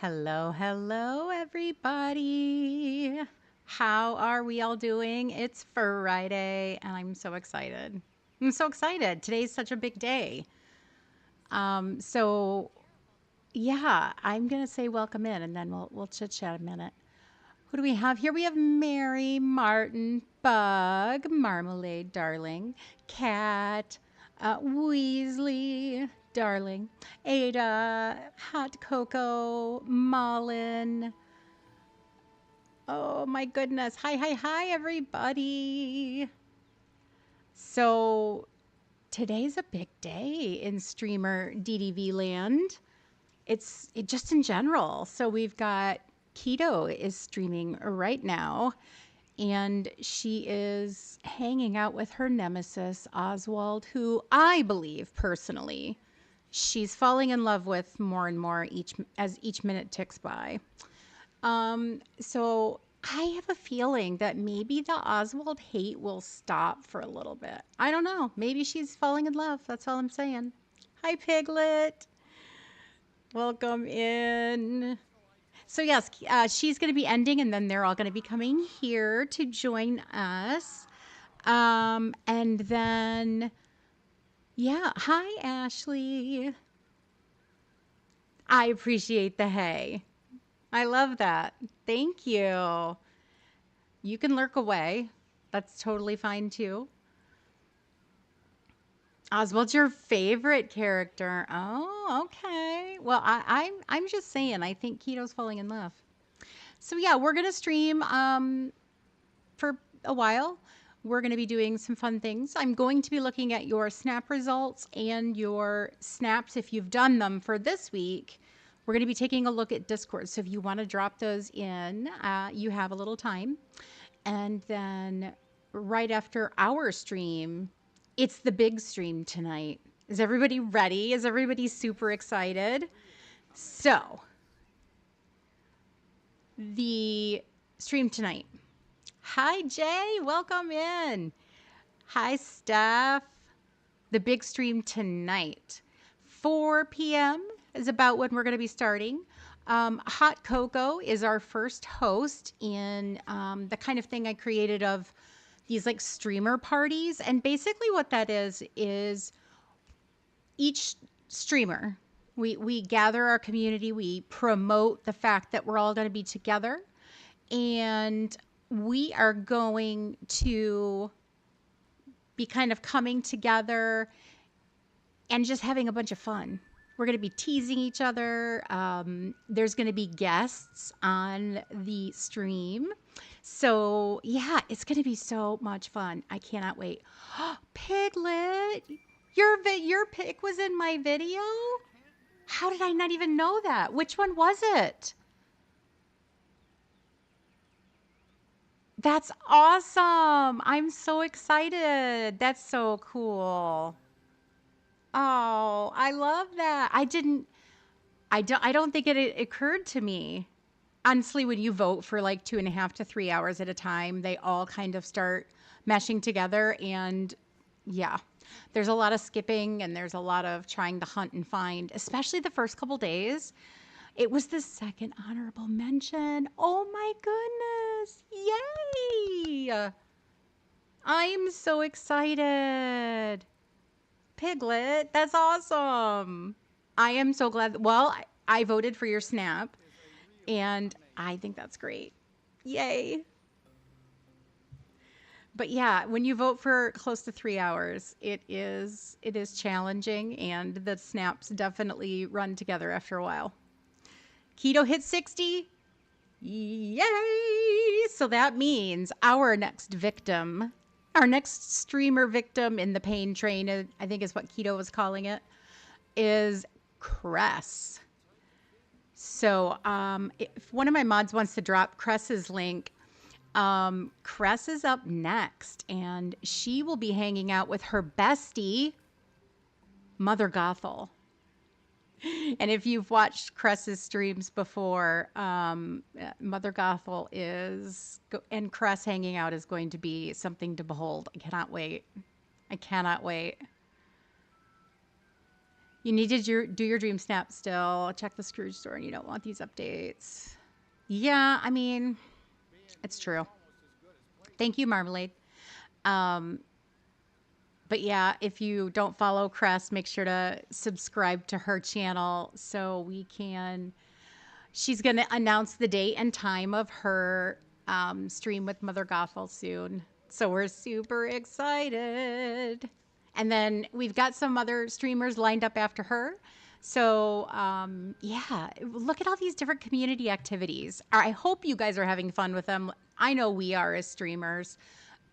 Hello, hello, everybody. How are we all doing? It's Friday, and I'm so excited. I'm so excited. Today's such a big day. So yeah, I'm gonna say welcome in, and then we'll chit chat a minute. Who do we have here? We have Mary, Martin, Bug, Marmalade, Darling, Cat, Weasley, Darling, Ada, Hot Cocoa, Malin. Oh my goodness. Hi, hi, hi, everybody. So today's a big day in streamer DDV land. It just in general. So we've got Keto is streaming right now, and she is hanging out with her nemesis Oswald, who I believe personally she's falling in love with more and more each minute ticks by. So I have a feeling that maybe the Oswald hate will stop for a little bit. I don't know. Maybe she's falling in love. That's all I'm saying. Hi, Piglet. Welcome in. So yes, she's going to be ending, and then they're all going to be coming here to join us. And then, yeah. Hi, Ashley. I appreciate the hay. I love that. Thank you. You can lurk away. That's totally fine too. Oswald's your favorite character. Oh, okay. Well, I'm just saying. I think Keto's falling in love. So yeah, we're gonna stream for a while. We're going to be doing some fun things. I'm going to be looking at your snap results and your snaps if you've done them for this week. We're going to be taking a look at Discord. So if you want to drop those in, you have a little time. And then right after our stream, it's the big stream tonight. Is everybody ready? Is everybody super excited? So, the stream tonight. Hi, Jay. Welcome in. Hi, Steph. The big stream tonight. 4 p.m. is about when we're going to be starting. Hot Cocoa is our first host in the kind of thing I created of these like streamer parties. And basically, what that is each streamer, we gather our community, we promote the fact that we're all going to be together, and we are going to be kind of coming together and just having a bunch of fun. We're going to be teasing each other. There's going to be guests on the stream. So, yeah, it's going to be so much fun. I cannot wait. Piglet, your pic was in my video? How did I not even know that? Which one was it? That's awesome. I'm so excited. That's so cool. Oh, I love that. I don't think it occurred to me. Honestly, when you vote for like 2.5 to 3 hours at a time, they all kind of start meshing together. And yeah, there's a lot of skipping and there's a lot of trying to hunt and find, especially the first couple days. It was the second honorable mention. Oh my goodness. Yay. I'm so excited. Piglet, that's awesome. I am so glad. Well, I voted for your snap, and I think that's great. Yay. But yeah, when you vote for close to 3 hours, it is challenging, and the snaps definitely run together after a while. Keto hit 60. Yay! So that means our next victim, our next streamer victim in the pain train, I think is what Keto was calling it, is Cress. So if one of my mods wants to drop Cress's link, Cress is up next, and she will be hanging out with her bestie, Mother Gothel. And if you've watched Cress's streams before, Mother Gothel and Cress hanging out is going to be something to behold. I cannot wait. I cannot wait. You need to do your dream snap still. Check the Scrooge store and you don't want these updates. Yeah, I mean, it's true. Thank you, Marmalade. Um, but yeah, if you don't follow Crest, make sure to subscribe to her channel so we can. She's going to announce the date and time of her stream with Mother Gothel soon. So we're super excited. And then we've got some other streamers lined up after her. So, yeah, look at all these different community activities. I hope you guys are having fun with them. I know we are as streamers.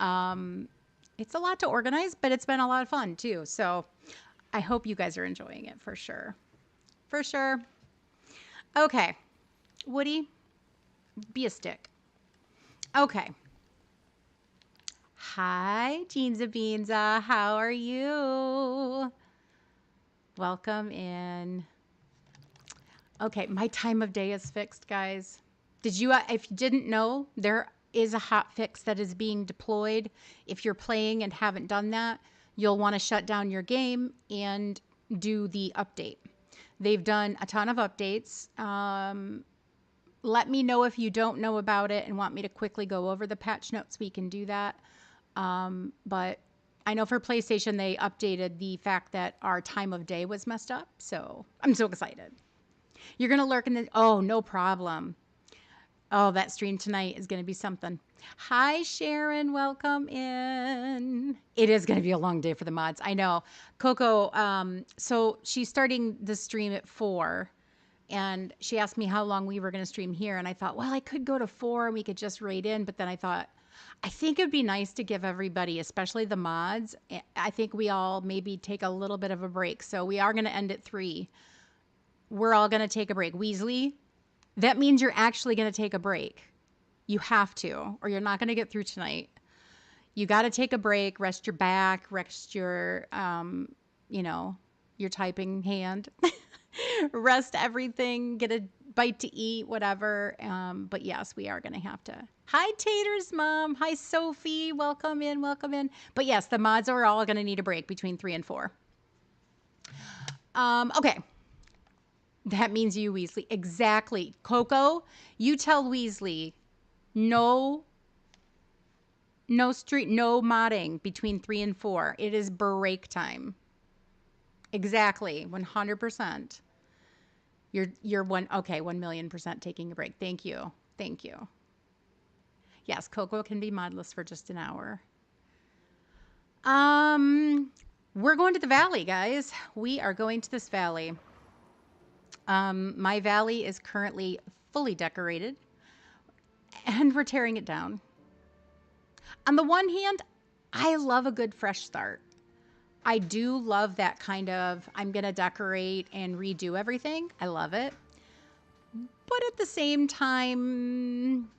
Um, it's a lot to organize, but it's been a lot of fun too. So I hope you guys are enjoying it for sure. For sure. Okay. Woody, be a stick. Okay. Hi, Jeansa Beansa. How are you? Welcome in. Okay, my time of day is fixed, guys. Did you, if you didn't know, there is a hot fix that is being deployed. If you're playing and haven't done that, you'll want to shut down your game and do the update. They've done a ton of updates. Let me know if you don't know about it and want me to quickly go over the patch notes. We can do that. But I know for PlayStation, they updated the fact that our time of day was messed up. So I'm so excited. You're going to lurk in the. Oh, no problem. Oh, that stream tonight is going to be something. Hi, Sharon. Welcome in. It is going to be a long day for the mods. I know. Coco, so she's starting the stream at 4. And she asked me how long we were going to stream here. And I thought, well, I could go to 4 and we could just raid in. But then I thought, I think it'd be nice to give everybody, especially the mods, I think we all maybe take a little bit of a break. So we are going to end at 3. We're all going to take a break. Weasley, that means you're actually going to take a break. You have to, or you're not going to get through tonight. You got to take a break, rest your back, rest your, your typing hand, rest everything, get a bite to eat, whatever. But yes, we are going to have to. Hi, Tater's mom. Hi, Sophie. Welcome in, welcome in. But yes, the mods are all going to need a break between 3 and 4. Okay. That means you, Weasley. Exactly. Coco, you tell Weasley, no modding between 3 and 4. It is break time. Exactly. 100%. You're 1,000,000% taking a break. Thank you. Thank you. Yes, Coco can be modless for just an hour. We're going to the valley, guys. We are going to this valley. My valley is currently fully decorated, and we're tearing it down. On the one hand, I love a good fresh start. I do love that kind of, I'm going to decorate and redo everything. I love it. But at the same time,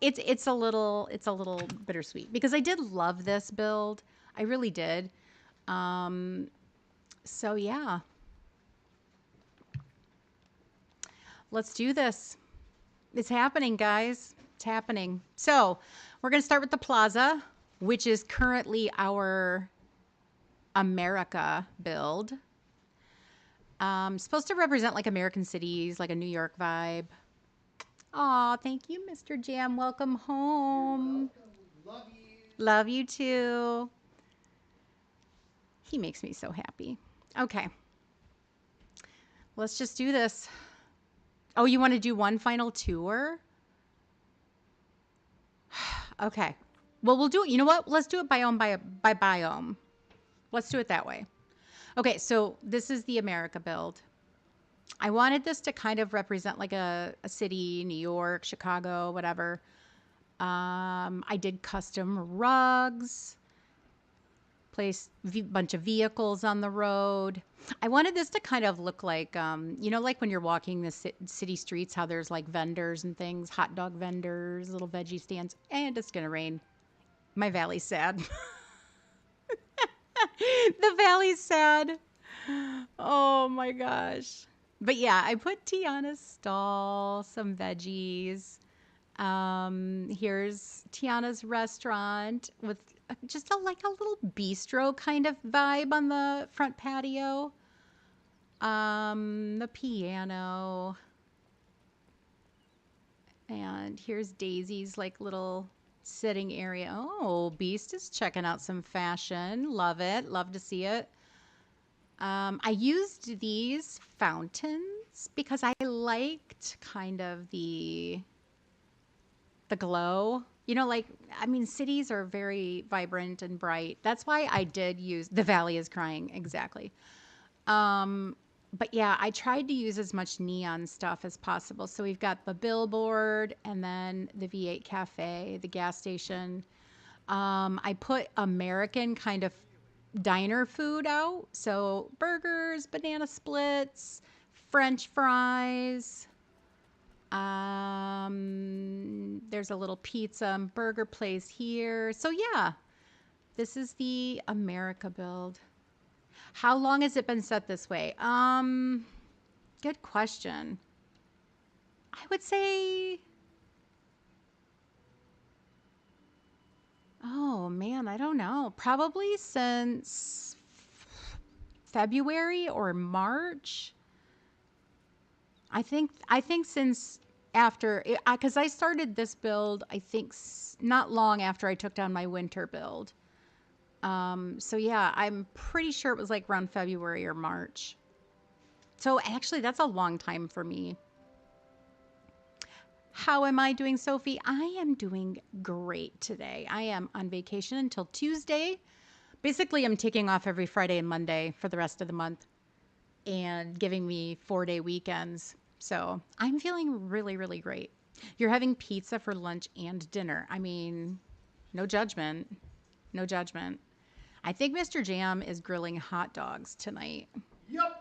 it's a little bittersweet because I did love this build. I really did. So yeah. Let's do this. It's happening, guys. It's happening. So we're going to start with the plaza, which is currently our America build. Supposed to represent like American cities, like a New York vibe. Aw, thank you, Mr. Jam. Welcome home. Love you. Love you too. He makes me so happy. Okay. Let's just do this. Oh, you want to do one final tour? Okay. Well, we'll do it. You know what? Let's do it biome by biome. Let's do it that way. Okay, so this is the America build. I wanted this to kind of represent like a city, New York, Chicago, whatever. I did custom rugs, placed a bunch of vehicles on the road. I wanted this to kind of look like, like when you're walking the city streets, how there's like vendors and things, hot dog vendors, little veggie stands, and it's going to rain. My valley's sad. The valley's sad. Oh my gosh. But yeah, I put Tiana's stall, some veggies. Here's Tiana's restaurant with just like a little bistro kind of vibe on the front patio. The piano. And here's Daisy's like little sitting area. Oh, Beast is checking out some fashion. Love it. Love to see it. I used these fountains because I liked kind of the glow. You know, like, I mean, cities are very vibrant and bright. That's why I did use The Valley is Crying, exactly. Um, but yeah, I tried to use as much neon stuff as possible. So we've got the billboard and then the V8 Cafe, the gas station. I put American kind of diner food out. So burgers, banana splits, French fries. There's a little pizza and burger place here. So yeah, this is the America build. How long has it been set this way? Good question. I would say, oh man, I don't know. Probably since February or March. I think since after, because I started this build, I think not long after I took down my winter build. So yeah, I'm pretty sure it was like around February or March. So actually, that's a long time for me. How am I doing, Sophie? I am doing great today. I am on vacation until Tuesday. Basically, I'm taking off every Friday and Monday for the rest of the month and giving me 4-day weekends. So I'm feeling really, really great. You're having pizza for lunch and dinner. I mean, no judgment. No judgment. I think Mr. Jam is grilling hot dogs tonight. Yep.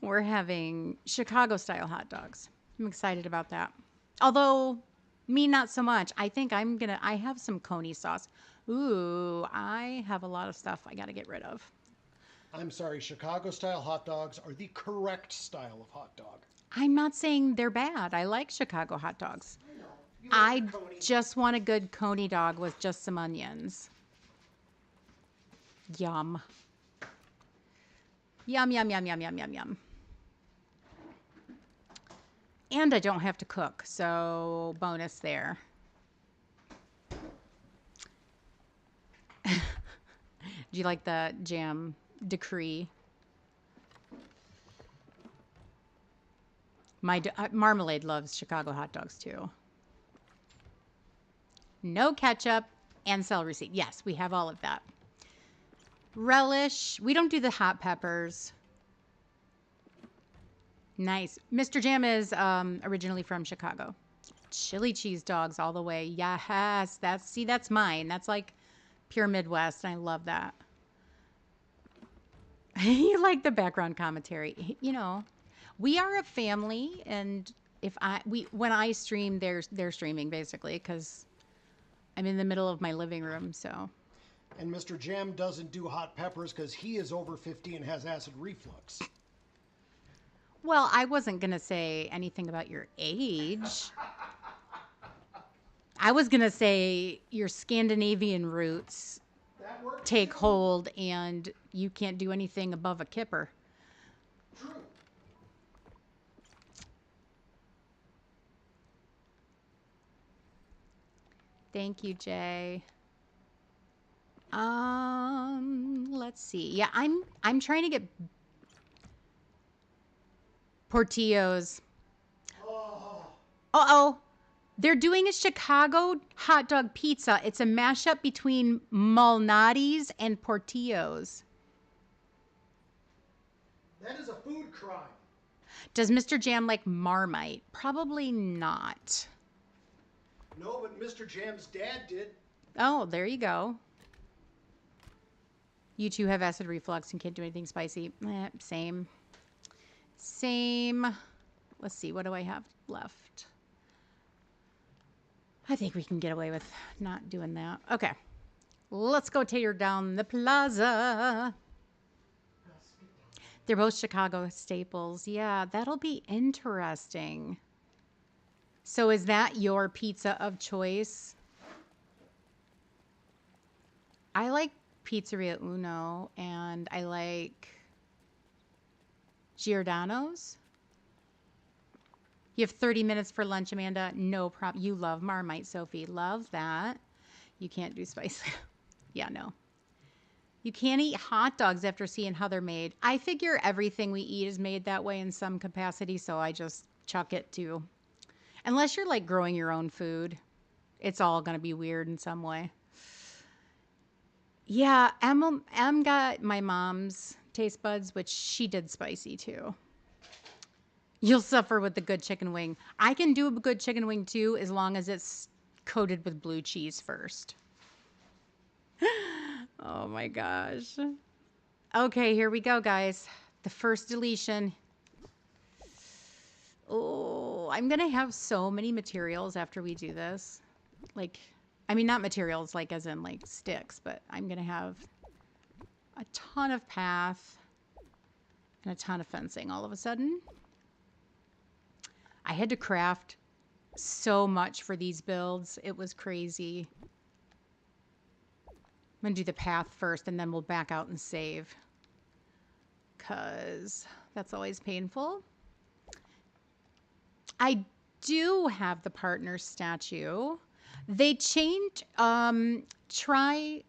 We're having Chicago style hot dogs. I'm excited about that. Although, me not so much. I think I have some Coney sauce. Ooh, I have a lot of stuff I got to get rid of. I'm sorry, Chicago style hot dogs are the correct style of hot dog. I'm not saying they're bad. I like Chicago hot dogs. I know. You like I your Coney. just want a good Coney dog with just some onions. Yum. Yum, yum, yum, yum, yum, yum, yum. And I don't have to cook, so bonus there. Do you like the jam decree? Marmalade loves Chicago hot dogs too. No ketchup and celery seed. Yes, we have all of that. Relish. We don't do the hot peppers. Nice. Mr. Jam is originally from Chicago. Chili cheese dogs all the way. Yes, that's mine. That's like pure Midwest, and I love that. You like the background commentary. You know, we are a family, and if I we when I stream, they're streaming basically because I'm in the middle of my living room. So And Mr. Jam doesn't do hot peppers because he is over 50 and has acid reflux. well, I wasn't gonna say anything about your age. I was gonna say your Scandinavian roots That works take too. hold and you can't do anything above a kipper. True. Thank you, Jay. Let's see. Yeah, I'm trying to get Portillo's. Oh, Uh-oh. They're doing a Chicago hot dog pizza. It's a mashup between Malnati's and Portillo's. that is a food crime. Does Mr. Jam like Marmite? Probably not. No, but Mr. Jam's dad did. Oh, there you go. You two have acid reflux and can't do anything spicy. Same. Same. Let's see. What do I have left? I think we can get away with not doing that. Okay. Let's go tear down the plaza. They're both Chicago staples. Yeah, that'll be interesting. So is that your pizza of choice? I like Pizzeria Uno, and I like Giordano's. You have 30 minutes for lunch, Amanda. No problem. You love Marmite, Sophie. Love that. You can't do spicy. Yeah, no. You can't eat hot dogs after seeing how they're made. I figure everything we eat is made that way in some capacity, so I just chuck it too. Unless you're like growing your own food, it's all going to be weird in some way. Yeah, Em got my mom's taste buds, which she did spicy too. You'll suffer with the good chicken wing. I can do a good chicken wing too, as long as it's coated with blue cheese first. Oh my gosh. Okay, here we go, guys. The first deletion. Oh, I'm going to have so many materials after we do this. Like, I mean, not materials like as in like sticks, but I'm going to have a ton of path and a ton of fencing all of a sudden. I had to craft so much for these builds. It was crazy. I'm going to do the path first and then we'll back out and save, because that's always painful. I do have the partner statue. They changed, try,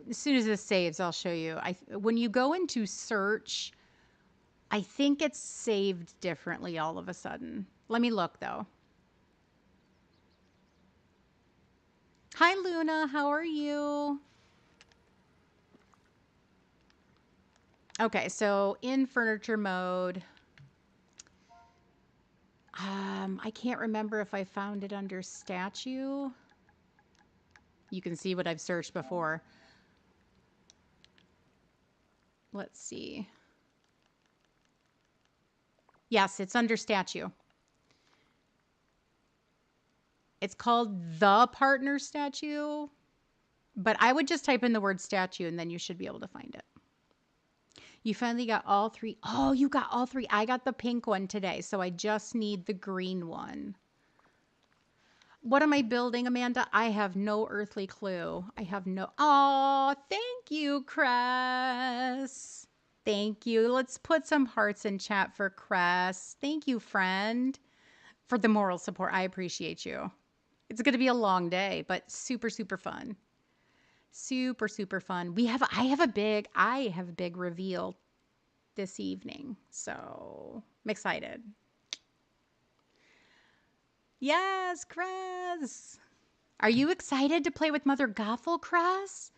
as soon as this saves, I'll show you. When you go into search, I think it's saved differently all of a sudden. Let me look though. Hi Luna, how are you? Okay, so in furniture mode, I can't remember if I found it under statue. You can see what I've searched before. Let's see. Yes, it's under statue. It's called the partner statue, but I would just type in the word statue and then you should be able to find it. You finally got all three. Oh, you got all three. I got the pink one today, so I just need the green one. What am I building, Amanda? I have no earthly clue. I have no... Oh, thank you, Cress. Thank you. Let's put some hearts in chat for Cress. Thank you, friend, for the moral support. I appreciate you. It's going to be a long day, but super, super fun. Super, super fun. I have a big reveal this evening, so I'm excited. Yes, Cress. Are you excited to play with Mother Gothel, Cress?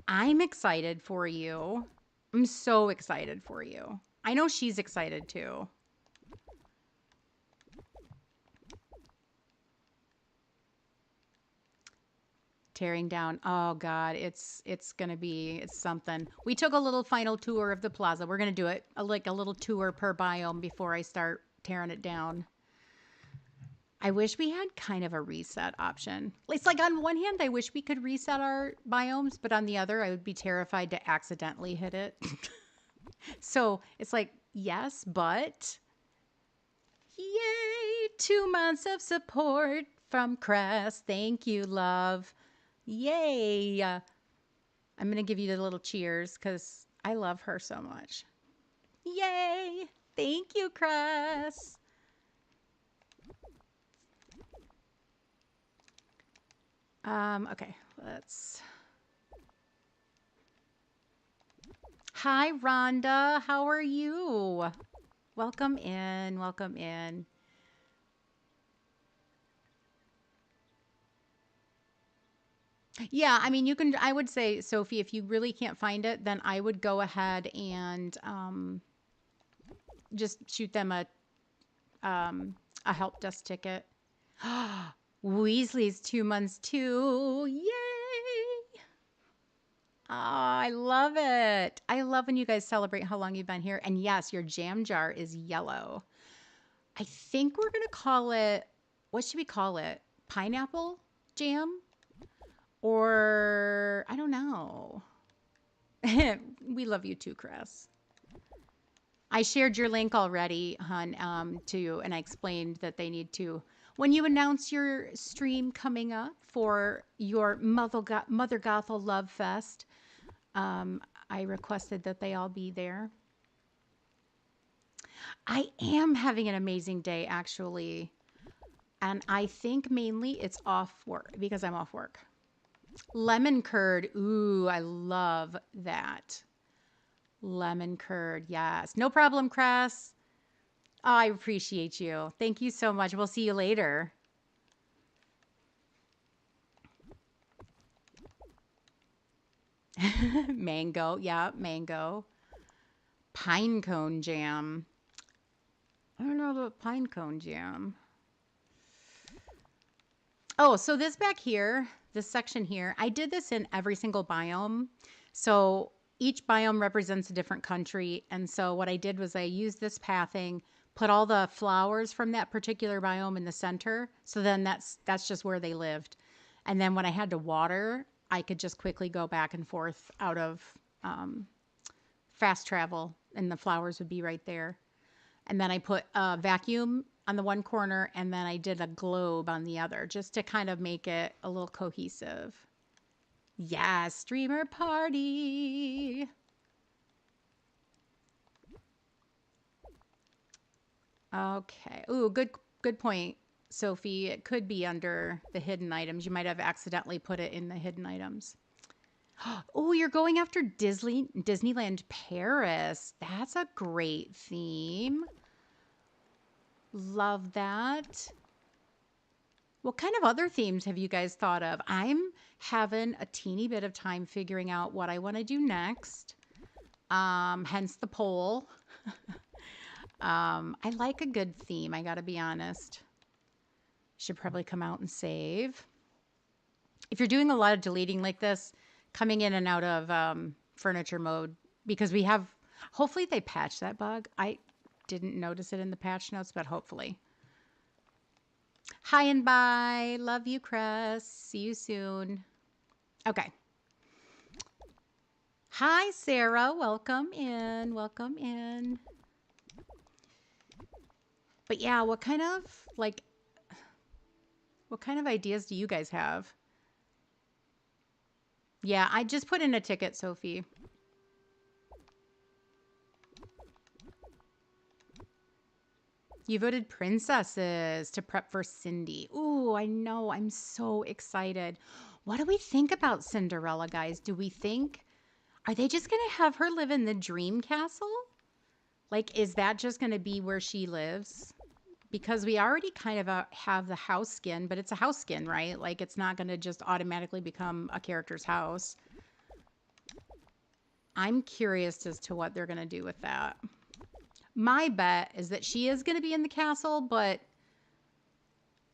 I'm excited for you. I'm so excited for you. I know she's excited too. Tearing down. Oh God, it's something. We took a little final tour of the plaza. We're gonna do it like a little tour per biome before I start tearing it down. I wish we had kind of a reset option. It's like on one hand, I wish we could reset our biomes, but on the other, I would be terrified to accidentally hit it. So it's like, yes, but yay, 2 months of support from Cress. Thank you, love. Yay. I'm going to give you the little cheers because I love her so much. Yay. Thank you, Cress. Okay, let's... Hi, Rhonda. How are you? Welcome in. Welcome in. Yeah, I mean, you can, I would say, Sophie, if you really can't find it, then I would go ahead and just shoot them a help desk ticket. Weasley's 2 months too. Yay! Oh, I love it. I love when you guys celebrate how long you've been here. And yes, your jam jar is yellow. I think we're going to call it, what should we call it? Pineapple jam? Or, I don't know. We love you too, Chris. I shared your link already, hon, and I explained that they need to, when you announce your stream coming up for your Mother Gothel Love Fest, I requested that they all be there. I am having an amazing day, actually. And I think mainly it's off work because I'm off work. Lemon curd. Ooh, I love that. Lemon curd. Yes. No problem, Cress. Oh, I appreciate you. Thank you so much. We'll see you later. Mango. Yeah, mango. Pine cone jam. I don't know about pine cone jam. Oh, so this back here, this section here, I did this in every single biome. So each biome represents a different country. And so what I did was I used this pathing, put all the flowers from that particular biome in the center. So then that's just where they lived. And then when I had to water, I could just quickly go back and forth out of um, fast travel, and the flowers would be right there. And then I put a vacuum on the one corner, and then I did a globe on the other just to kind of make it a little cohesive. Yeah, streamer party. Okay. Ooh, good point, Sophie. It could be under the hidden items. You might have accidentally put it in the hidden items. Oh, you're going after Disneyland Paris. That's a great theme. Love that. What kind of other themes have you guys thought of? I'm having a teeny bit of time figuring out what I want to do next. Hence the poll. I like a good theme, I gotta be honest. Should probably come out and save. If you're doing a lot of deleting like this, coming in and out of furniture mode, because we have, hopefully they patch that bug. I didn't notice it in the patch notes, but hopefully. Hi and bye. Love you, Cress. See you soon. Okay. Hi, Sarah. Welcome in. Welcome in. But yeah, what kind of ideas do you guys have? Yeah, I just put in a ticket, Sophie. You voted princesses to prep for Cindy. Ooh, I know. I'm so excited. What do we think about Cinderella, guys? Do we think, are they just going to have her live in the dream castle? Like, is that just going to be where she lives? Because we already kind of have the house skin, but it's a house skin, right? Like, it's not going to just automatically become a character's house. I'm curious as to what they're going to do with that. My bet is that she is going to be in the castle, but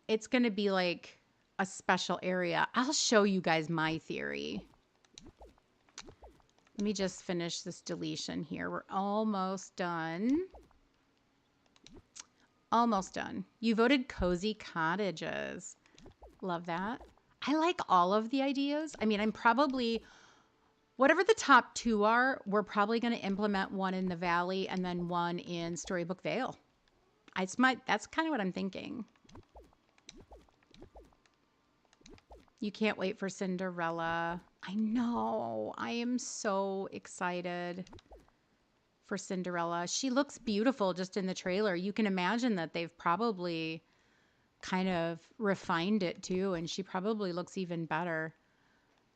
it's going to be like a special area. I'll show you guys my theory. Let me just finish this deletion here. We're almost done. Almost done. You voted cozy cottages. Love that. I like all of the ideas. I mean, I'm probably, whatever the top two are, we're probably going to implement one in the Valley and then one in Storybook Vale. That's kind of what I'm thinking. You can't wait for Cinderella. I know. I am so excited for Cinderella. She looks beautiful just in the trailer. You can imagine that they've probably kind of refined it too, and she probably looks even better.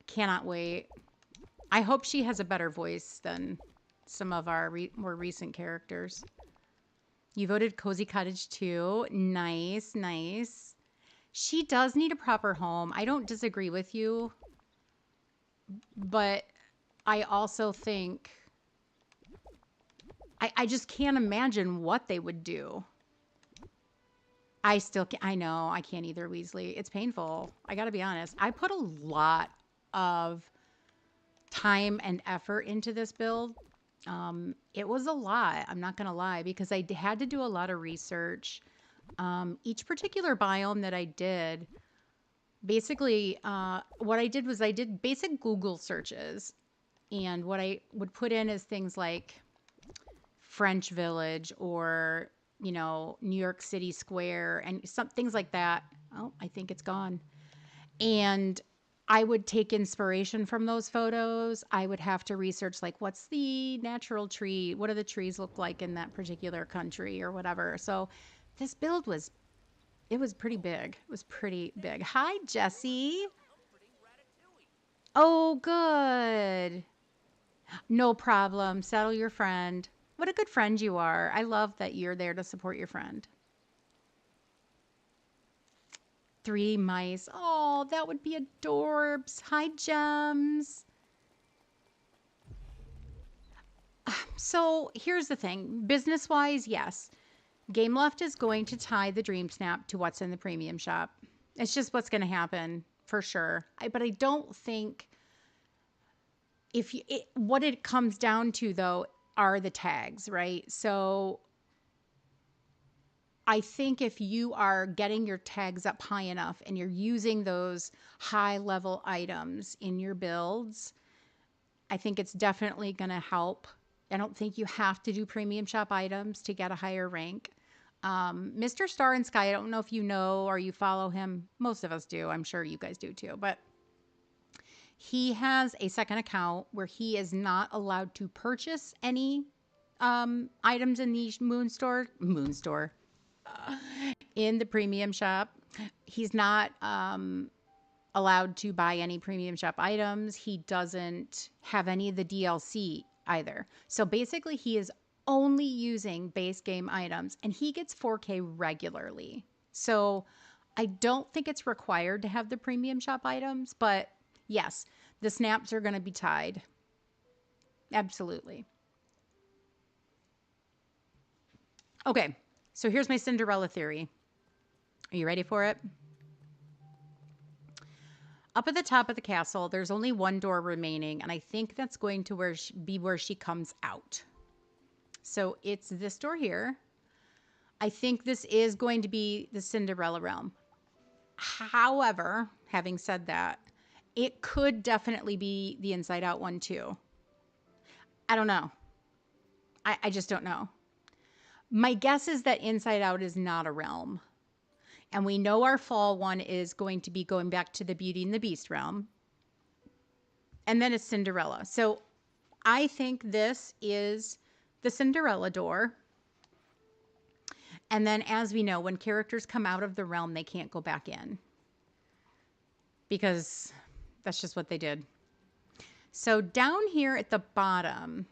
Cannot wait. I hope she has a better voice than some of our more recent characters. You voted Cozy Cottage too. Nice, nice. She does need a proper home. I don't disagree with you, but I also think I just can't imagine what they would do. I know, I can't either, Weasley. It's painful. I gotta be honest. I put a lot of time and effort into this build. It was a lot, I'm not gonna lie, because I had to do a lot of research. Each particular biome that I did, basically, what I did was I did basic Google searches. And what I would put in is things like French Village or, New York City Square and some things like that. Oh, I think it's gone. And I would take inspiration from those photos. I would have to research like what's the natural tree? What do the trees look like in that particular country or whatever. So this build was it was pretty big. It was pretty big. Hi, Jesse. Oh, good. No problem. Settle your friend. What a good friend you are. I love that you're there to support your friend. 3 mice. Oh, that would be adorbs. Hi, Gems. So here's the thing business wise, yes. Game Left is going to tie the Dream Snap to what's in the premium shop. It's just what's going to happen for sure. But I don't think if you, what it comes down to though are the tags, right? So I think if you are getting your tags up high enough and you're using those high level items in your builds, I think it's definitely going to help. I don't think you have to do premium shop items to get a higher rank. Mr. Star and Sky, I don't know if you know or you follow him. Most of us do. I'm sure you guys do too. But he has a second account where he is not allowed to purchase any items in the Moon Store, in the premium shop. He's not allowed to buy any premium shop items. He doesn't have any of the DLC either. So basically, he is only using base game items and he gets 4K regularly. So I don't think it's required to have the premium shop items, but yes, the snaps are going to be tied. Absolutely. Okay, so here's my Cinderella theory. Are you ready for it? Up at the top of the castle, there's only one door remaining, and I think that's going to be where she comes out. So it's this door here. I think this is going to be the Cinderella realm. However, having said that, it could definitely be the Inside Out one too. I don't know. I just don't know. My guess is that Inside Out is not a realm. And we know our fall one is going to be going back to the Beauty and the Beast realm. And then it's Cinderella. So I think this is the Cinderella door. And then, as we know, when characters come out of the realm, they can't go back in because that's just what they did. So, down here at the bottom,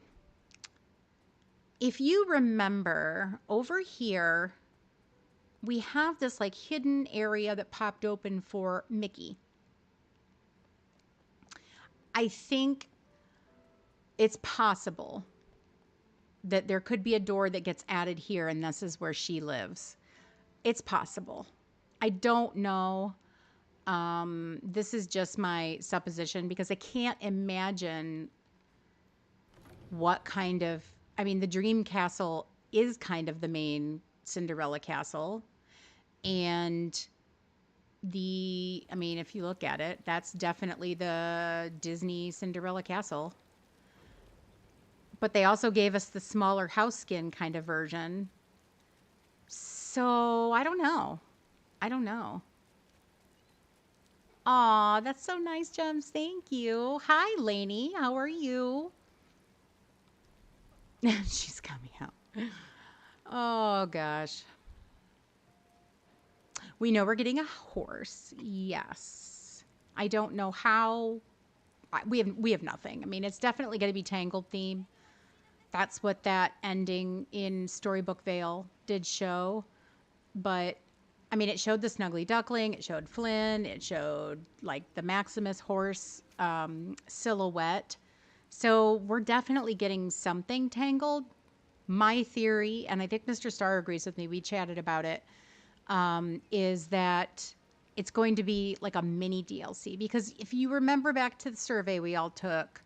if you remember over here, we have this like hidden area that popped open for Mickey. I think it's possible that there could be a door that gets added here and this is where she lives. It's possible. I don't know. This is just my supposition because I can't imagine what kind of, I mean, the Dream Castle is kind of the main Cinderella castle. And I mean, if you look at it, that's definitely the Disney Cinderella castle. But they also gave us the smaller house skin kind of version. So I don't know. I don't know. Aw, that's so nice, Gems. Thank you. Hi, Lainey. How are you? She's coming out. Oh, gosh. We know we're getting a horse. Yes. I don't know how. We have nothing. I mean, it's definitely going to be Tangled theme. That's what that ending in Storybook Vale did show. But I mean, it showed the Snuggly Duckling, it showed Flynn, it showed like the Maximus horse silhouette. So we're definitely getting something Tangled. My theory, and I think Mr. Star agrees with me, we chatted about it, is that it's going to be like a mini DLC. Because if you remember back to the survey we all took,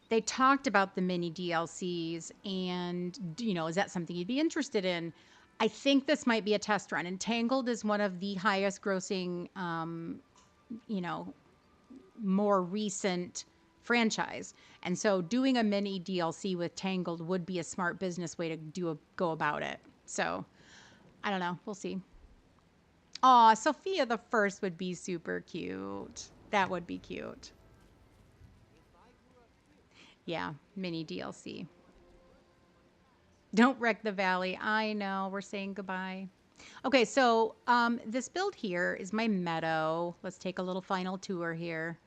they talked about the mini DLCs and, is that something you'd be interested in? I think this might be a test run. And Tangled is one of the highest grossing, more recent franchise. And so doing a mini DLC with Tangled would be a smart business way to go about it. So I don't know. We'll see. Aw, Sophia the First would be super cute. That would be cute. Yeah, mini DLC. Don't wreck the valley. I know, we're saying goodbye. Okay, so this build here is my meadow. Let's take a little final tour here.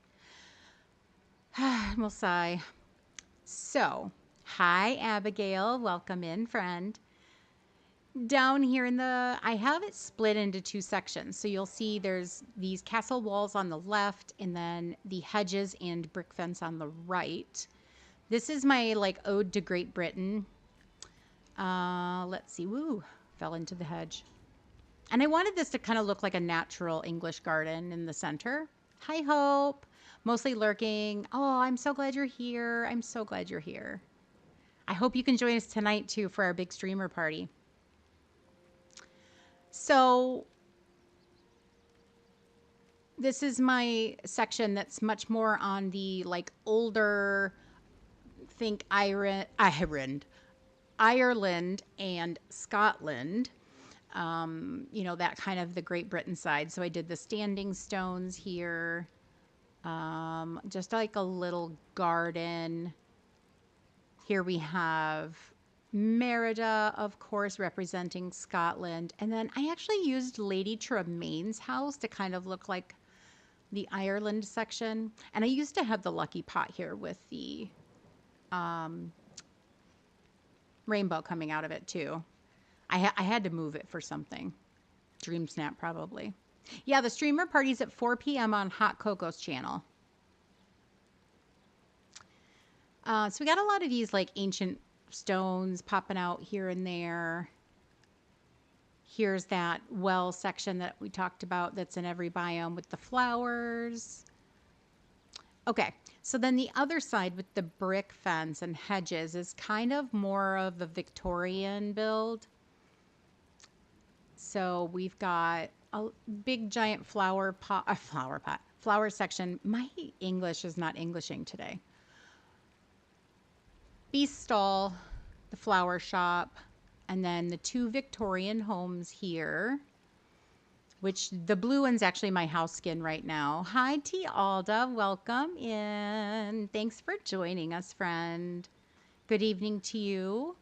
We'll sigh. So, hi, Abigail. Welcome in, friend. Down here in the, I have it split into two sections. So you'll see there's these castle walls on the left and then the hedges and brick fence on the right. This is my like ode to Great Britain. Let's see. Woo, fell into the hedge. And I wanted this to kind of look like a natural English garden in the center. Hi, Hope. Mostly lurking. Oh, I'm so glad you're here. I'm so glad you're here. I hope you can join us tonight too for our big streamer party. So this is my section that's much more on the like older, think Ireland and Scotland. That kind of the Great Britain side. So I did the standing stones here, just like a little garden. Here we have Merida, of course, representing Scotland. And then I actually used Lady Tremaine's house to kind of look like the Ireland section. And I used to have the lucky pot here with the rainbow coming out of it too. I had to move it for something. Dream Snap, probably. Yeah, the streamer party's at 4 p.m. on Hot Coco's channel. So we got a lot of these like ancient stones popping out here and there. Here's that well section that we talked about that's in every biome with the flowers. Okay, so then the other side with the brick fence and hedges is kind of more of a Victorian build. So we've got a big giant flower section. My English is not Englishing today. Beast stall, the flower shop, and then the two Victorian homes here, which the blue one's actually my house skin right now. Hi, T. Alda. Welcome in. Thanks for joining us, friend. Good evening to you.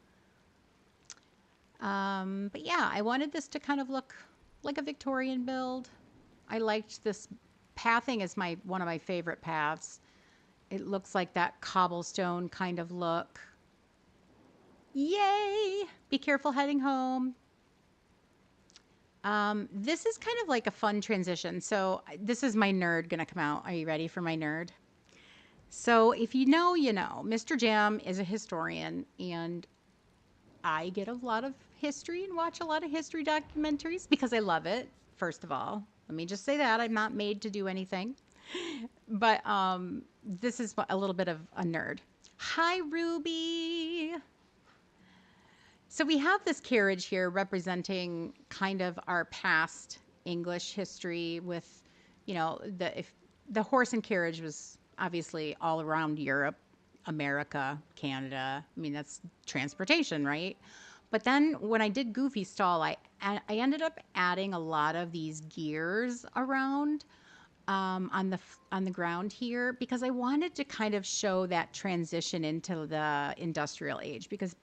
But yeah, I wanted this to kind of look like a Victorian build. I liked this pathing is one of my favorite paths. It looks like that cobblestone kind of look. Yay! Be careful heading home. This is kind of like a fun transition. So this is my nerd gonna come out. Are you ready for my nerd? So if you know, you know. Mr. Jam is a historian, and I get a lot of history and watch a lot of history documentaries because I love it. First of all, let me just say that I'm not made to do anything, but this is a little bit of a nerd. Hi, Ruby. So we have this carriage here representing kind of our past English history with, the horse and carriage was obviously all around Europe, America, Canada. I mean, that's transportation, right? But then when I did Goofy Stall, I ended up adding a lot of these gears around on the ground here because I wanted to kind of show that transition into the industrial age because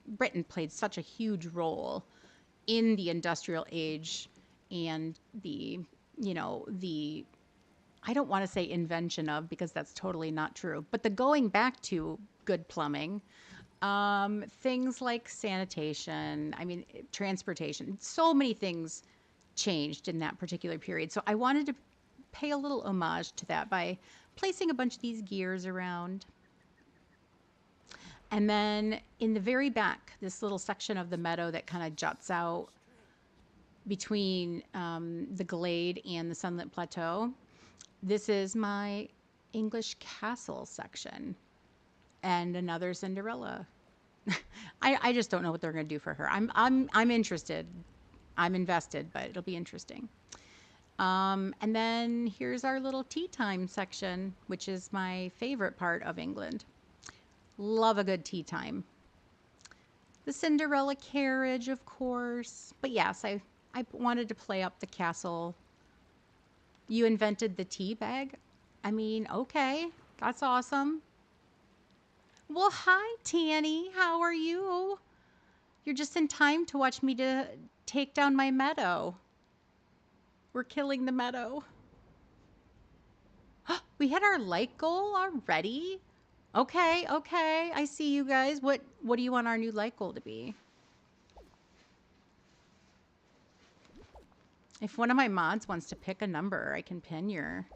Britain played such a huge role in the industrial age and the I don't want to say invention of because that's totally not true, but the going back to good plumbing, things like sanitation, I mean, transportation, so many things changed in that particular period. So I wanted to pay a little homage to that by placing a bunch of these gears around. And then in the very back, this little section of the meadow that kind of juts out between the glade and the sunlit plateau. This is my English castle section and another Cinderella. I just don't know what they're going to do for her. I'm interested. I'm invested, but it'll be interesting. And then here's our little tea time section, which is my favorite part of England. Love a good tea time. The Cinderella carriage, of course. But yes, I wanted to play up the castle. You invented the tea bag? I mean, okay. That's awesome. Well, hi, Tanny. How are you? You're just in time to watch me to take down my meadow. We're killing the meadow. We hit our like goal already? Okay, okay. I see you guys. What do you want our new like goal to be? If one of my mods wants to pick a number, I can pin your.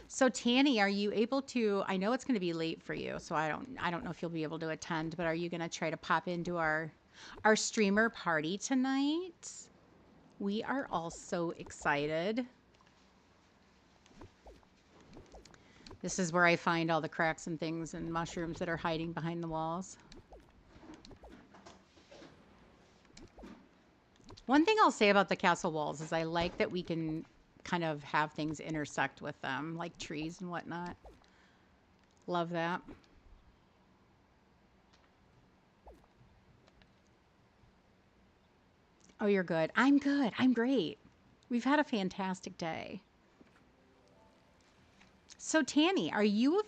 So Tanny, are you able to, I know it's going to be late for you, so I don't know if you'll be able to attend, but are you going to try to pop into our streamer party tonight? We are all so excited. This is where I find all the cracks and things and mushrooms that are hiding behind the walls. One thing I'll say about the castle walls is I like that we can kind of have things intersect with them, like trees and whatnot. Love that. Oh, you're good. I'm good. I'm great. We've had a fantastic day. So Tanny, are you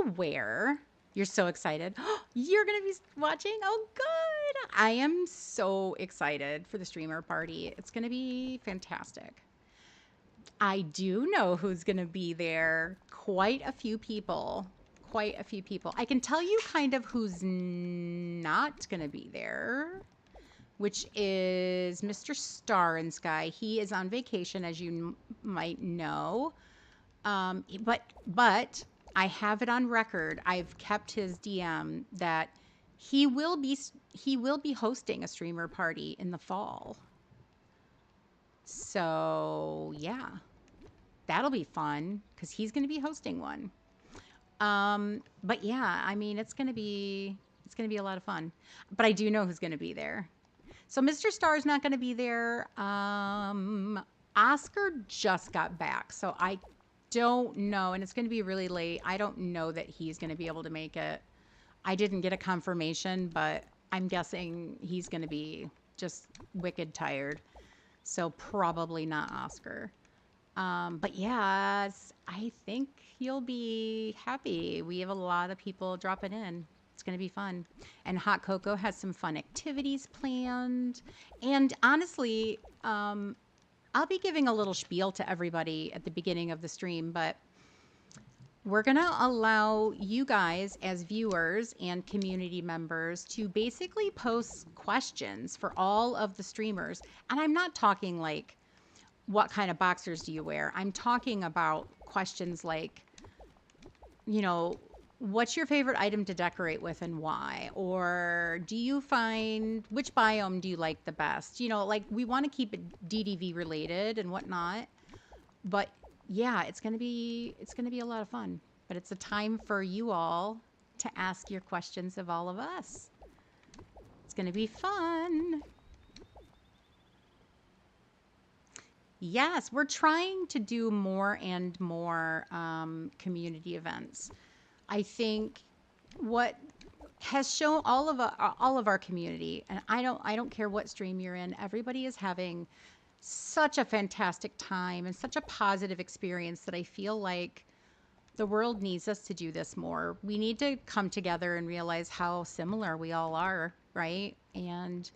aware? You're so excited. You're going to be watching? Oh, good. I am so excited for the streamer party. It's going to be fantastic. I do know who's going to be there. Quite a few people. Quite a few people. I can tell you kind of who's not going to be there, which is Mr. Star and Sky. He is on vacation, as you might know. But I have it on record. I've kept his DM that he will be hosting a streamer party in the fall. So yeah, that'll be fun because he's going to be hosting one. But yeah, I mean it's gonna be a lot of fun. But I do know who's going to be there. So Mr. Star's not going to be there. Oscar just got back, so I don't know, and it's going to be really late. I don't know that he's going to be able to make it. I didn't get a confirmation, but I'm guessing he's going to be just wicked tired. So probably not Oscar. But yes, I think you'll be happy. We have a lot of people dropping in. It's going to be fun. And Hot Cocoa has some fun activities planned. And honestly, I'll be giving a little spiel to everybody at the beginning of the stream, but we're going to allow you guys as viewers and community members to basically post questions for all of the streamers. And I'm not talking like, what kind of boxers do you wear? I'm talking about questions like, what's your favorite item to decorate with and why? Or do you find, which biome do you like the best? Like we want to keep it DDV related and whatnot. But yeah, it's gonna be a lot of fun. But it's a time for you all to ask your questions of all of us. It's gonna be fun. Yes, we're trying to do more and more community events. I think what has shown all of our community, and I don't care what stream you're in, everybody is having such a fantastic time and such a positive experience that I feel like the world needs us to do this more. We need to come together and realize how similar we all are, right? And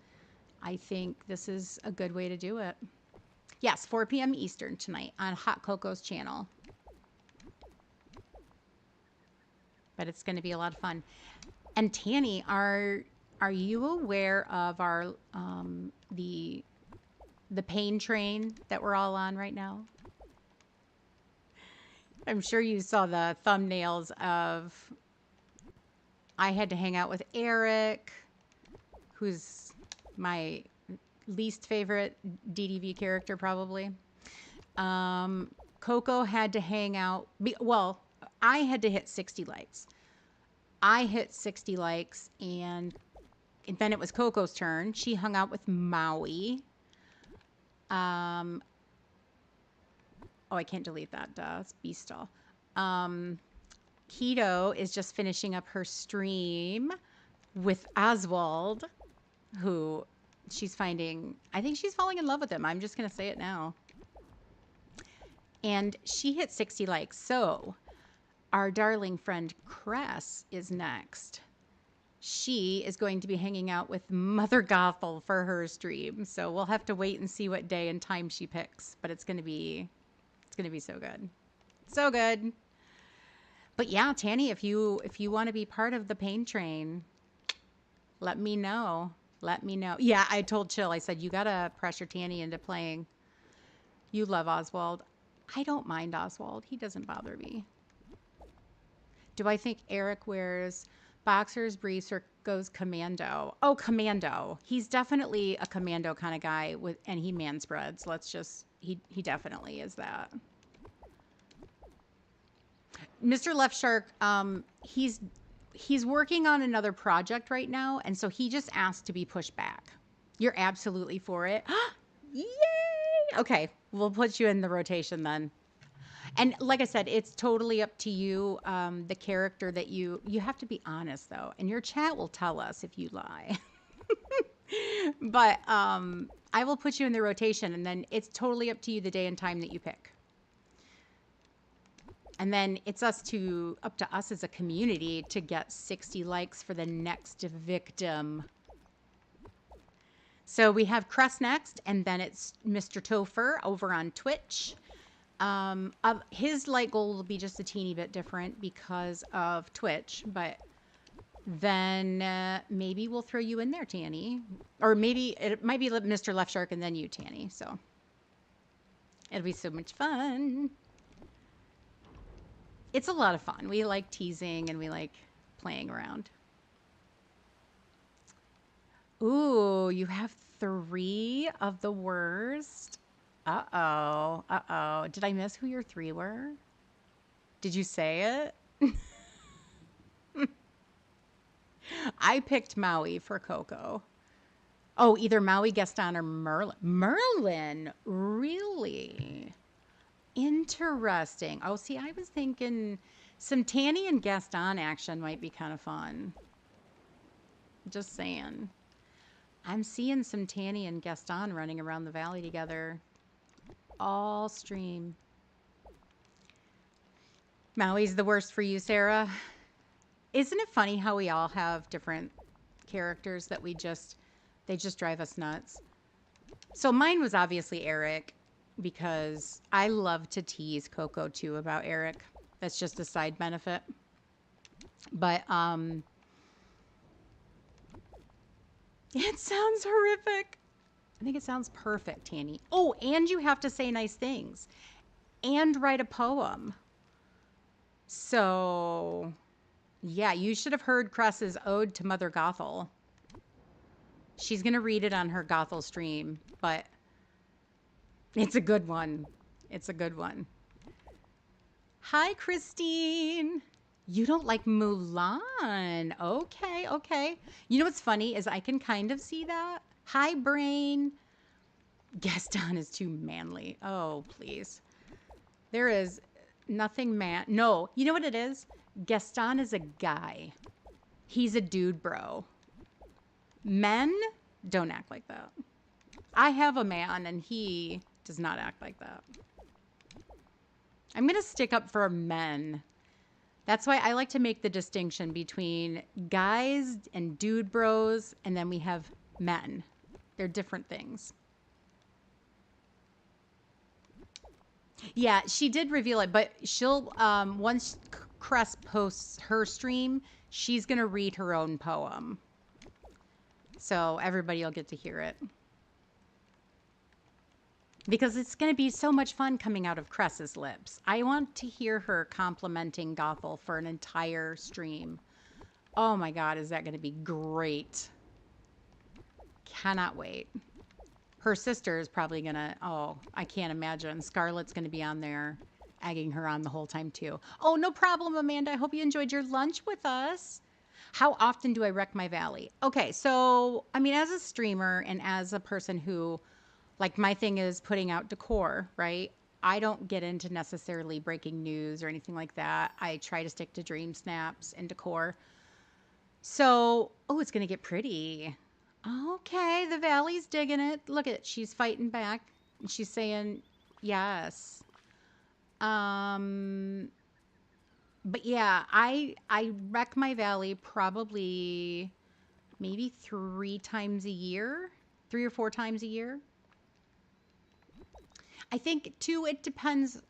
I think this is a good way to do it. Yes, 4 p.m. Eastern tonight on Hot Coco's channel. But it's going to be a lot of fun. And Tanny, are you aware of our the pain train that we're all on right now? I'm sure you saw the thumbnails of I had to hang out with Eric, who's my least favorite DDV character probably. Coco had to hang out. Well, I had to hit 60 likes. I hit 60 likes, and then it was Coco's turn. She hung out with Maui. Oh, I can't delete that. It's Beastall. Keto is just finishing up her stream with Oswald, who I think she's falling in love with him. I'm just going to say it now. And she hit 60 likes. So our darling friend Cress is next. She is going to be hanging out with Mother Gothel for her stream. So we'll have to wait and see what day and time she picks. But it's gonna be so good. So good. But yeah, Tanny, if you want to be part of the pain train, let me know. Let me know. Yeah, I told Chill, I said, you gotta pressure Tanny into playing. You love Oswald. I don't mind Oswald. He doesn't bother me. Do I think Eric wears boxers, briefs, or goes commando? Oh, commando. He's definitely a commando kind of guy with, and he man spreads. He definitely is that. Mr. Left Shark, he's working on another project right now, and so he just asked to be pushed back. You're absolutely for it. Yay! Okay, we'll put you in the rotation then. And like I said, it's totally up to you. The character that you have to be honest though, and your chat will tell us if you lie. But I will put you in the rotation, and then it's totally up to you the day and time that you pick. And then it's up to us as a community to get 60 likes for the next victim. So we have Crest next, and then it's Mr. Topher over on Twitch. His like goal will be just a teeny bit different because of Twitch, but then maybe we'll throw you in there, Tanny, or maybe it might be Mr. Left Shark and then you, Tanny. So it'll be so much fun. It's a lot of fun. We like teasing and we like playing around. Ooh, you have 3 of the worst. Uh-oh. Uh-oh. Did I miss who your 3 were? Did you say it? I picked Maui for Coco. Oh, either Maui, Gaston, or Merlin. Merlin? Really? Interesting. Oh, see, I was thinking some Tanny and Gaston action might be kind of fun. Just saying. I'm seeing some Tanny and Gaston running around the valley together. All stream. Maui's the worst for you, Sarah. Isn't it funny how we all have different characters that they just drive us nuts? So mine was obviously Eric because I love to tease Coco too about Eric. That's just a side benefit. But it sounds horrific. I think it sounds perfect, Tanny. Oh, and you have to say nice things and write a poem. So, yeah, you should have heard Cress's Ode to Mother Gothel. She's going to read it on her Gothel stream, but it's a good one. It's a good one. Hi, Christine. You don't like Mulan. Okay, okay. You know what's funny is I can kind of see that. Hi, Brain. Gaston is too manly. Oh, please. There is nothing man. No, you know what it is? Gaston is a guy. He's a dude bro. Men don't act like that. I have a man and he does not act like that. I'm going to stick up for men. That's why I like to make the distinction between guys and dude bros, and then we have men. They're different things. Yeah, she did reveal it, but she'll once Cress posts her stream, she's going to read her own poem. So everybody will get to hear it. Because it's going to be so much fun coming out of Cress's lips. I want to hear her complimenting Gothel for an entire stream. Oh my God, is that going to be great? Cannot wait. Her sister is probably going to, oh, I can't imagine. Scarlett's going to be on there egging her on the whole time too. Oh, no problem, Amanda. I hope you enjoyed your lunch with us. How often do I wreck my valley? Okay, so, I mean, as a streamer and as a person who, like, my thing is putting out decor, right? I don't get into necessarily breaking news or anything like that. I try to stick to dream snaps and decor. So, oh, it's going to get pretty. Okay, the valley's digging it. Look at it. She's fighting back. And she's saying, yes. Um, but yeah, I wreck my valley probably maybe 3 times a year, 3 or 4 times a year. I think too, it depends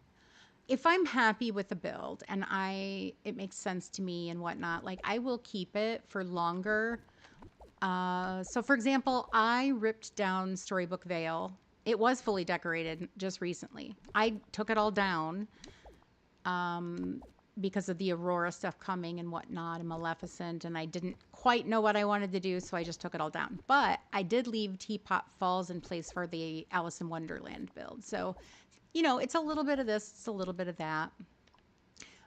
if I'm happy with the build and I it makes sense to me and whatnot, like I will keep it for longer. So for example, I ripped down Storybook Vale. It was fully decorated just recently. I took it all down um, because of the Aurora stuff coming and whatnot and Maleficent, and I didn't quite know what I wanted to do, so I just took it all down. But I did leave Teapot Falls in place for the Alice in Wonderland build. So, it's a little bit of this, it's a little bit of that.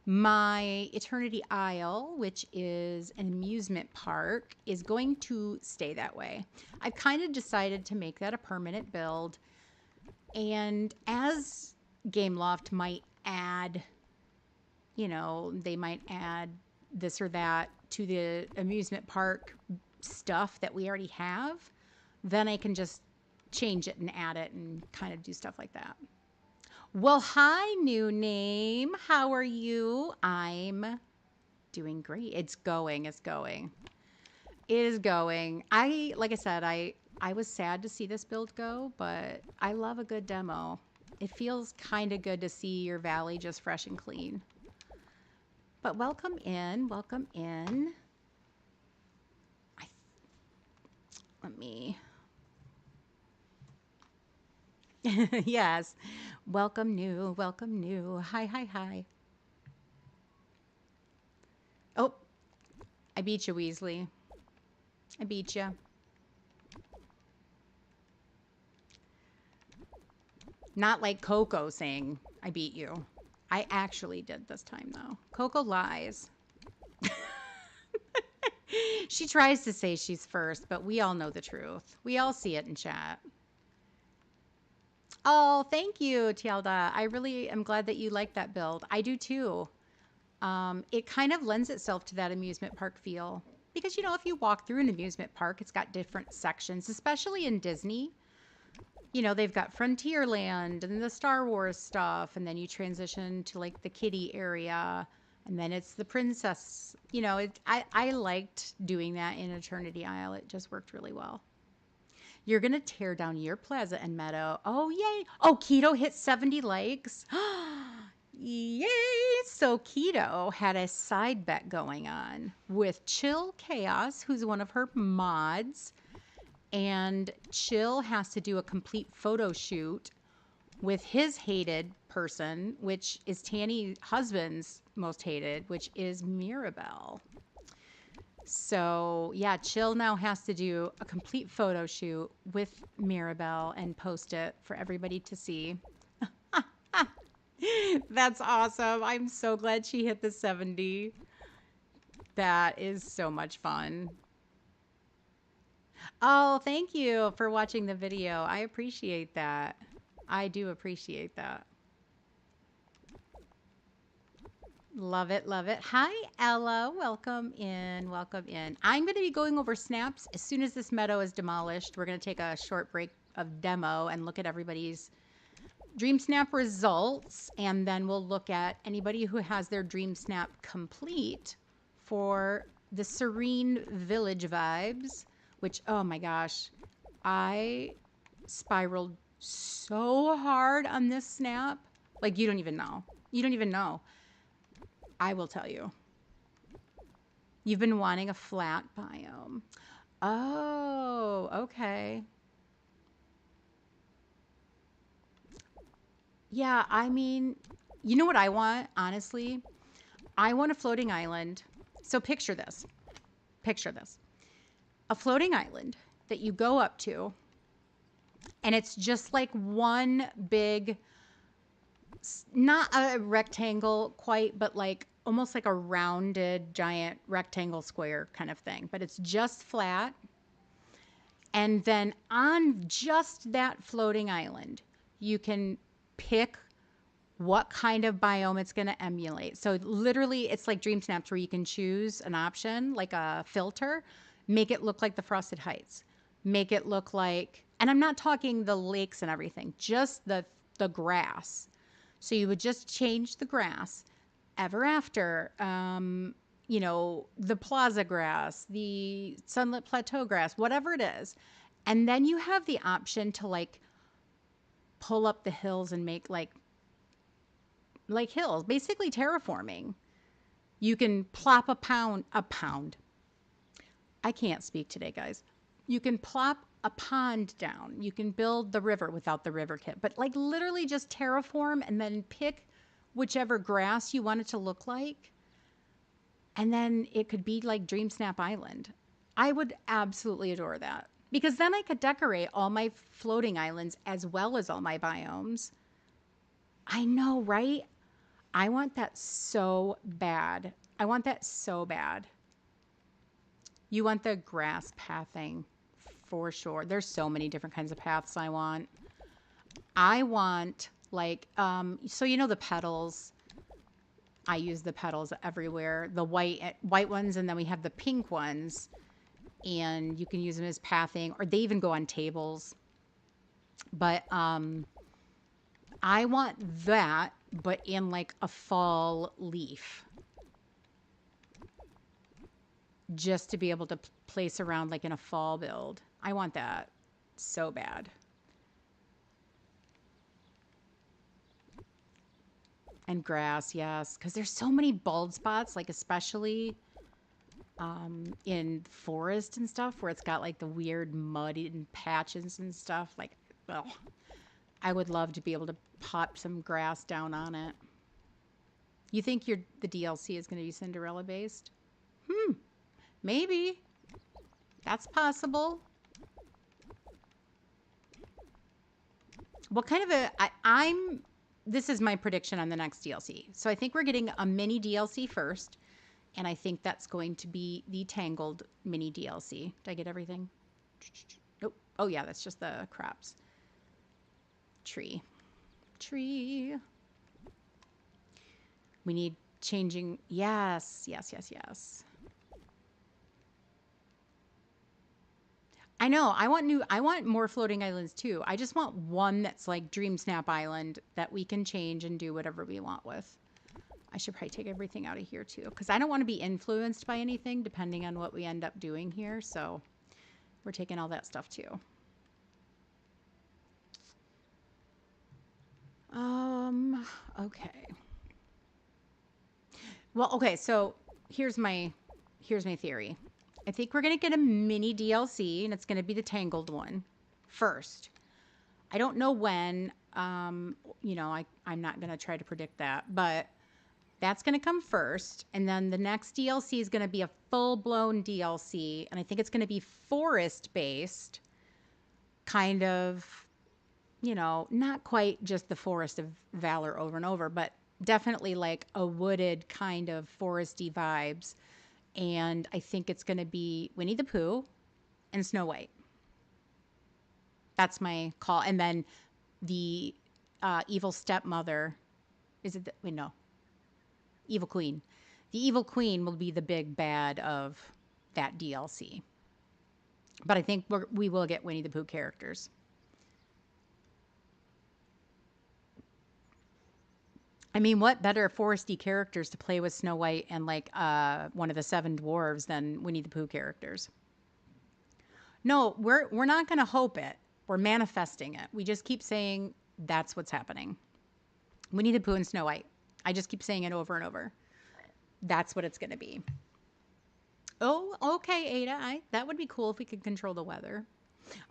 My Eternity Isle, which is an amusement park, is going to stay that way. I've kind of decided to make that a permanent build. And as Gameloft might add, they might add this or that to the amusement park stuff that we already have, then I can just change it and add it and kind of do stuff like that. Well, hi, new name. How are you? I'm doing great. It's going. It's going. It is going. Like I said, I was sad to see this build go, but I love a good demo. It feels kind of good to see your valley just fresh and clean. But welcome in. Welcome in. I, let me. Yes. Welcome new. Welcome new. Hi, hi, hi. Oh, I beat you, Weasley. I beat you. Not like Coco saying, I beat you. I actually did this time, though. Coco lies. She tries to say she's first, but we all know the truth. We all see it in chat. Oh, thank you, Tielda. I really am glad that you like that build. I do too. It kind of lends itself to that amusement park feel. Because, if you walk through an amusement park, it's got different sections, especially in Disney. They've got Frontierland and the Star Wars stuff, and then you transition to like the kiddie area, and then it's the princess. I liked doing that in Eternity Isle. It just worked really well. You're gonna tear down your plaza and meadow. Oh yay! Oh, Keto hit 70 likes. Yay! So Keto had a side bet going on with Chill Chaos, who's one of her mods, and Chill has to do a complete photo shoot with his hated person, which is Tanny's husband's most hated, which is Mirabelle. So, yeah, Chill now has to do a complete photo shoot with Mirabelle and post it for everybody to see. That's awesome. I'm so glad she hit the 70. That is so much fun. Oh, thank you for watching the video. I appreciate that. I do appreciate that. Love it, love it. Hi, Ella. Welcome in, welcome in. I'm going to be going over snaps as soon as this meadow is demolished. We're going to take a short break of demo and look at everybody's Dream Snap results, and then we'll look at anybody who has their Dream Snap complete for the Serene Village vibes, which, oh my gosh, I spiraled so hard on this snap. Like, you don't even know. You don't even know. I will tell you. You've been wanting a flat biome. Oh, okay. Yeah, I mean, you know what I want, honestly? I want a floating island. So picture this. Picture this. A floating island that you go up to, and it's just like one big, not a rectangle quite, but like almost like a rounded giant rectangle square kind of thing, but it's just flat. And then on just that floating island, you can pick what kind of biome it's going to emulate. So literally, it's like Dream Snaps where you can choose an option, like a filter, make it look like the Frosted Heights, make it look like, and I'm not talking the lakes and everything, just the grass. So you would just change the grass ever after, the plaza grass, the sunlit plateau grass, whatever it is. And then you have the option to like pull up the hills and make like hills, basically terraforming. You can plop a pound. I can't speak today, guys. You can plop a pond down. You can build the river without the river kit, but like literally just terraform and then pick whichever grass you want it to look like. And then it could be like Dream Snap Island. I would absolutely adore that because then I could decorate all my floating islands as well as all my biomes. I know, right? I want that so bad. I want that so bad. You want the grass pathing for sure. There's so many different kinds of paths I want. I want like so the petals. I use the petals everywhere. The white ones and then we have the pink ones and you can use them as pathing or they even go on tables. But I want that but in like a fall leaf. Just to be able to place around like in a fall build. I want that so bad. And grass, yes, because there's so many bald spots, like especially in forest and stuff where it's got like the weird mud and patches and stuff. Like, well, I would love to be able to pop some grass down on it. You think the DLC is going to be Cinderella based? Maybe. That's possible. What kind of I'm this is my prediction on the next DLC. So I think we're getting a mini DLC first, and I think that's going to be the Tangled mini DLC. Did I get everything? Nope. Oh yeah, that's just the crops. Tree. We need changing. Yes. I know. I want more floating islands too. I just want one that's like Dream Snap Island that we can change and do whatever we want with. I should probably take everything out of here too because I don't want to be influenced by anything depending on what we end up doing here. So we're taking all that stuff too. Okay. Well, okay, so here's my theory. I think we're gonna get a mini DLC, and it's gonna be the Tangled one first. I don't know when. I'm not gonna try to predict that, but that's gonna come first, and then the next DLC is gonna be a full blown DLC, and I think it's gonna be forest based, kind of. Not quite just the Forest of Valor over and over, but definitely like a wooded kind of foresty vibes. And I think it's going to be Winnie the Pooh and Snow White. That's my call. And then the evil stepmother. Is it? Wait, no. Evil Queen. The evil queen will be the big bad of that DLC. But I think we will get Winnie the Pooh characters. I mean, what better foresty characters to play with Snow White and like one of the seven dwarves than Winnie the Pooh characters? No, we're not going to hope it. We're manifesting it. We just keep saying that's what's happening. Winnie the Pooh and Snow White. I just keep saying it over and over. That's what it's going to be. Oh, okay, Ada. That would be cool if we could control the weather.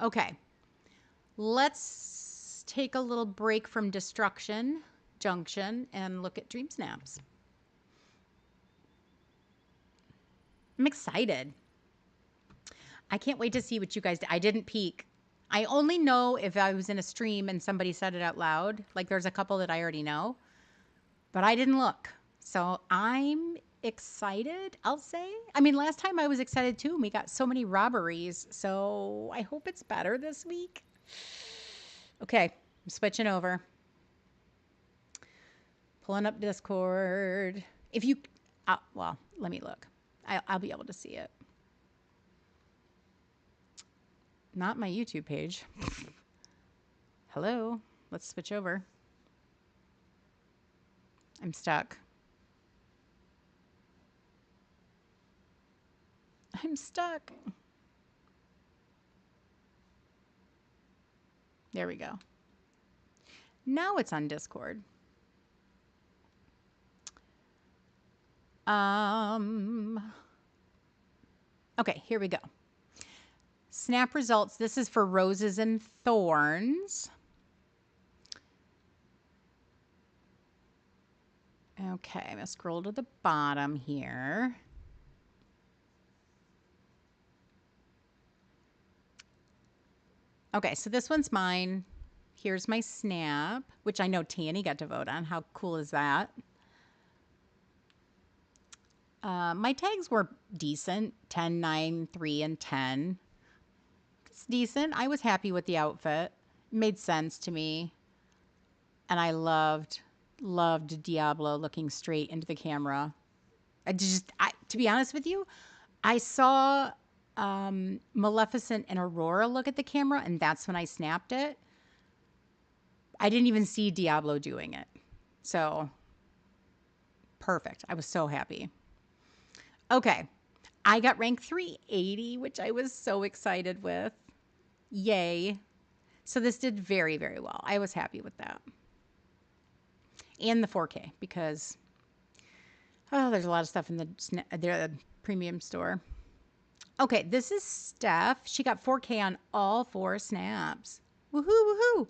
Okay. Let's take a little break from Destruction Junction and look at Dream Snaps. I'm excited. I can't wait to see what you guys did. I didn't peek. I only know if I was in a stream and somebody said it out loud. Like there's a couple that I already know, but I didn't look. So I'm excited, I'll say. I mean, last time I was excited too. We got so many robberies. So I hope it's better this week. Okay, I'm switching over. Pulling up Discord. If you, well, let me look. I'll be able to see it. Not my YouTube page. Hello. Let's switch over. I'm stuck. I'm stuck. There we go. Now it's on Discord. Um, okay, here we go. Snap results. This is for Roses and Thorns. Okay, I'm going to scroll to the bottom here. Okay, so this one's mine. Here's my snap, which I know Tanny got to vote on. How cool is that? My tags were decent, 10, 9, 3, and 10. It's decent. I was happy with the outfit. It made sense to me. And I loved Diablo looking straight into the camera. To be honest with you, I saw Maleficent and Aurora look at the camera, and that's when I snapped it. I didn't even see Diablo doing it. So, perfect. I was so happy. Okay. I got rank 380, which I was so excited with. Yay. So this did very, very well. I was happy with that. And the 4K because, oh, there's a lot of stuff in the premium store. Okay, this is Steph. She got 4K on all 4 snaps. Woohoo, woohoo.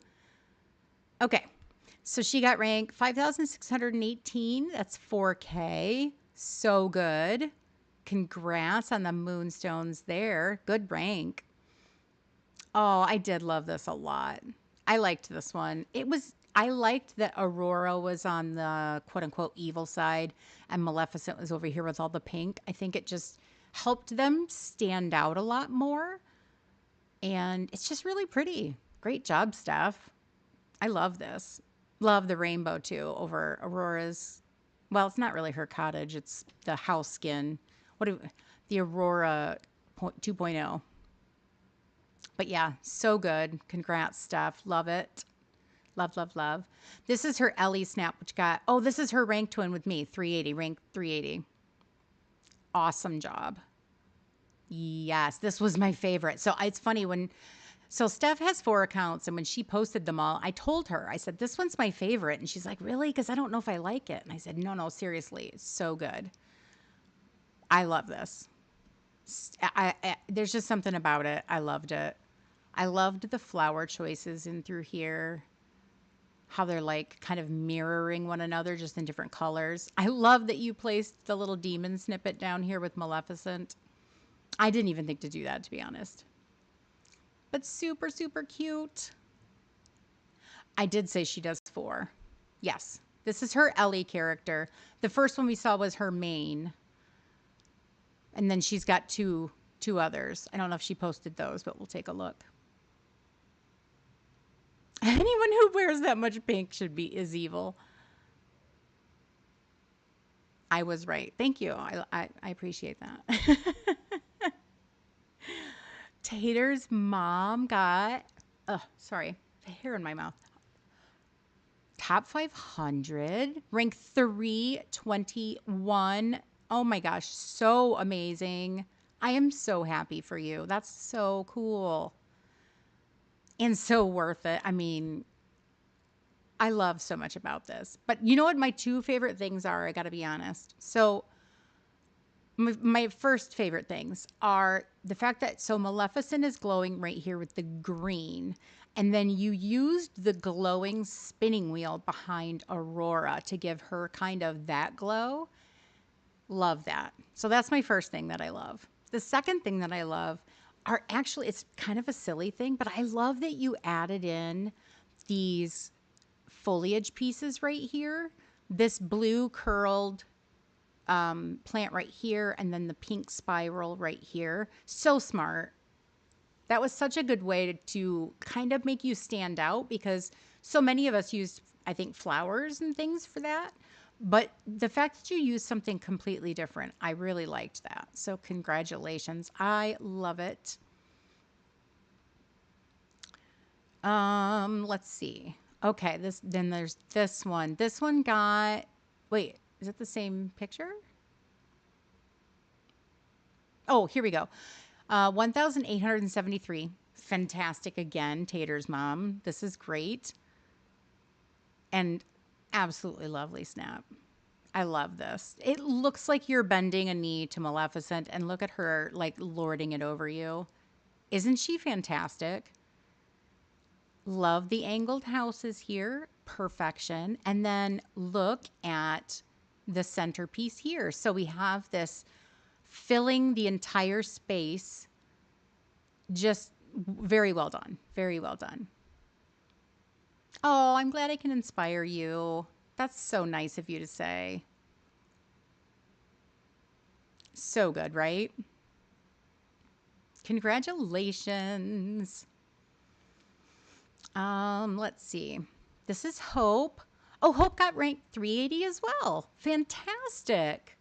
Okay, so she got rank 5,618. That's 4K. So good. Congrats on the moonstones there. Good rank. Oh, I did love this a lot. I liked this one. I liked that Aurora was on the quote unquote evil side and Maleficent was over here with all the pink. I think it just helped them stand out a lot more. And it's just really pretty. Great job, Steph. I love this. Love the rainbow too over Aurora's. Well, it's not really her cottage, it's the house skin. The Aurora 2.0. But yeah, so good. Congrats, Steph. Love it. Love, love, love. This is her Ellie snap, which got, oh, this is her rank twin with me, 380, rank 380. Awesome job. Yes, this was my favorite. So it's funny so Steph has 4 accounts, and when she posted them all, I told her, I said, this one's my favorite. And she's like, really? Because I don't know if I like it. And I said, no, seriously. It's so good. I love this. There's just something about it. I loved it. I loved the flower choices in through here, how they're like kind of mirroring one another just in different colors. I love that you placed the little demon snippet down here with Maleficent. I didn't even think to do that, to be honest. But super, super cute. I did say she does 4. Yes. This is her Ellie character. The first one we saw was her main. And then she's got two others. I don't know if she posted those, but we'll take a look. Anyone who wears that much pink is evil. I was right. Thank you. I appreciate that. Tater's mom got, sorry, the hair in my mouth. Top 500, rank 321. Oh my gosh, so amazing. I am so happy for you. That's so cool. And so worth it. I mean, I love so much about this. But you know what my 2 favorite things are? I got to be honest. So my first favorite things are the fact that Maleficent is glowing right here with the green. And then you used the glowing spinning wheel behind Aurora to give her kind of that glow. Love that. So that's my first thing that I love. The second thing that I love are actually, it's kind of a silly thing, but I love that you added in these foliage pieces right here. This blue curled plant right here, and then the pink spiral right here. So smart. That was such a good way to kind of make you stand out because so many of us use, I think, flowers and things for that. But the fact that you used something completely different, I really liked that. So congratulations. I love it. Let's see. Okay, then there's this one. This one got Wait, is it the same picture? Oh, here we go. 1,873. Fantastic again, Tater's mom. This is great. And absolutely lovely snap. I love this. It looks like you're bending a knee to Maleficent, and look at her like lording it over you. Isn't she fantastic? Love the angled houses here. Perfection. And then look at the centerpiece here. So we have this filling the entire space. Just very well done. Very well done. Oh, I'm glad I can inspire you. That's so nice of you to say. So good, right? Congratulations. Let's see. This is Hope. Oh, Hope got ranked 380 as well. Fantastic.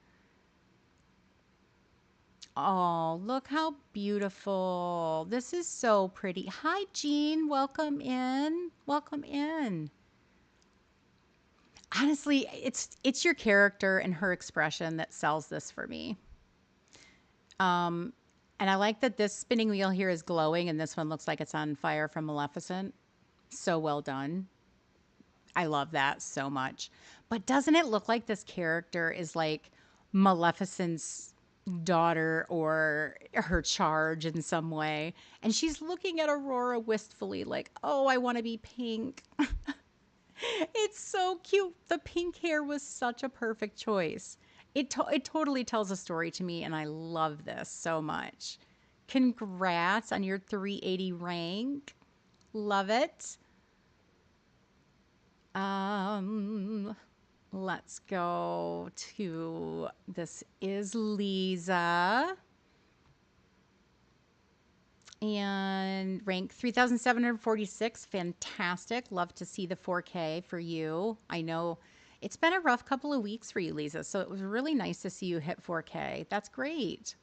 Oh, look how beautiful. This is so pretty. Hi, Jean. Welcome in. Welcome in. Honestly, it's your character and her expression that sells this for me. Um, and I like that this spinning wheel here is glowing and this one looks like it's on fire from Maleficent. So well done. I love that so much. But doesn't it look like this character is like Maleficent's daughter or her charge in some way? And she's looking at Aurora wistfully, like, oh, I want to be pink. It's so cute. The pink hair was such a perfect choice. It totally tells a story to me, and I love this so much. Congrats on your 380 rank. Love it. Um, let's go to this is Lisa and rank 3,746. Fantastic. Love to see the 4K for you. I know it's been a rough couple of weeks for you, Lisa, so it was really nice to see you hit 4K. That's great.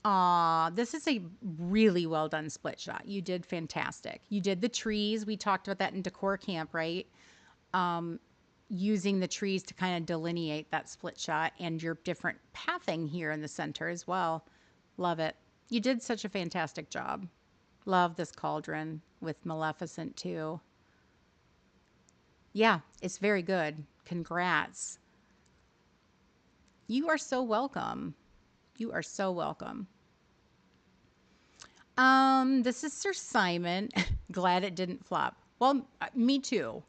Aw, this is a really well done split shot. You did fantastic. You did the trees. We talked about that in decor camp, right? Using the trees to kind of delineate that split shot and your different pathing here in the center as well. Love it. You did such a fantastic job. Love this cauldron with Maleficent too. Yeah, it's very good. Congrats. You are so welcome. You are so welcome. This is Sir Simon. Glad it didn't flop. Well, me too.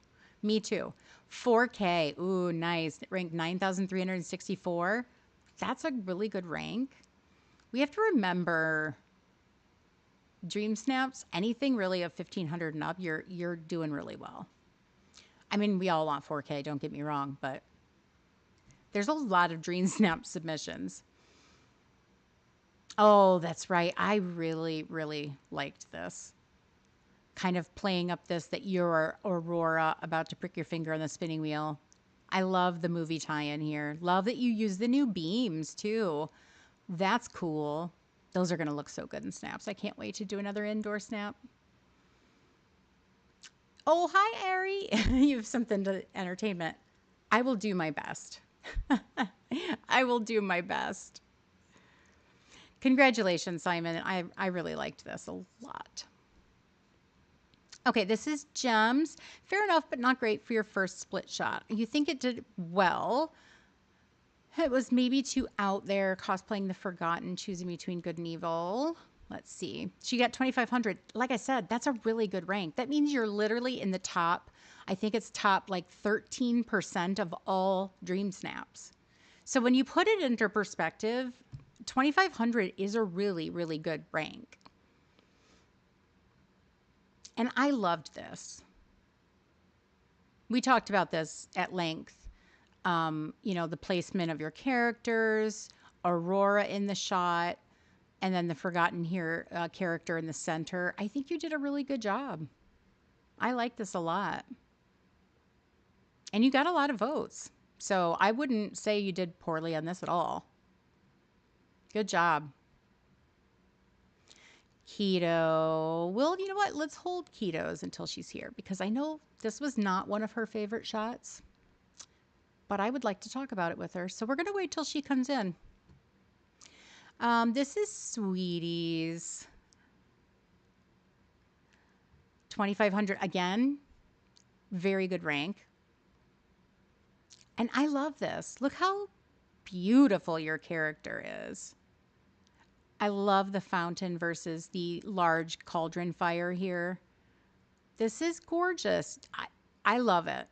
Me too. 4K. Ooh, nice. Ranked 9,364. That's a really good rank. We have to remember dream snaps, anything really of 1,500 and up, you're doing really well. I mean, we all want 4K, don't get me wrong, but there's a lot of dream snap submissions. Oh, that's right. I really, really liked this. Kind of playing up this that you're Aurora about to prick your finger on the spinning wheel. I love the movie tie-in here. Love that you use the new beams too. That's cool. Those are going to look so good in snaps. I can't wait to do another indoor snap. Oh, hi, Ari. You have something to entertainment. I will do my best. I will do my best. Congratulations, Simon. I really liked this a lot. Okay, this is Gems. Fair enough, but not great for your first split shot. You think it did well. It was maybe too out there, cosplaying the Forgotten, choosing between good and evil. Let's see. She got 2,500. Like I said, that's a really good rank. That means you're literally in the top, I think it's top like 13% of all dream snaps. So when you put it into perspective, 2,500 is a really, really good rank. And I loved this. We talked about this at length. The placement of your characters, Aurora in the shot, and then the forgotten here character in the center. I think you did a really good job. I like this a lot. And you got a lot of votes. So I wouldn't say you did poorly on this at all. Good job. Keto. Well, you know what? Let's hold Keto's until she's here because I know this was not one of her favorite shots. but I would like to talk about it with her. So we're going to wait till she comes in. This is Sweeties. 2,500 again. Very good rank. And I love this. Look how beautiful your character is. I love the fountain versus the large cauldron fire here. This is gorgeous. I love it.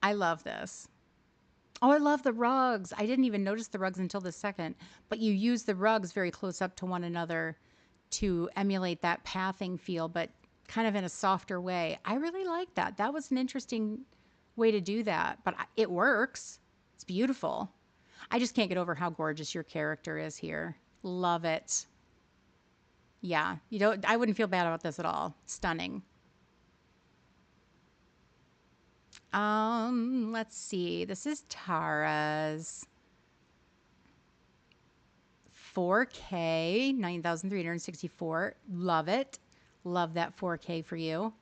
I love this. Oh, I love the rugs. I didn't even notice the rugs until the second, but you use the rugs very close up to one another to emulate that pathing feel, but kind of in a softer way. I really like that. That was an interesting way to do that, but it works. It's beautiful. I just can't get over how gorgeous your character is here. Love it. Yeah, you don't. I wouldn't feel bad about this at all. Stunning. Let's see. This is Tara's 4K, 9,364. Love it. Love that 4K for you.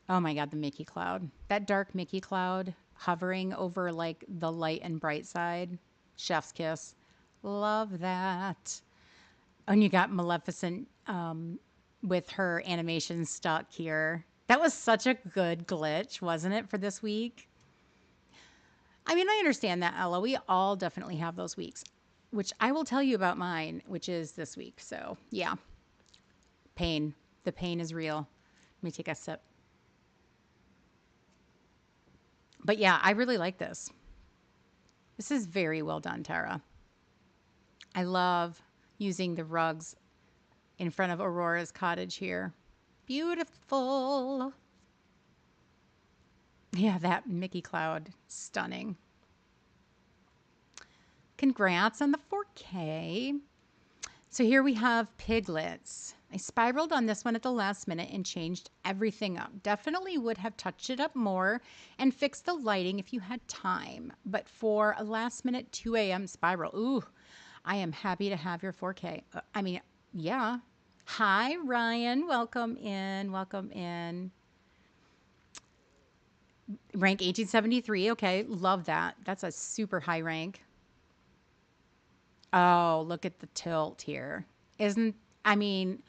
Oh my God, the Mickey cloud. That dark Mickey cloud hovering over like the light and bright side. Chef's kiss. Love that. And you got Maleficent with her animation stuck here. That was such a good glitch, wasn't it, for this week? I mean, I understand that, Ella. We all definitely have those weeks, which I will tell you about mine, which is this week. So, yeah, pain. The pain is real. Let me take a sip. But yeah, I really like this. This is very well done, Tara. I love using the rugs in front of Aurora's cottage here. Beautiful. Yeah, that Mickey cloud, stunning. Congrats on the 4K. So here we have piglets. I spiraled on this one at the last minute and changed everything up. Definitely would have touched it up more and fixed the lighting if you had time. But for a last minute 2 a.m. spiral, ooh, I am happy to have your 4K. I mean, yeah. Hi, Ryan. Welcome in. Welcome in. Rank 1873. Okay, love that. That's a super high rank. Oh, look at the tilt here. Isn't, I mean,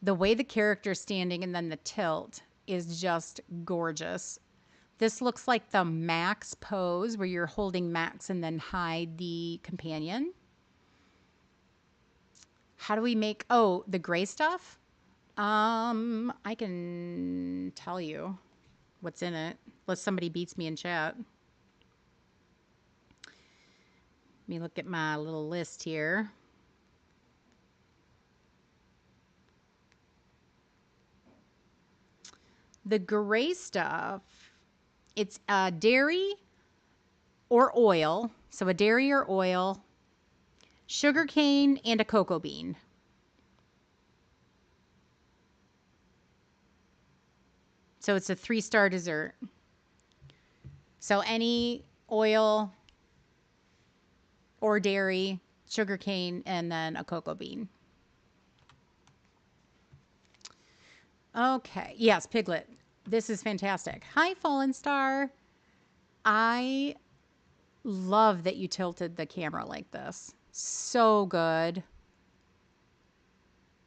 the way the character's standing and then the tilt is just gorgeous. This looks like the Max pose where you're holding Max and then hide the companion. How do we make, oh, the gray stuff? I can tell you what's in it, unless somebody beats me in chat. Let me look at my little list here. The gray stuff, it's dairy or oil. So a dairy or oil, sugar cane, and a cocoa bean. So it's a 3-star dessert. So any oil or dairy, sugar cane, and then a cocoa bean. Okay. Yes, Piglet. This is fantastic. Hi, Fallen Star. I love that you tilted the camera like this. So good.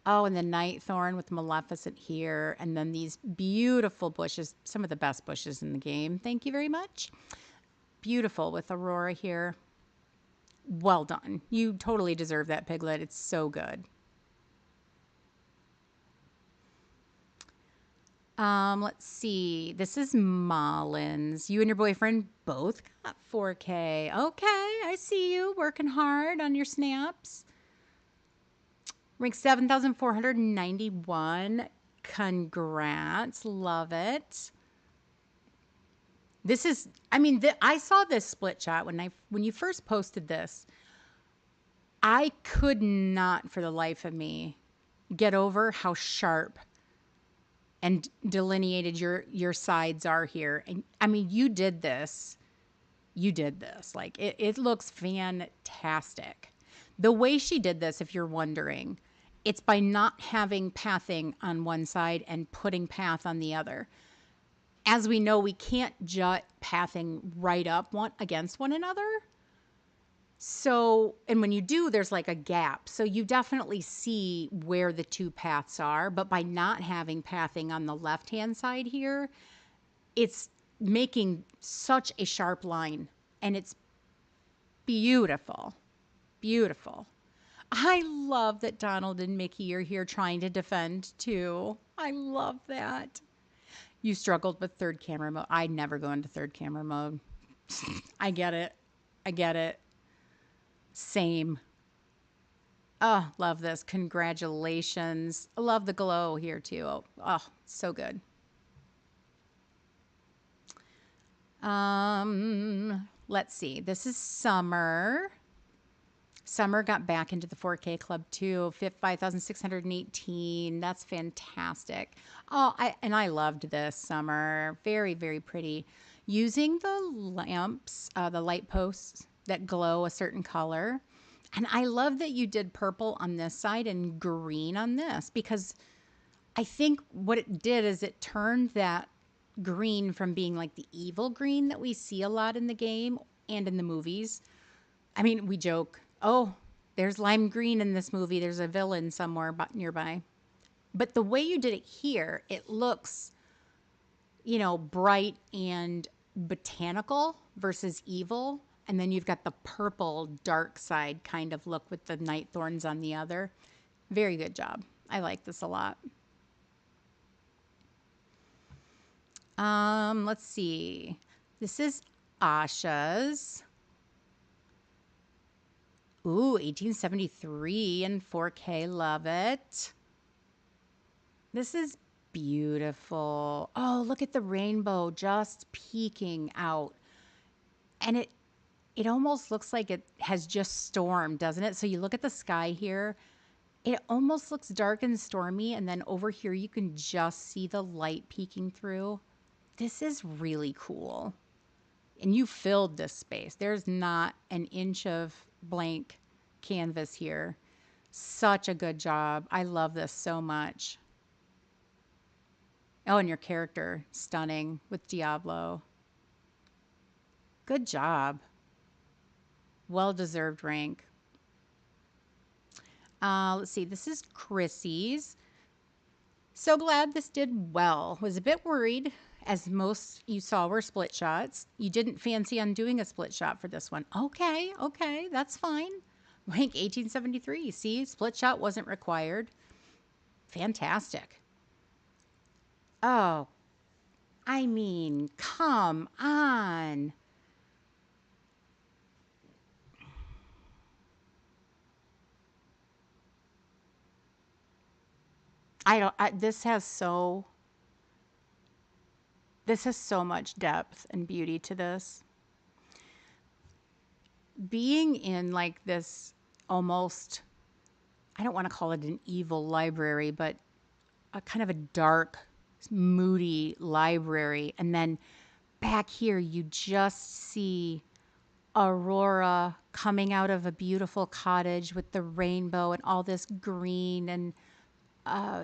Oh, and the night thorn with Maleficent here. And then these beautiful bushes. Some of the best bushes in the game. Thank you very much. Beautiful with Aurora here. Well done. You totally deserve that, Piglet. It's so good. Let's see. This is Mullins. You and your boyfriend both got 4K. Okay, I see you working hard on your snaps. Rank 7,491. Congrats. Love it. This is, I mean, I saw this split shot when you first posted this. I could not for the life of me get over how sharp and delineated your sides are here. And I mean, you did this. Like it looks fantastic. The way she did this, if you're wondering, it's by not having pathing on one side and putting path on the other. as we know, we can't jut pathing right up one against one another. So, and when you do, there's like a gap. So you definitely see where the two paths are. But by not having pathing on the left hand side here, it's making such a sharp line. And it's beautiful. Beautiful. I love that Donald and Mickey are here trying to defend too. I love that. You struggled with third camera mode. I never go into third camera mode. I get it. I get it. Same. Oh, love this. Congratulations. I love the glow here too. Oh, so good. Let's see. This is Summer. Summer got back into the 4K club too. 5,618. That's fantastic. Oh, I loved this Summer. Very, very pretty. Using the lamps, the light posts that glow a certain color. And I love that you did purple on this side and green on this, because I think what it did is it turned that green from being like the evil green that we see a lot in the game and in the movies. I mean, we joke, oh, there's lime green in this movie. There's a villain somewhere nearby. But the way you did it here, it looks, bright and botanical versus evil. And then you've got the purple dark side kind of look with the night thorns on the other. Very good job. I like this a lot. Let's see. This is Asha's. Ooh, 1873 in 4K. Love it. This is beautiful. Oh, look at the rainbow just peeking out. And it almost looks like it has just stormed, doesn't it? So you look at the sky here, it almost looks dark and stormy, and then over here you can just see the light peeking through. This is really cool. And you filled this space. There's not an inch of blank canvas here. Such a good job. I love this so much. Oh, and your character, stunning with Diablo. Good job. Well-deserved rank. Let's see. This is Chrissy's. So glad this did well. Was a bit worried, as most you saw were split shots. You didn't fancy on doing a split shot for this one. Okay, that's fine. Rank 1873. See, split shot wasn't required. Fantastic. Oh, I mean, come on. I don't. This has so much depth and beauty to this. Being in like this almost, I don't want to call it an evil library, but a kind of a dark, moody library. And then back here, you just see Aurora coming out of a beautiful cottage with the rainbow and all this green and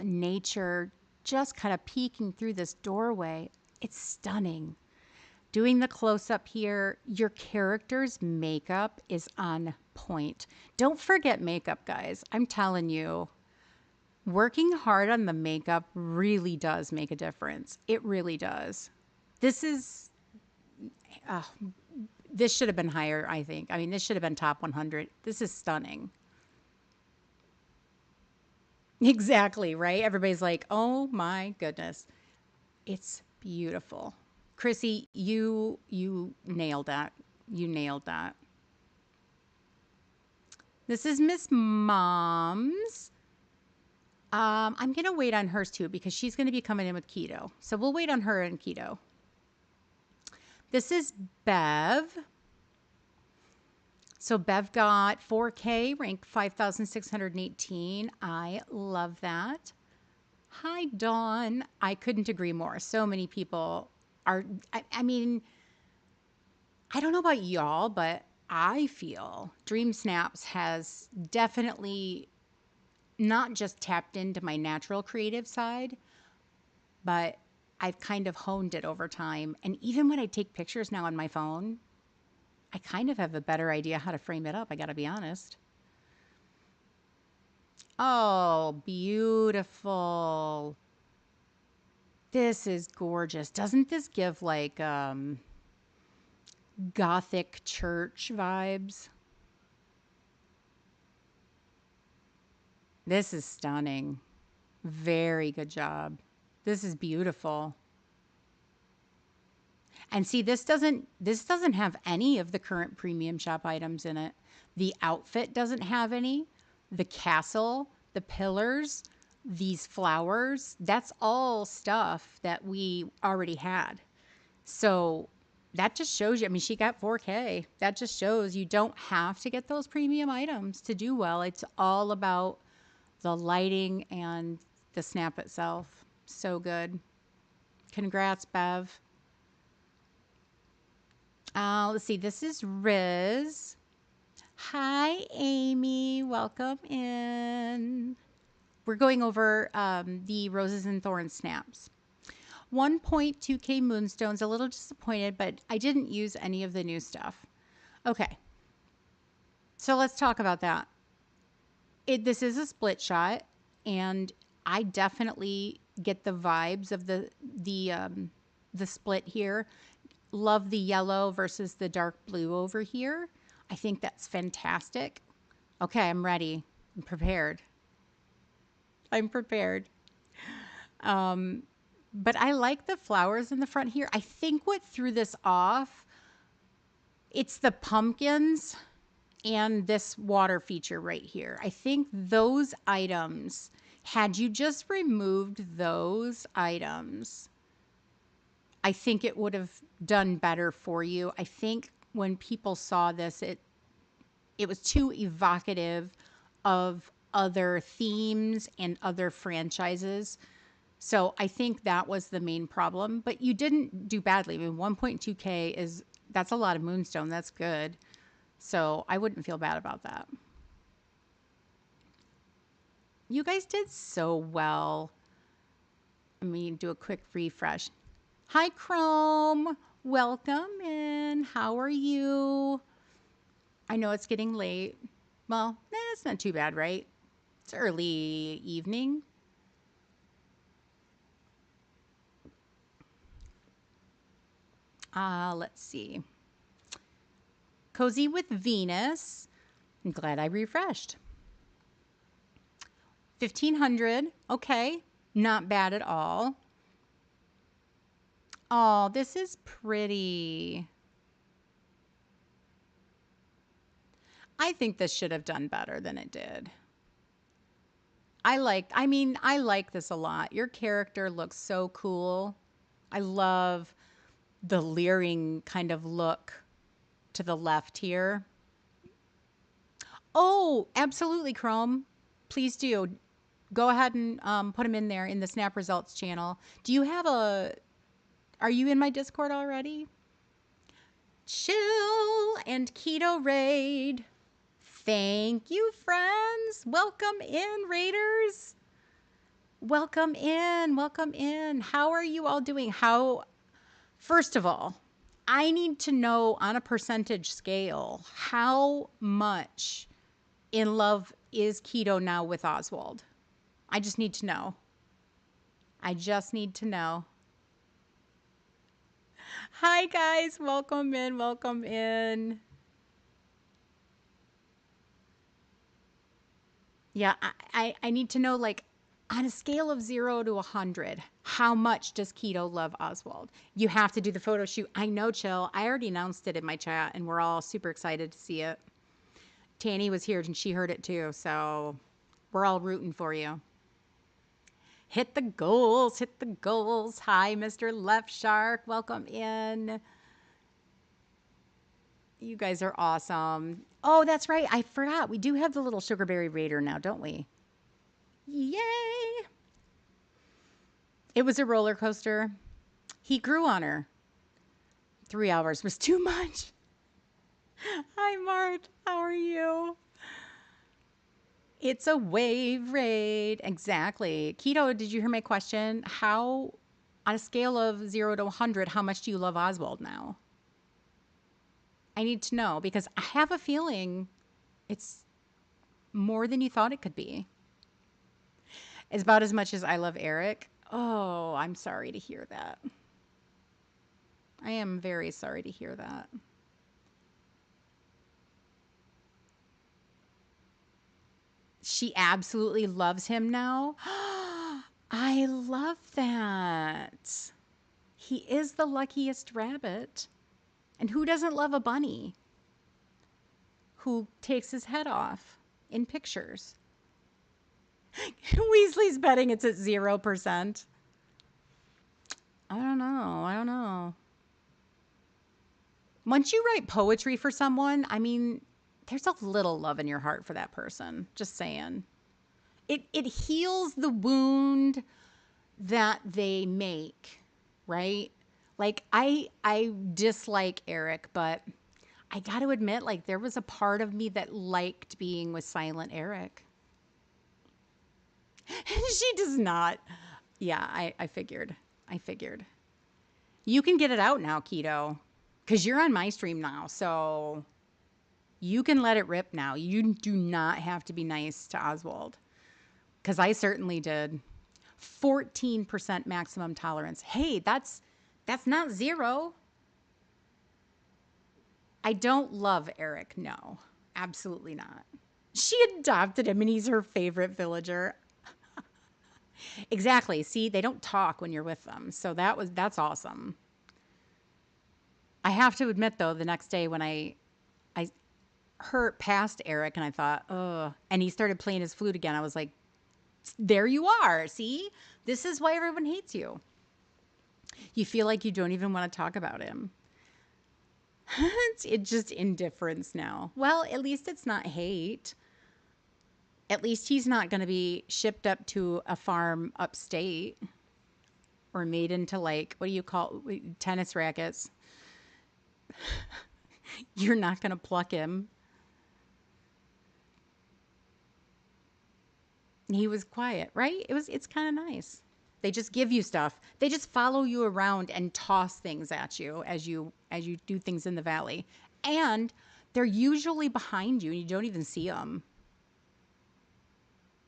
nature just kind of peeking through this doorway. It's stunning. Doing the close up here, your character's makeup is on point. Don't forget makeup, guys. I'm telling you, working hard on the makeup really does make a difference. It really does. This is, uh, this should have been higher, I think. I mean, this should have been top 100. This is stunning. Exactly, right? Everybody's like, oh my goodness. It's beautiful. Chrissy, you nailed that. You nailed that. This is Miss Mom's. I'm gonna wait on hers too because she's gonna be coming in with keto. So we'll wait on her and keto. This is Bev. So Bev got 4K, rank 5,618. I love that. Hi, Dawn. I couldn't agree more. So many people are, I mean, I don't know about y'all, but I feel Dream Snaps has definitely not just tapped into my natural creative side, but I've kind of honed it over time. And even when I take pictures now on my phone, I kind of have a better idea how to frame it up. I got to be honest. Oh, beautiful. This is gorgeous. Doesn't this give like Gothic church vibes? This is stunning. Very good job. This is beautiful. And see, this doesn't have any of the current premium shop items in it. The outfit doesn't have any. The castle, the pillars, these flowers, that's all stuff that we already had. So that just shows you, I mean, she got 4K. That just shows you don't have to get those premium items to do well. It's all about the lighting and the snap itself. So good. Congrats, Bev. Let's see. This is Riz. Hi, Amy. Welcome in. We're going over the Roses and Thorns snaps. 1.2K Moonstones. A little disappointed, but I didn't use any of the new stuff. Okay. So let's talk about that. This is a split shot, and I definitely get the vibes of the split here. Love the yellow versus the dark blue over here. I think that's fantastic. Okay, I'm ready. I'm prepared. I'm prepared. But I like the flowers in the front here. I think what threw this off, it's the pumpkins and this water feature right here. I think those items, had you just removed those items, I think it would have done better for you. I think when people saw this, it was too evocative of other themes and other franchises. So I think that was the main problem. But you didn't do badly. I mean, 1.2K that's a lot of Moonstone. That's good. So I wouldn't feel bad about that. You guys did so well. Let me do a quick refresh. Hi, Chrome. Welcome in. How are you? I know it's getting late. Well, it's not too bad, right? It's early evening. Let's see. Cozy with Venus. I'm glad I refreshed. 1,500. Okay. Not bad at all. Oh, this is pretty. I think this should have done better than it did. I like this a lot. Your character looks so cool. I love the leering kind of look to the left here. Oh, absolutely, Chrome. Please do. Go ahead and put them in there in the Snap Results channel. Do you have are you in my Discord already? Chill and Keto Raid. Thank you, friends. Welcome in, Raiders. Welcome in. Welcome in. How are you all doing? First of all, I need to know on a percentage scale how much in love is Keto now with Oswald. I just need to know. I just need to know. Hi, guys. Welcome in. Welcome in. Yeah, I need to know, like, on a scale of 0 to 100, how much does Keto love Oswald? You have to do the photo shoot. I know, Chill. I already announced it in my chat, and we're all super excited to see it. Tanny was here, and she heard it too, so we're all rooting for you. Hit the goals. Hit the goals. Hi, Mr. Left Shark. Welcome in. You guys are awesome. Oh, that's right. I forgot. We do have the little Sugarberry Raider now, don't we? Yay! It was a roller coaster. He grew on her. 3 hours was too much. Hi, Mart. How are you? It's a wave raid. Exactly. Keto, did you hear my question? How On a scale of 0 to 100, how much do you love Oswald now? I need to know because I have a feeling it's more than you thought it could be. It's about as much as I love Eric. Oh, I'm sorry to hear that. I am very sorry to hear that. She absolutely loves him now. I love that. He is the luckiest rabbit. And who doesn't love a bunny who takes his head off in pictures? Weasley's betting it's at 0%. I don't know. I don't know. Once you write poetry for someone, I mean, there's a little love in your heart for that person. Just saying. It heals the wound that they make, right? Like I dislike Eric, but I got to admit like there was a part of me that liked being with Silent Eric. She does not. Yeah, I figured. I figured. You can get it out now, Keto, cuz you're on my stream now. So you can let it rip now. You do not have to be nice to Oswald cuz I certainly did. 14% maximum tolerance. Hey, that's not 0. I don't love Eric. No. Absolutely not. She adopted him and he's her favorite villager. Exactly. See, they don't talk when you're with them. So that's awesome. I have to admit though, the next day when I hurt past Eric and I thought, oh, and he started playing his flute again, I was like, there you are. See, this is why everyone hates you. You feel like you don't even want to talk about him. It's just indifference now. Well, at least it's not hate. At least he's not going to be shipped up to a farm upstate or made into like, what do you call tennis rackets? You're not going to pluck him. He was quiet, right? It's kind of nice. They just give you stuff. They just follow you around and toss things at you as you do things in the valley. And they're usually behind you and you don't even see them.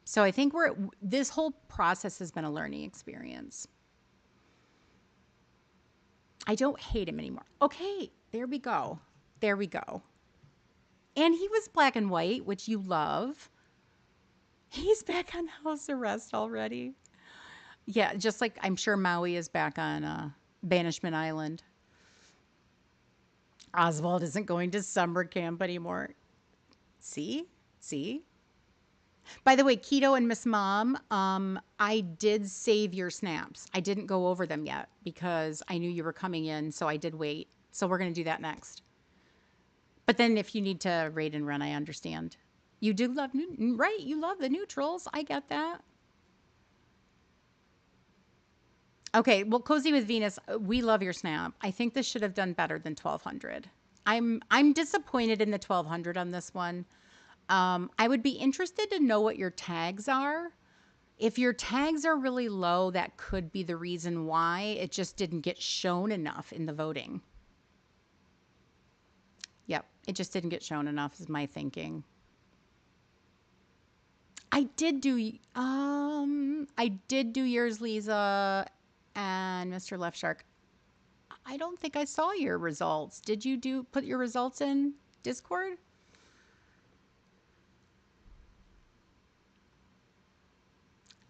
So I think this whole process has been a learning experience. I don't hate him anymore. Okay, there we go. There we go. And he was black and white, which you love. He's back on house arrest already. Yeah, just like I'm sure Maui is back on Banishment Island. Oswald isn't going to summer camp anymore. See? See? By the way, Keto and Miss Mom, I did save your snaps. I didn't go over them yet because I knew you were coming in, so I did wait. So we're going to do that next. But then if you need to raid and run, I understand. You do love, right? You love the neutrals. I get that. Okay, well, Cozy with Venus, we love your snap. I think this should have done better than 1200. I'm disappointed in the 1200 on this one. I would be interested to know what your tags are. If your tags are really low, that could be the reason why it just didn't get shown enough in the voting. Yep, it just didn't get shown enough is my thinking. I did do yours, Lisa, and Mr. Left Shark. I don't think I saw your results. Did you put your results in Discord?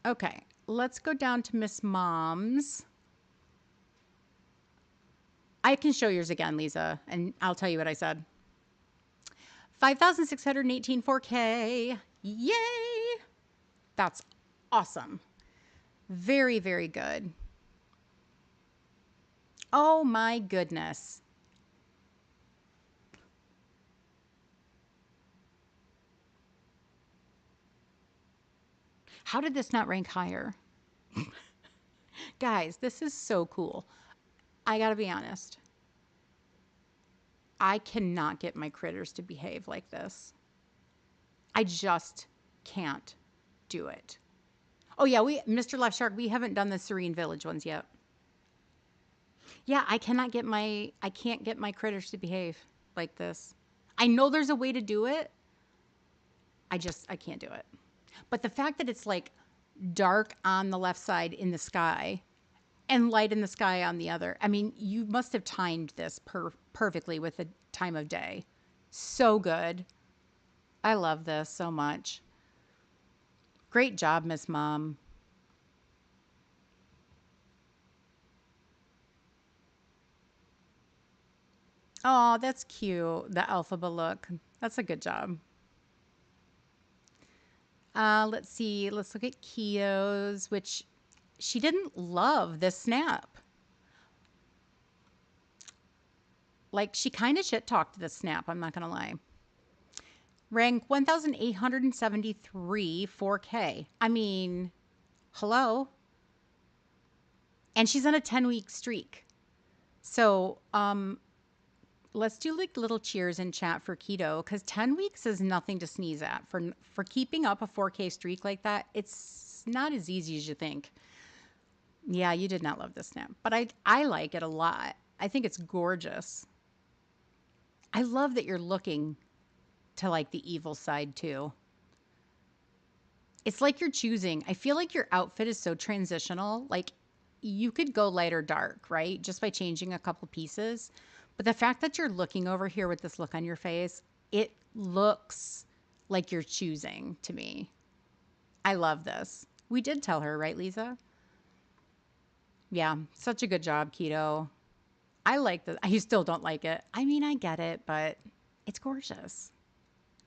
Okay, let's go down to Miss Mom's. I can show yours again, Lisa, and I'll tell you what I said. 5,618 4K. Yay! That's awesome. Very, very good. Oh my goodness. How did this not rank higher? Guys, this is so cool. I gotta be honest. I cannot get my critters to behave like this. I just can't do it. Oh yeah, Mr. Left Shark, we haven't done the Serene Village ones yet. Yeah, I can't get my critters to behave like this. I know there's a way to do it. I can't do it. But the fact that it's like dark on the left side in the sky and light in the sky on the other. I mean, you must have timed this perfectly with the time of day. So good. I love this so much. Great job, Miss Mom. Oh, that's cute. The alphabet look. That's a good job. Let's see. Let's look at Kio's, which she didn't love this snap. Like, she kind of shit talked this snap, I'm not going to lie. Rank 1,873 4K. I mean, hello. And she's on a 10-week streak. So, let's do like little cheers in chat for keto because 10 weeks is nothing to sneeze at for keeping up a 4K streak like that. It's not as easy as you think. Yeah, you did not love this snap, but I like it a lot. I think it's gorgeous. I love that you're looking to like the evil side too. It's like you're choosing. I feel like your outfit is so transitional. Like you could go light or dark, right? Just by changing a couple pieces. But the fact that you're looking over here with this look on your face, it looks like you're choosing to me. I love this. We did tell her, right, Lisa? Yeah, such a good job, Keto. I like this. You still don't like it. I mean, I get it, but it's gorgeous.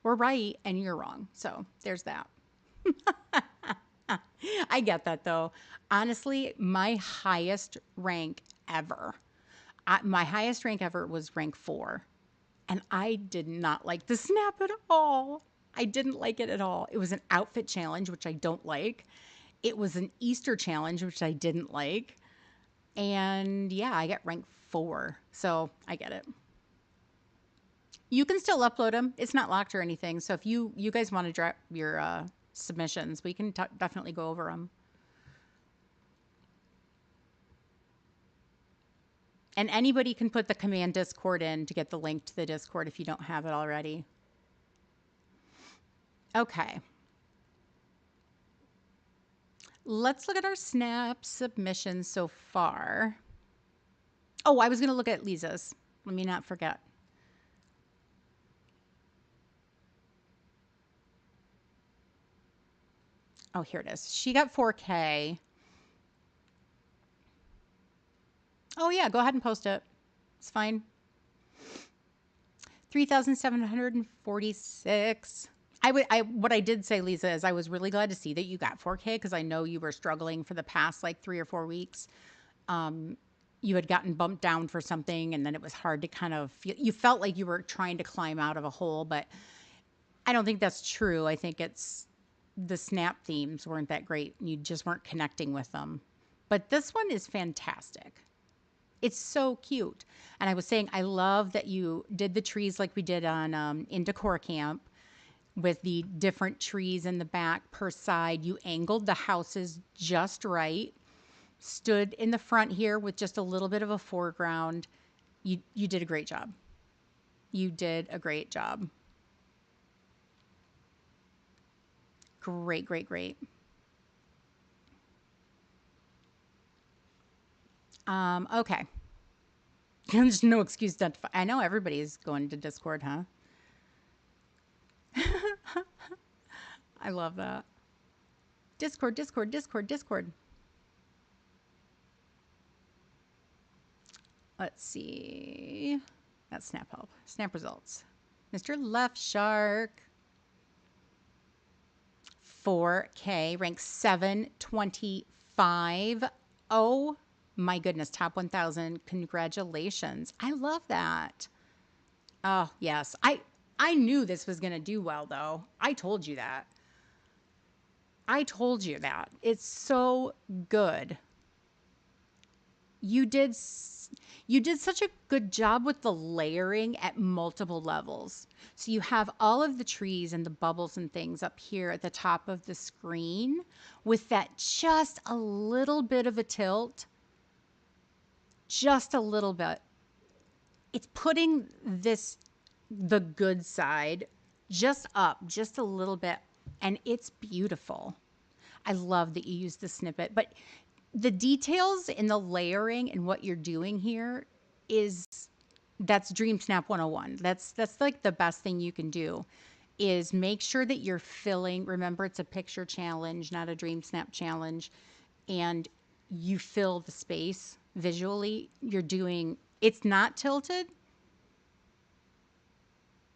We're right and you're wrong. So there's that. I get that though. Honestly, my highest rank ever, my highest rank ever was rank 4. And I did not like the snap at all. I didn't like it at all. It was an outfit challenge, which I don't like. It was an Easter challenge, which I didn't like. And yeah, I got rank 4. So I get it. You can still upload them. It's not locked or anything. So if you guys want to drop your submissions, we can definitely go over them. And anybody can put the command Discord in to get the link to the Discord if you don't have it already. Okay. Let's look at our snap submissions so far. Oh, I was going to look at Lisa's. Let me not forget. Oh, here it is. She got 4K. Oh, yeah. Go ahead and post it. It's fine. 3,746. What I did say, Lisa, is I was really glad to see that you got 4K because I know you were struggling for the past like 3 or 4 weeks. You had gotten bumped down for something, and then it was hard to kind of feel. You felt like you were trying to climb out of a hole, but I don't think that's true. I think it's the snap themes weren't that great. You just weren't connecting with them. But this one is fantastic. It's so cute. And I was saying, I love that you did the trees like we did on in Decor Camp with the different trees in the back per side. You angled the houses just right, stood in the front here with just a little bit of a foreground. You did a great job. You did a great job. Great, great, great. Okay. There's no excuse to. I know everybody's going to Discord, huh? I love that. Discord, Discord, Discord, Discord. Let's see. That's Snap Help. Snap results. Mr. Left Shark. 4K, rank 725. Oh my goodness, top 1,000. Congratulations. I love that. Oh, yes. I knew this was going to do well, though. I told you that. I told you that. It's so good. You did you did such a good job with the layering at multiple levels. So you have all of the trees and the bubbles and things up here at the top of the screen with that just a little bit of a tilt. just a little bit. It's putting the good side just up just a little bit, and it's beautiful. I love that you use the snippet, but the details in the layering and what you're doing here is that's Dream Snap 101. That's like the best thing you can do is make sure that you're filling. Remember, it's a picture challenge, not a Dream Snap challenge, and you fill the space visually. You're doing it's not tilted.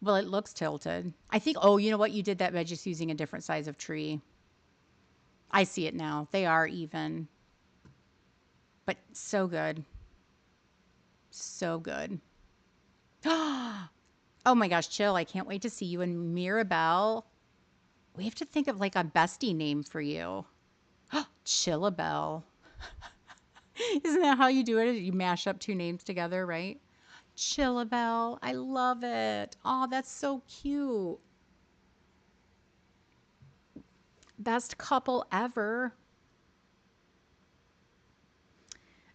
Well, it looks tilted. I think, oh, you know what? You did that by just using a different size of tree. I see it now. They are even, but so good. So good. Oh my gosh, chill. I can't wait to see you in Mirabelle. We have to think of like a bestie name for you. Chillabelle. Isn't that how you do it? You mash up two names together, right? Chillabelle. I love it. Oh, that's so cute. Best couple ever.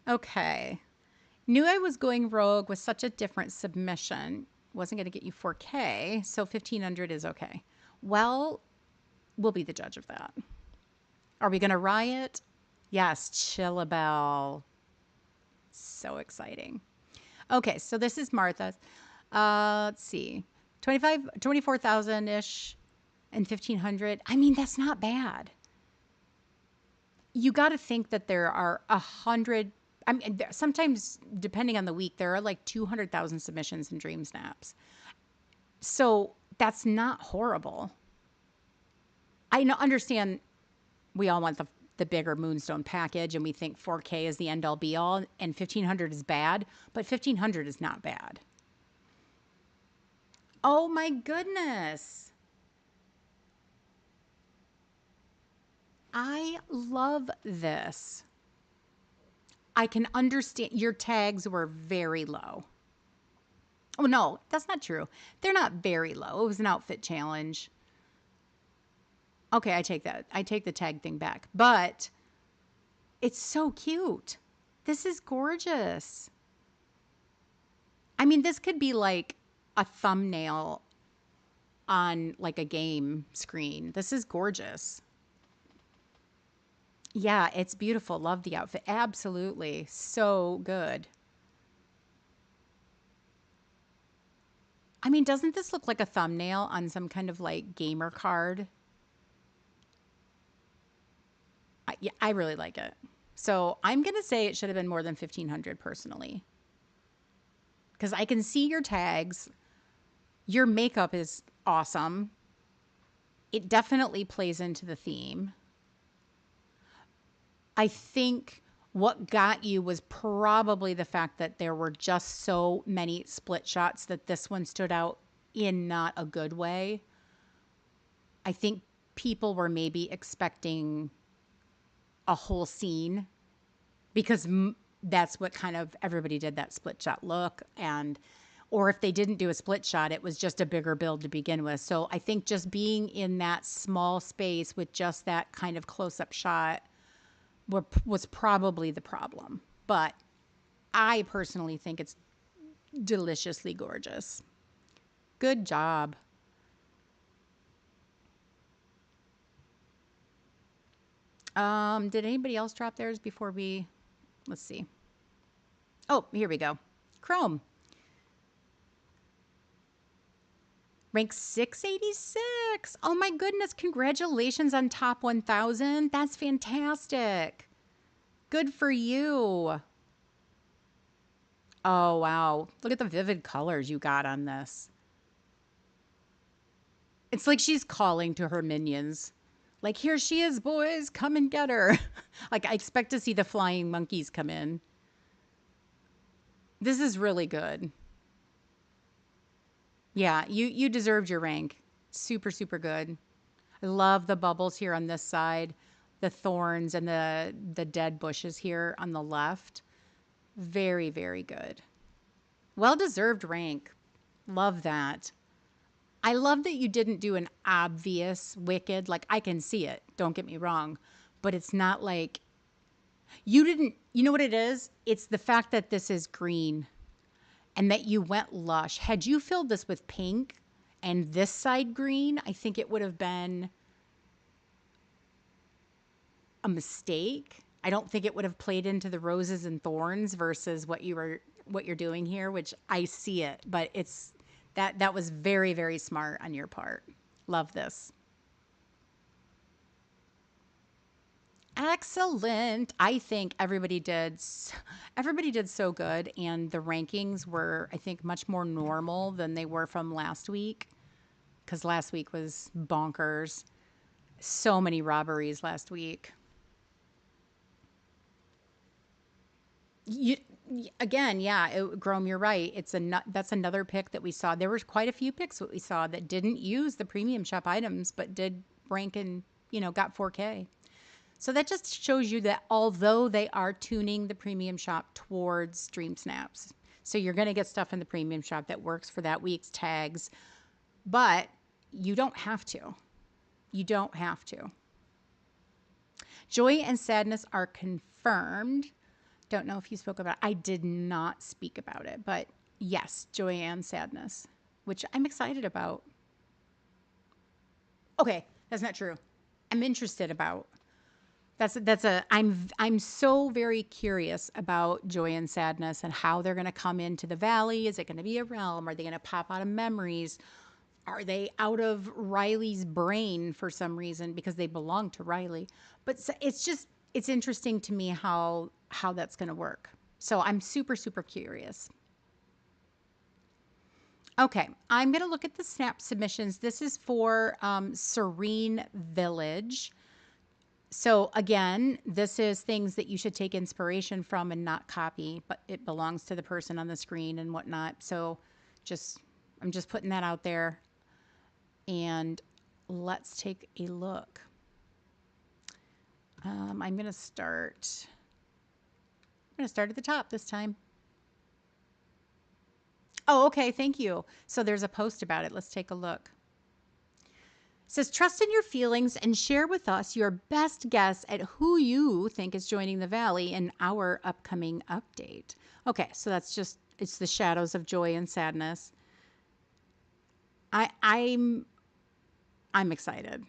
Okay. Knew I was going rogue with such a different submission. Wasn't going to get you 4K, so 1500 is okay. Well, we'll be the judge of that. Are we going to riot? Yes, Chillabelle. So exciting. Okay, so this is Martha's. Let's see. 24,000 ish and 1500. I mean, that's not bad. You got to think that there are 100. I mean, sometimes depending on the week, there are like 200,000 submissions in Dream Snaps. So that's not horrible. I know, understand we all want the bigger Moonstone package and we think 4K is the end all be all and 1500 is bad, but 1500 is not bad. Oh my goodness. I love this. I can understand your tags were very low. Oh no, that's not true. They're not very low. It was an outfit challenge. Okay, I take that. I take the tag thing back. But it's so cute. This is gorgeous. I mean, this could be like a thumbnail on like a game screen. This is gorgeous. Yeah, it's beautiful. Love the outfit. Absolutely. So good. I mean, doesn't this look like a thumbnail on some kind of like gamer card? Yeah, I really like it. So I'm going to say it should have been more than 1500 personally. Because I can see your tags. Your makeup is awesome. It definitely plays into the theme. I think what got you was probably the fact that there were just so many split shots that this one stood out in not a good way. I think people were maybe expecting a whole scene because that's what kind of everybody did, that split shot look. And or if they didn't do a split shot, it was just a bigger build to begin with. So I think just being in that small space with just that kind of close-up shot was probably the problem. But I personally think it's deliciously gorgeous. Good job. Did anybody else drop theirs before we, let's see. Oh, here we go. Chrome. Rank 686. Oh my goodness. Congratulations on top 1000. That's fantastic. Good for you. Oh, wow. Look at the vivid colors you got on this. It's like she's calling to her minions. Like, here she is, boys. Come and get her. Like, I expect to see the flying monkeys come in. This is really good. Yeah, you deserved your rank. Super, super good. I love the bubbles here on this side, the thorns and the dead bushes here on the left. Very, very good. Well deserved rank. Love that. I love that you didn't do an obvious wicked. Like I can see it. Don't get me wrong, but it's not like You didn't, you know what it is? It's the fact that this is green and that you went lush. Had you filled this with pink and this side green, I think it would have been a mistake. I don't think it would have played into the roses and thorns versus what you're doing here, which I see it, but it's that was very, very smart on your part. Love this. Excellent. I think everybody did so good, and the rankings were, I think, much more normal than they were from last week, because last week was bonkers. So many robberies last week. You again, yeah, Grom, you're right. That's another pick that we saw. There was quite a few picks that we saw that didn't use the premium shop items, but did rank in, got 4K. So that just shows you that although they are tuning the premium shop towards stream snaps, so you're going to get stuff in the premium shop that works for that week's tags, but you don't have to. You don't have to. Joy and sadness are confirmed. Don't know if you spoke about it. I did not speak about it, but yes, joy and sadness, which I'm excited about. Okay, that's not true. I'm interested about. I'm so very curious about joy and sadness and how they're going to come into the valley. Is it going to be a realm? Are they going to pop out of memories? Are they out of Riley's brain for some reason because they belong to Riley? But it's interesting to me how that's going to work. So I'm super super curious. Okay, I'm going to look at the snap submissions. This is for Serene Village. So again, this is things that you should take inspiration from and not copy, but it belongs to the person on the screen and whatnot. So just I'm just putting that out there. And let's take a look. I'm going to start. I'm going to start at the top this time. Oh, okay. Thank you. So there's a post about it. Let's take a look. It says, trust in your feelings and share with us your best guess at who you think is joining the Valley in our upcoming update. Okay, so it's the shadows of joy and sadness. I'm excited.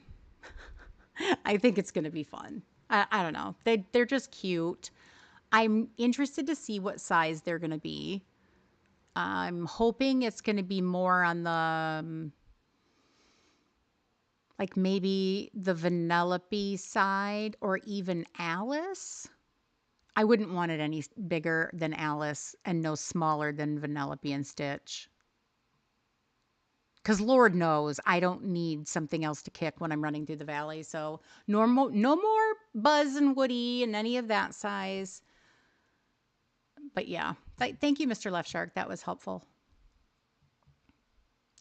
I think it's going to be fun. I don't know. They're just cute. I'm interested to see what size they're going to be. I'm hoping it's going to be more on the like maybe the Vanellope side or even Alice. I wouldn't want it any bigger than Alice and no smaller than Vanellope and Stitch. Because Lord knows I don't need something else to kick when I'm running through the valley. So no more Buzz and Woody and any of that size. But yeah, thank you, Mr. Left Shark. That was helpful.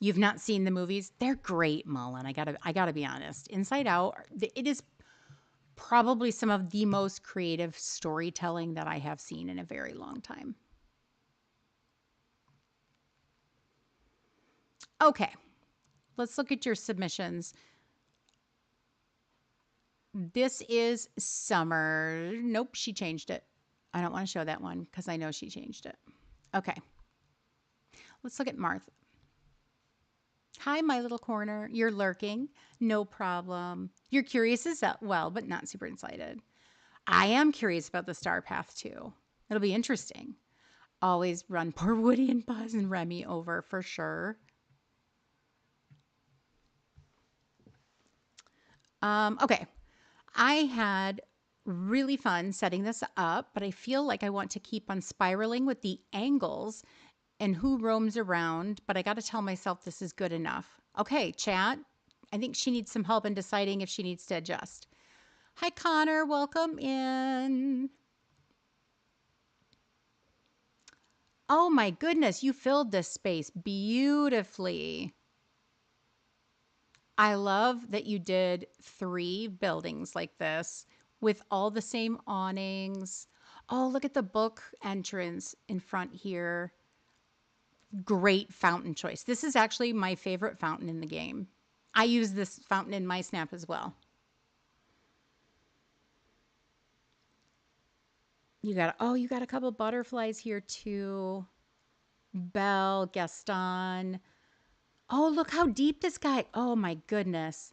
You've not seen the movies? They're great, Mullen. I gotta be honest. Inside Out, it is probably some of the most creative storytelling that I have seen in a very long time. Okay, let's look at your submissions. This is Summer. Nope, she changed it. I don't want to show that one because I know she changed it. Okay, let's look at Martha. Hi, my little corner. You're lurking. No problem. You're curious as well, but not super excited. I am curious about the Star Path too. It'll be interesting. Always run poor Woody and Buzz and Remy over for sure. Okay. I had really fun setting this up, but I feel like I want to keep on spiraling with the angles and who roams around, but I got to tell myself this is good enough. Okay, chat. I think she needs some help in deciding if she needs to adjust. Hi, Connor. Welcome in. Oh my goodness, you filled this space beautifully. I love that you did 3 buildings like this with all the same awnings. Oh, look at the book entrance in front here. Great fountain choice. This is actually my favorite fountain in the game. I use this fountain in my snap as well. you got a couple butterflies here too. Belle, Gaston. Oh, look how deep this guy. Oh my goodness.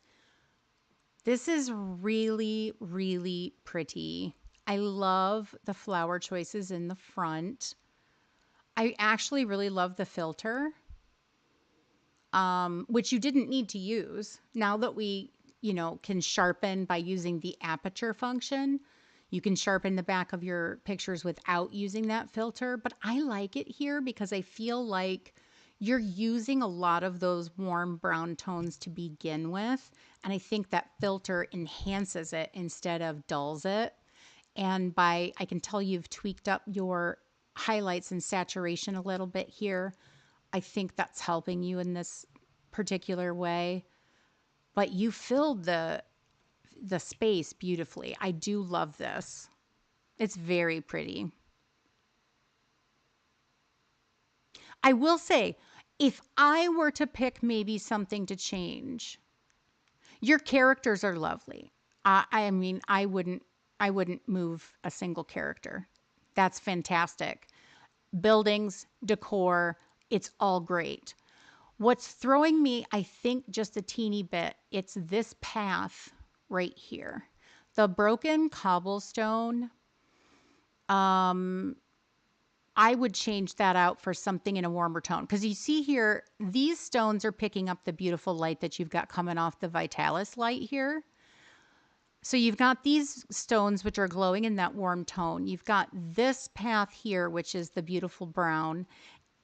This is really, really pretty. I love the flower choices in the front. I actually really love the filter, which you didn't need to use. Now that we, can sharpen by using the aperture function, you can sharpen the back of your pictures without using that filter. But I like it here because I feel like you're using a lot of those warm brown tones to begin with. And I think that filter enhances it instead of dulls it. And I can tell you've tweaked up your highlights and saturation a little bit here. I think that's helping you in this particular way. But you filled the space beautifully. I do love this. It's very pretty. I will say, if I were to pick maybe something to change, your characters are lovely. I mean, I wouldn't move a single character. That's fantastic. Buildings, decor, it's all great. What's throwing me, I think, just a teeny bit, it's this path right here. The broken cobblestone, I would change that out for something in a warmer tone. Because you see here, these stones are picking up the beautiful light that you've got coming off the Vitalis light here. So you've got these stones, which are glowing in that warm tone. You've got this path here, which is the beautiful brown.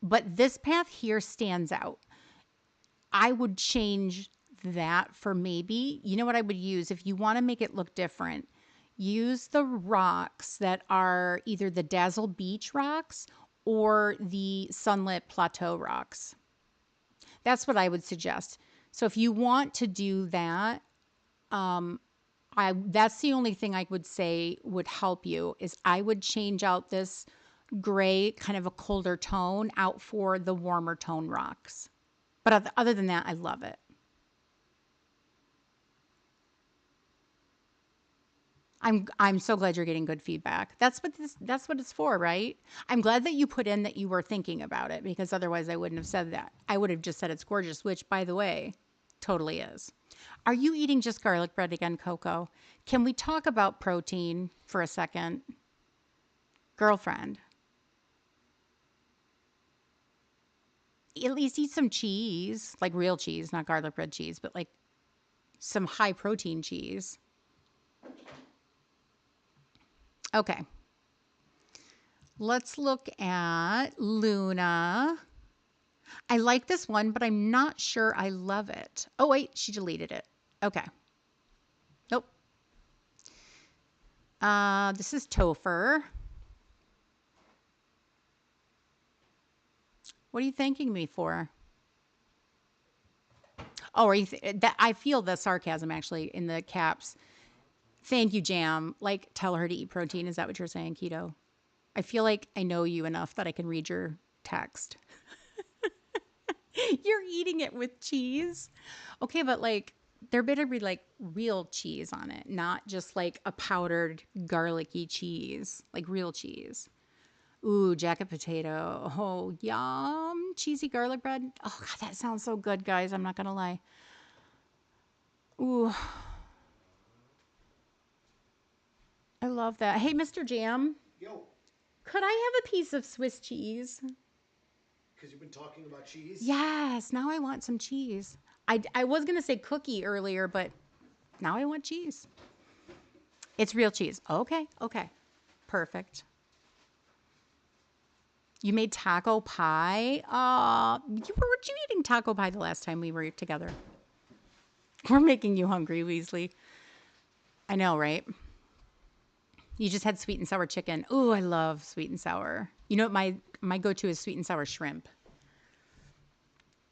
But this path here stands out. I would change that for maybe, you know what I would use if you want to make it look different? Use the rocks that are either the Dazzle Beach rocks or the Sunlit Plateau rocks. That's what I would suggest. So if you want to do that, that's the only thing I would say would help you is I would change out this gray, kind of a colder tone out for the warmer tone rocks. But other than that, I love it. I'm so glad you're getting good feedback. That's what it's for, right? I'm glad that you put in that you were thinking about it because otherwise I wouldn't have said that. I would have just said it's gorgeous, which by the way, totally is. Are you eating just garlic bread again, Coco? Can we talk about protein for a second? Girlfriend, at least eat some cheese, like real cheese, not garlic bread cheese, but like some high protein cheese. Okay, let's look at Luna. I like this one, but I'm not sure I love it. Oh, wait, she deleted it. Okay. Nope. This is Topher. What are you thanking me for? Oh, are you that I feel the sarcasm actually in the caps. Thank you, Jam. Like, tell her to eat protein. Is that what you're saying, keto? I feel like I know you enough that I can read your text. You're eating it with cheese. Okay, but like there better be like real cheese on it, not just like a powdered garlicky cheese, like real cheese. Ooh, jacket potato. Oh, yum. Cheesy garlic bread. Oh, God, that sounds so good, guys. I'm not going to lie. Ooh, I love that. Hey, Mr. Jam, Yo, could I have a piece of Swiss cheese? because you've been talking about cheese. Yes, now I want some cheese. I was going to say cookie earlier, but now I want cheese. It's real cheese. Okay, okay. Perfect. You made taco pie? Weren't you eating taco pie the last time we were together? We're making you hungry, Weasley. I know, right? You just had sweet and sour chicken. Ooh, I love sweet and sour. You know what my go-to is sweet and sour shrimp.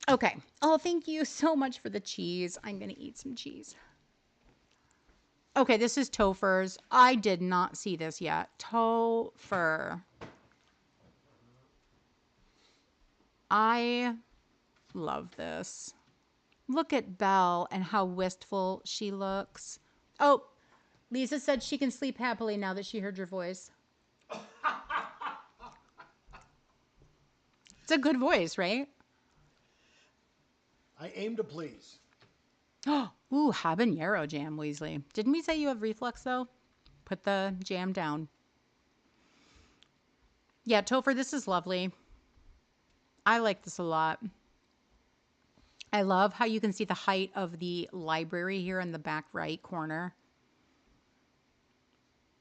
Okay. Oh, thank you so much for the cheese. I'm going to eat some cheese. Okay, this is Topher's. I did not see this yet. Topher. I love this. Look at Belle and how wistful she looks. Oh, Lisa said she can sleep happily now that she heard your voice. It's a good voice, right? I aim to please. Ooh, habanero jam, Weasley. Didn't we say you have reflux though? Put the jam down. Yeah, Topher, this is lovely. I like this a lot. I love how you can see the height of the library here in the back right corner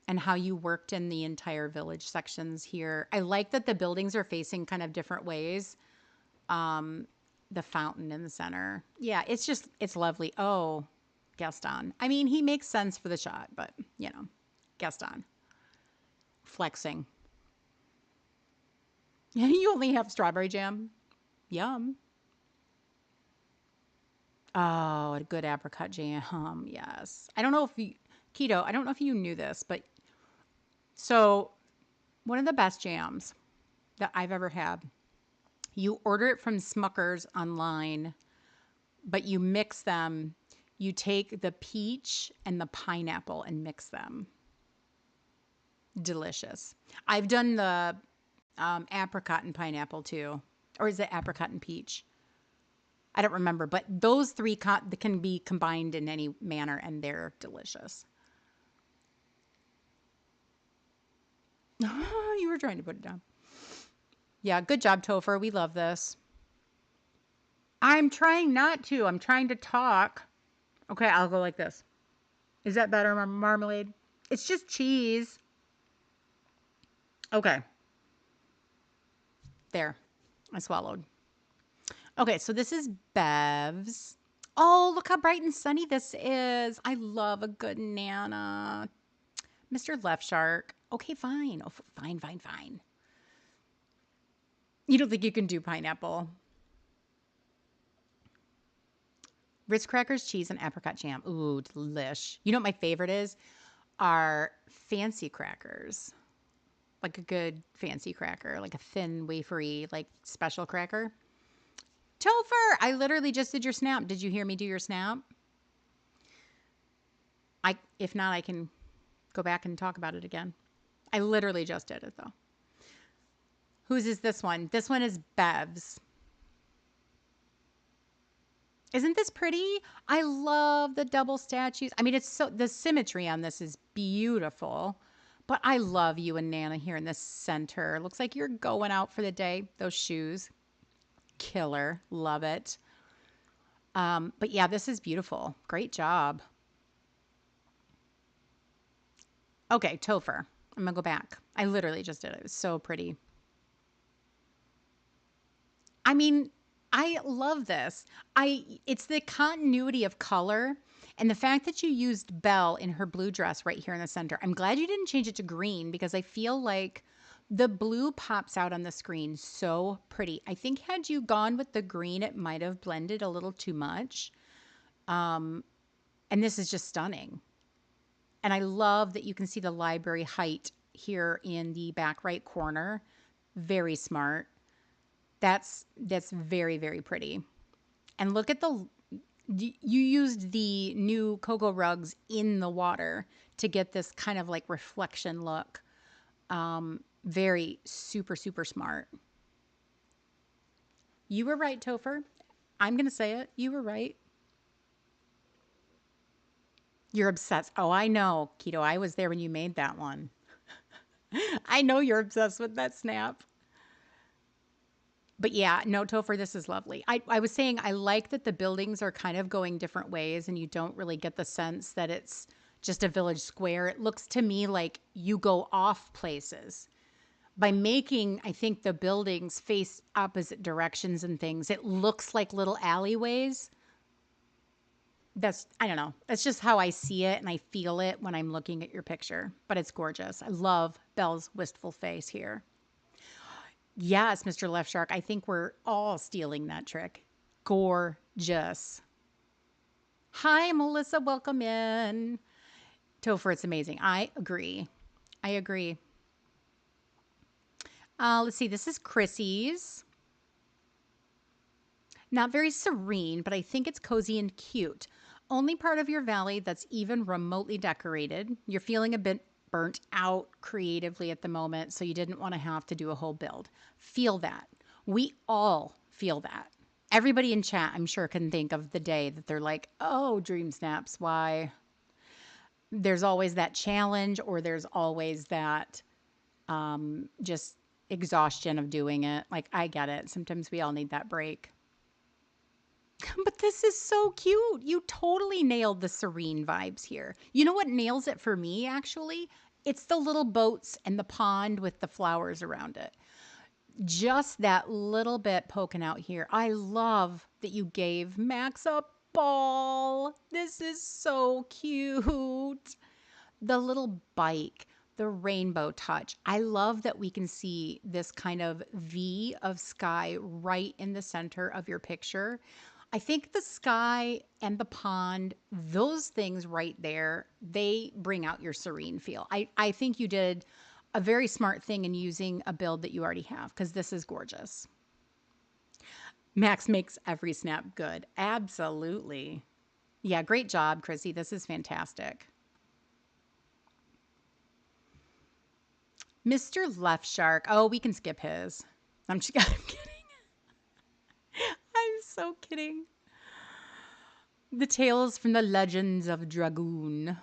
and how you worked in the entire village sections here. I like that the buildings are facing kind of different ways. The fountain in the center. Yeah, it's lovely. Oh, Gaston. I mean, he makes sense for the shot, but, Gaston. Flexing. You only have strawberry jam. Yum. Oh, a good apricot jam. Yes. I don't know if you, Keto, I don't know if you knew this, but so one of the best jams that I've ever had, you order it from Smucker's online, but you mix them. You take the peach and the pineapple and mix them. Delicious. I've done the apricot and pineapple too. Or is it apricot and peach? I don't remember, but those three can be combined in any manner and they're delicious. You were trying to put it down. Yeah, good job, Topher. We love this. I'm trying not to. I'm trying to talk. Okay, I'll go like this. Is that better, marmalade? It's just cheese. Okay, there. I swallowed. Okay, so this is Bev's. Oh, look how bright and sunny this is. I love a good Nana. Mr. Left Shark. Okay, fine. Oh, fine, fine, fine. You don't think you can do pineapple? Ritz crackers, cheese, and apricot jam. Ooh, delish. You know what my favorite is? Are fancy crackers. Like a good fancy cracker, like a thin, wafery, like special cracker. Topher, I literally just did your snap. Did you hear me do your snap? If not, I can go back and talk about it again. I literally just did it though. Whose is this one? This one is Bev's. Isn't this pretty? I love the double statues. I mean, the symmetry on this is beautiful. But I love you and Nana here in the center. Looks like you're going out for the day. Those shoes, killer. Love it. But yeah, this is beautiful. Great job. Okay, Topher. I'm gonna go back. I literally just did it. It was so pretty. I mean, I love this. It's the continuity of color and the fact that you used Belle in her blue dress right here in the center. I'm glad you didn't change it to green because I feel like the blue pops out on the screen so pretty. I think had you gone with the green, it might have blended a little too much. And this is just stunning. And I love that you can see the library height here in the back right corner. Very smart. That's very, very pretty. And look at you used the new cocoa rugs in the water to get this kind of like reflection look. Very super, super smart. You were right, Topher. I'm going to say it. You were right. You're obsessed. Oh, I know, Keto. I was there when you made that one. I know you're obsessed with that snap. But yeah, no, Topher, this is lovely. I was saying I like that the buildings are kind of going different ways and you don't really get the sense that it's just a village square. It looks to me like you go off places. By making, I think, the buildings face opposite directions and things, it looks like little alleyways. I don't know. That's just how I see it and I feel it when I'm looking at your picture. But it's gorgeous. I love Belle's wistful face here. Yes, Mr. Left Shark. I think we're all stealing that trick. Gorgeous. Hi, Melissa. Welcome in. Topher, it's amazing. I agree. I agree. Let's see. This is Chrissy's. Not very serene, but I think it's cozy and cute. Only part of your valley that's even remotely decorated. You're feeling a bit burnt out creatively at the moment, so you didn't want to have to do a whole build. Feel that. We all feel that. Everybody in chat, I'm sure, can think of the day that they're like, oh, dream snaps. Why? There's always that challenge, or there's always that just exhaustion of doing it. Like, I get it. Sometimes we all need that break. But this is so cute. You totally nailed the serene vibes here. You know what nails it for me, actually? It's the little boats and the pond with the flowers around it. Just that little bit poking out here. I love that you gave Max a ball. This is so cute. The little bike, the rainbow touch. I love that we can see this kind of V of sky right in the center of your picture. I think the sky and the pond, those things right there, they bring out your serene feel. I think you did a very smart thing in using a build that you already have, because this is gorgeous. Max makes every snap good. Absolutely. Yeah, great job, Chrissy. This is fantastic. Mr. Left Shark. Oh, we can skip his. I'm kidding. I'm so kidding. The Tales from the Legends of Dragoon.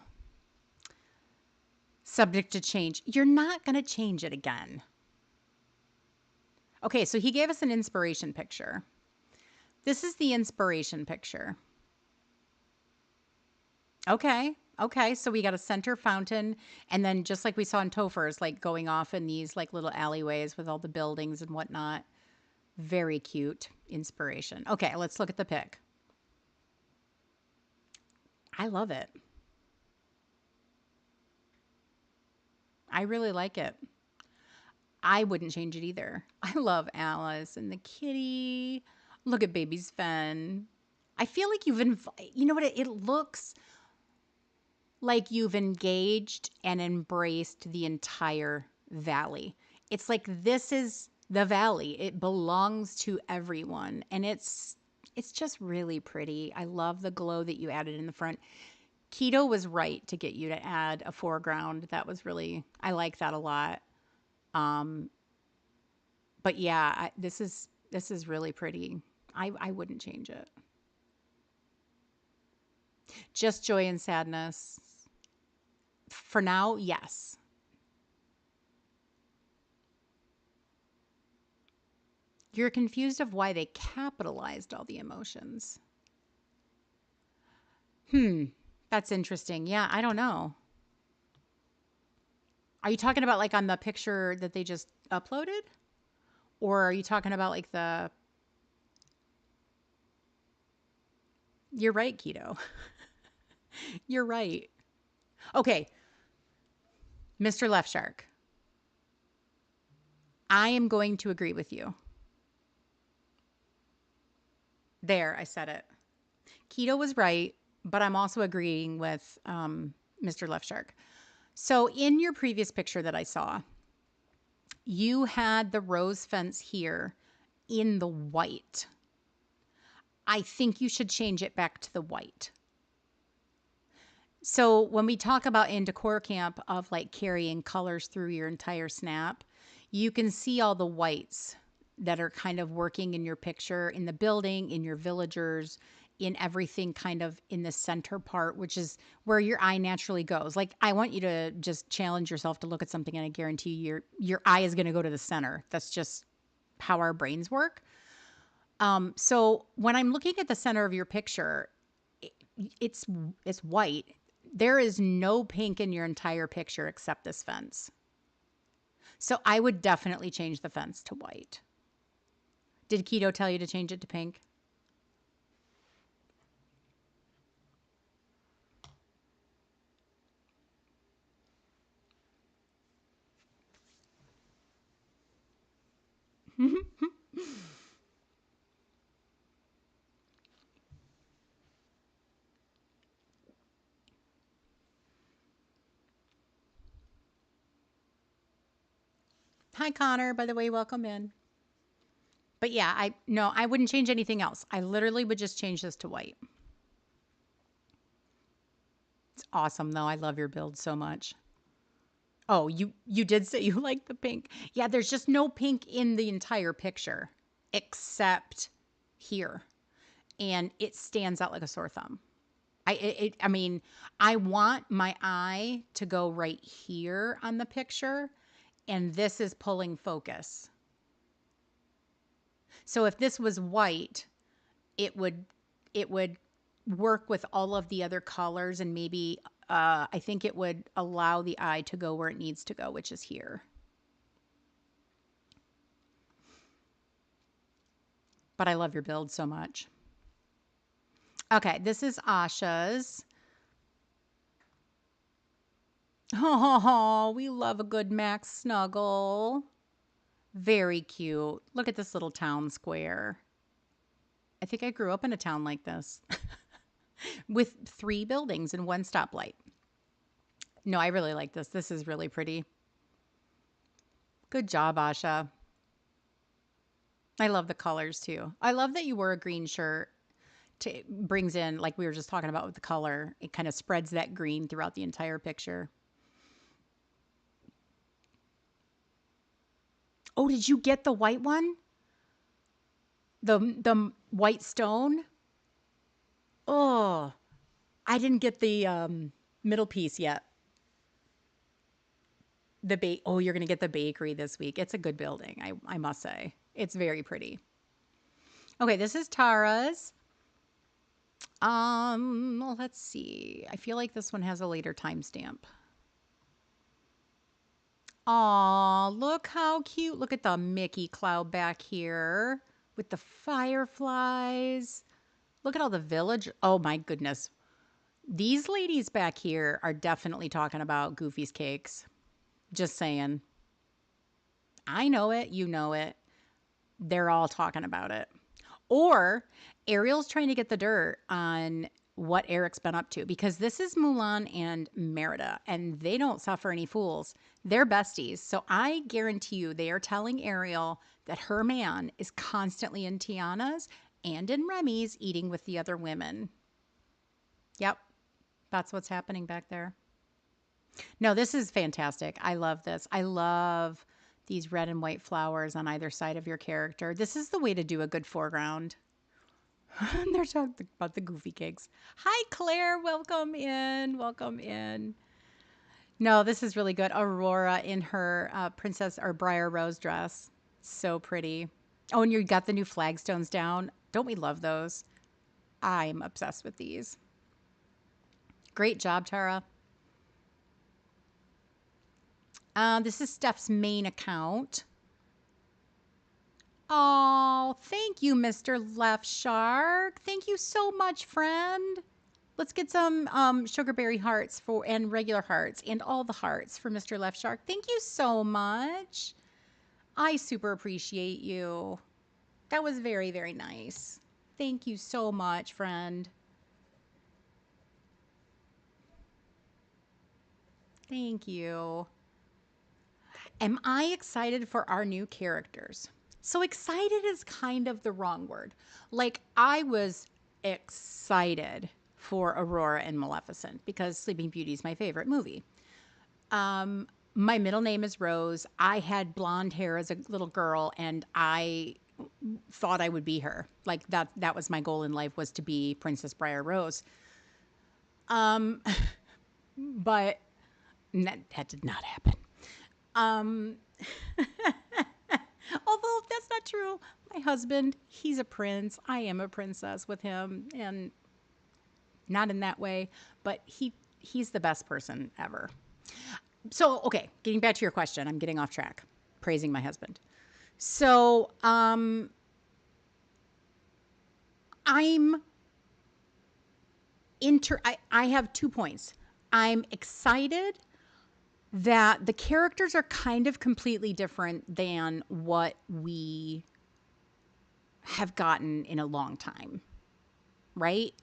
Subject to change. You're not going to change it again. Okay, so he gave us an inspiration picture. This is the inspiration picture. Okay. Okay. So we got a center fountain, and then just like we saw in Topher's, like going off in these like little alleyways with all the buildings and whatnot. Very cute inspiration. Okay, let's look at the pic. I love it. I really like it. I wouldn't change it either. I love Alice and the kitty. Look at baby Sven. I feel like you know what? It looks like you've engaged and embraced the entire valley. It's like this is the valley. It belongs to everyone, and it's just really pretty. I love the glow that you added in the front. Keto was right to get you to add a foreground. That was really, I like that a lot. Um, but yeah, this is really pretty. I wouldn't change it. Just joy and sadness. For now, yes. You're confused of why they capitalized all the emotions. Hmm, that's interesting. Yeah, I don't know. Are you talking about like on the picture that they just uploaded? Or are you talking about like the. You're right, Keto. You're right. Okay, Mr. Left Shark. I am going to agree with you. There, I said it. Keto was right, but I'm also agreeing with Mr. Left Shark. So, in your previous picture that I saw, you had the rose fence here in the white. I think you should change it back to the white. So, when we talk about in decor camp of like carrying colors through your entire snap, you can see all the whites that are kind of working in your picture, in the building, in your villagers, in everything kind of in the center part, which is where your eye naturally goes. Like, I want you to just challenge yourself to look at something, and I guarantee your eye is going to go to the center. That's just how our brains work. So when I'm looking at the center of your picture, it's it's white. There is no pink in your entire picture except this fence. So I would definitely change the fence to white. Did Keto tell you to change it to pink? Hi, Connor. By the way, welcome in. But yeah, I wouldn't change anything else. I literally would just change this to white. It's awesome though. I love your build so much. Oh, you did say you like the pink. Yeah, there's just no pink in the entire picture. except here. And it stands out like a sore thumb. I mean, I want my eye to go right here on the picture, and this is pulling focus. So if this was white, it would work with all of the other colors, and maybe I think it would allow the eye to go where it needs to go, which is here. But I love your build so much. Okay, this is Asha's. Oh, we love a good Max snuggle. Very cute. Look at this little town square. I think I grew up in a town like this with 3 buildings and 1 stoplight. No, I really like this. This is really pretty. Good job, Asha. I love the colors too. I love that you wore a green shirt. To brings in, like we were just talking about with the color, it kind of spreads that green throughout the entire picture. Oh, did you get the white one? The white stone? Oh, I didn't get the middle piece yet. Oh, you're gonna get the bakery this week. It's a good building, I must say. It's very pretty. Okay, this is Tara's. Let's see. I feel like this one has a later timestamp. Aw, look how cute. Look at the Mickey cloud back here with the fireflies. Look at all the village. Oh my goodness. These ladies back here are definitely talking about Goofy's cakes. Just saying. I know it. You know it. They're all talking about it. Or Ariel's trying to get the dirt on what Eric's been up to because this is Mulan and Merida, and they don't suffer any fools. They're besties. So I guarantee you they are telling Ariel that her man is constantly in Tiana's and in Remy's eating with the other women. Yep, that's what's happening back there. No, this is fantastic. I love this. I love these red and white flowers on either side of your character. This is the way to do a good foreground. They're talking about the goofy cakes. Hi, Claire. Welcome in. Welcome in. No, this is really good. Aurora in her princess or briar rose dress. So pretty. Oh, and you got the new flagstones down. Don't we love those? I'm obsessed with these. Great job, Tara. This is Steph's main account. Oh, thank you, Mr. Left Shark. Thank you so much, friend. Let's get some sugarberry hearts for and regular hearts and all the hearts for Mr. Left Shark. Thank you so much. I super appreciate you. That was very, very nice. Thank you so much, friend. Thank you. Am I excited for our new characters? So excited is kind of the wrong word. Like I was excited for Aurora and Maleficent because Sleeping Beauty is my favorite movie. My middle name is Rose. I had blonde hair as a little girl and I thought I would be her. Like that was my goal in life was to be Princess Briar Rose. Um but that did not happen. Um Although that's not true. My husband, he's a prince. I am a princess with him and not in that way, but he's the best person ever. So, okay, getting back to your question, I'm getting off track. Praising my husband. So, I'm I have 2 points. I'm excited that the characters are kind of completely different than what we have gotten in a long time, right?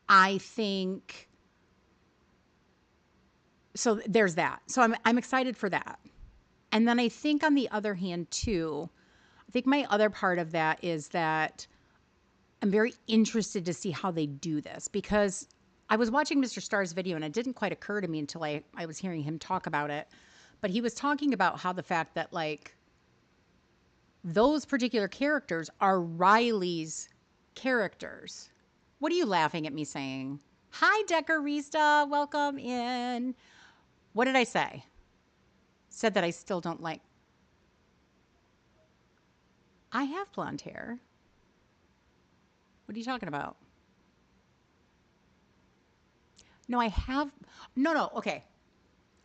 I think so there's that. So I'm excited for that. And then I think on the other hand too, I think my other part of that is that I'm very interested to see how they do this because I was watching Mr. Starr's video and it didn't quite occur to me until I was hearing him talk about it. But he was talking about how the fact that like those particular characters are Riley's characters. What are you laughing at me saying? Hi, Decorista. Welcome in. What did I say? Said that I still don't like. I have blonde hair. What are you talking about? No, I have. No, no. Okay.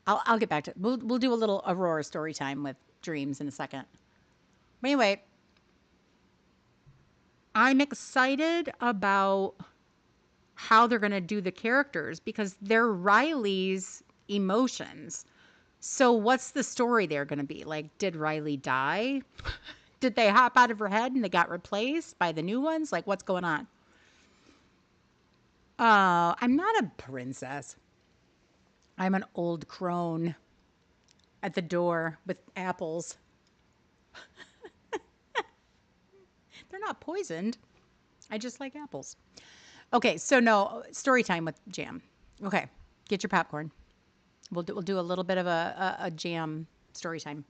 I'll get back to it. We'll do a little Aurora story time with dreams in a second. But anyway, I'm excited about how they're going to do the characters because they're Riley's emotions. So what's the story they're going to be? Like, did Riley die? Did they hop out of her head and they got replaced by the new ones? Like, what's going on? I'm not a princess. I'm an old crone at the door with apples. They're not poisoned. I just like apples. Okay, so no, story time with jam. Okay, get your popcorn. We'll do a little bit of a jam story time.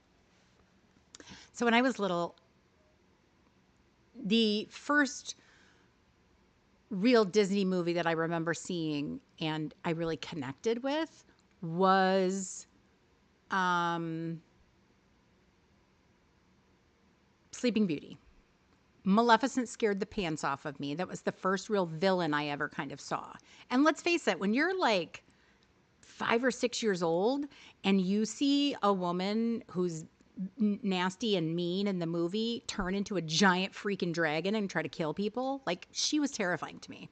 So when I was little, the first real Disney movie that I remember seeing and I really connected with was Sleeping Beauty. Maleficent scared the pants off of me. That was the first real villain I ever kind of saw. And let's face it, when you're like 5 or 6 years old and you see a woman who's nasty and mean in the movie turn into a giant freaking dragon and try to kill people, like she was terrifying to me.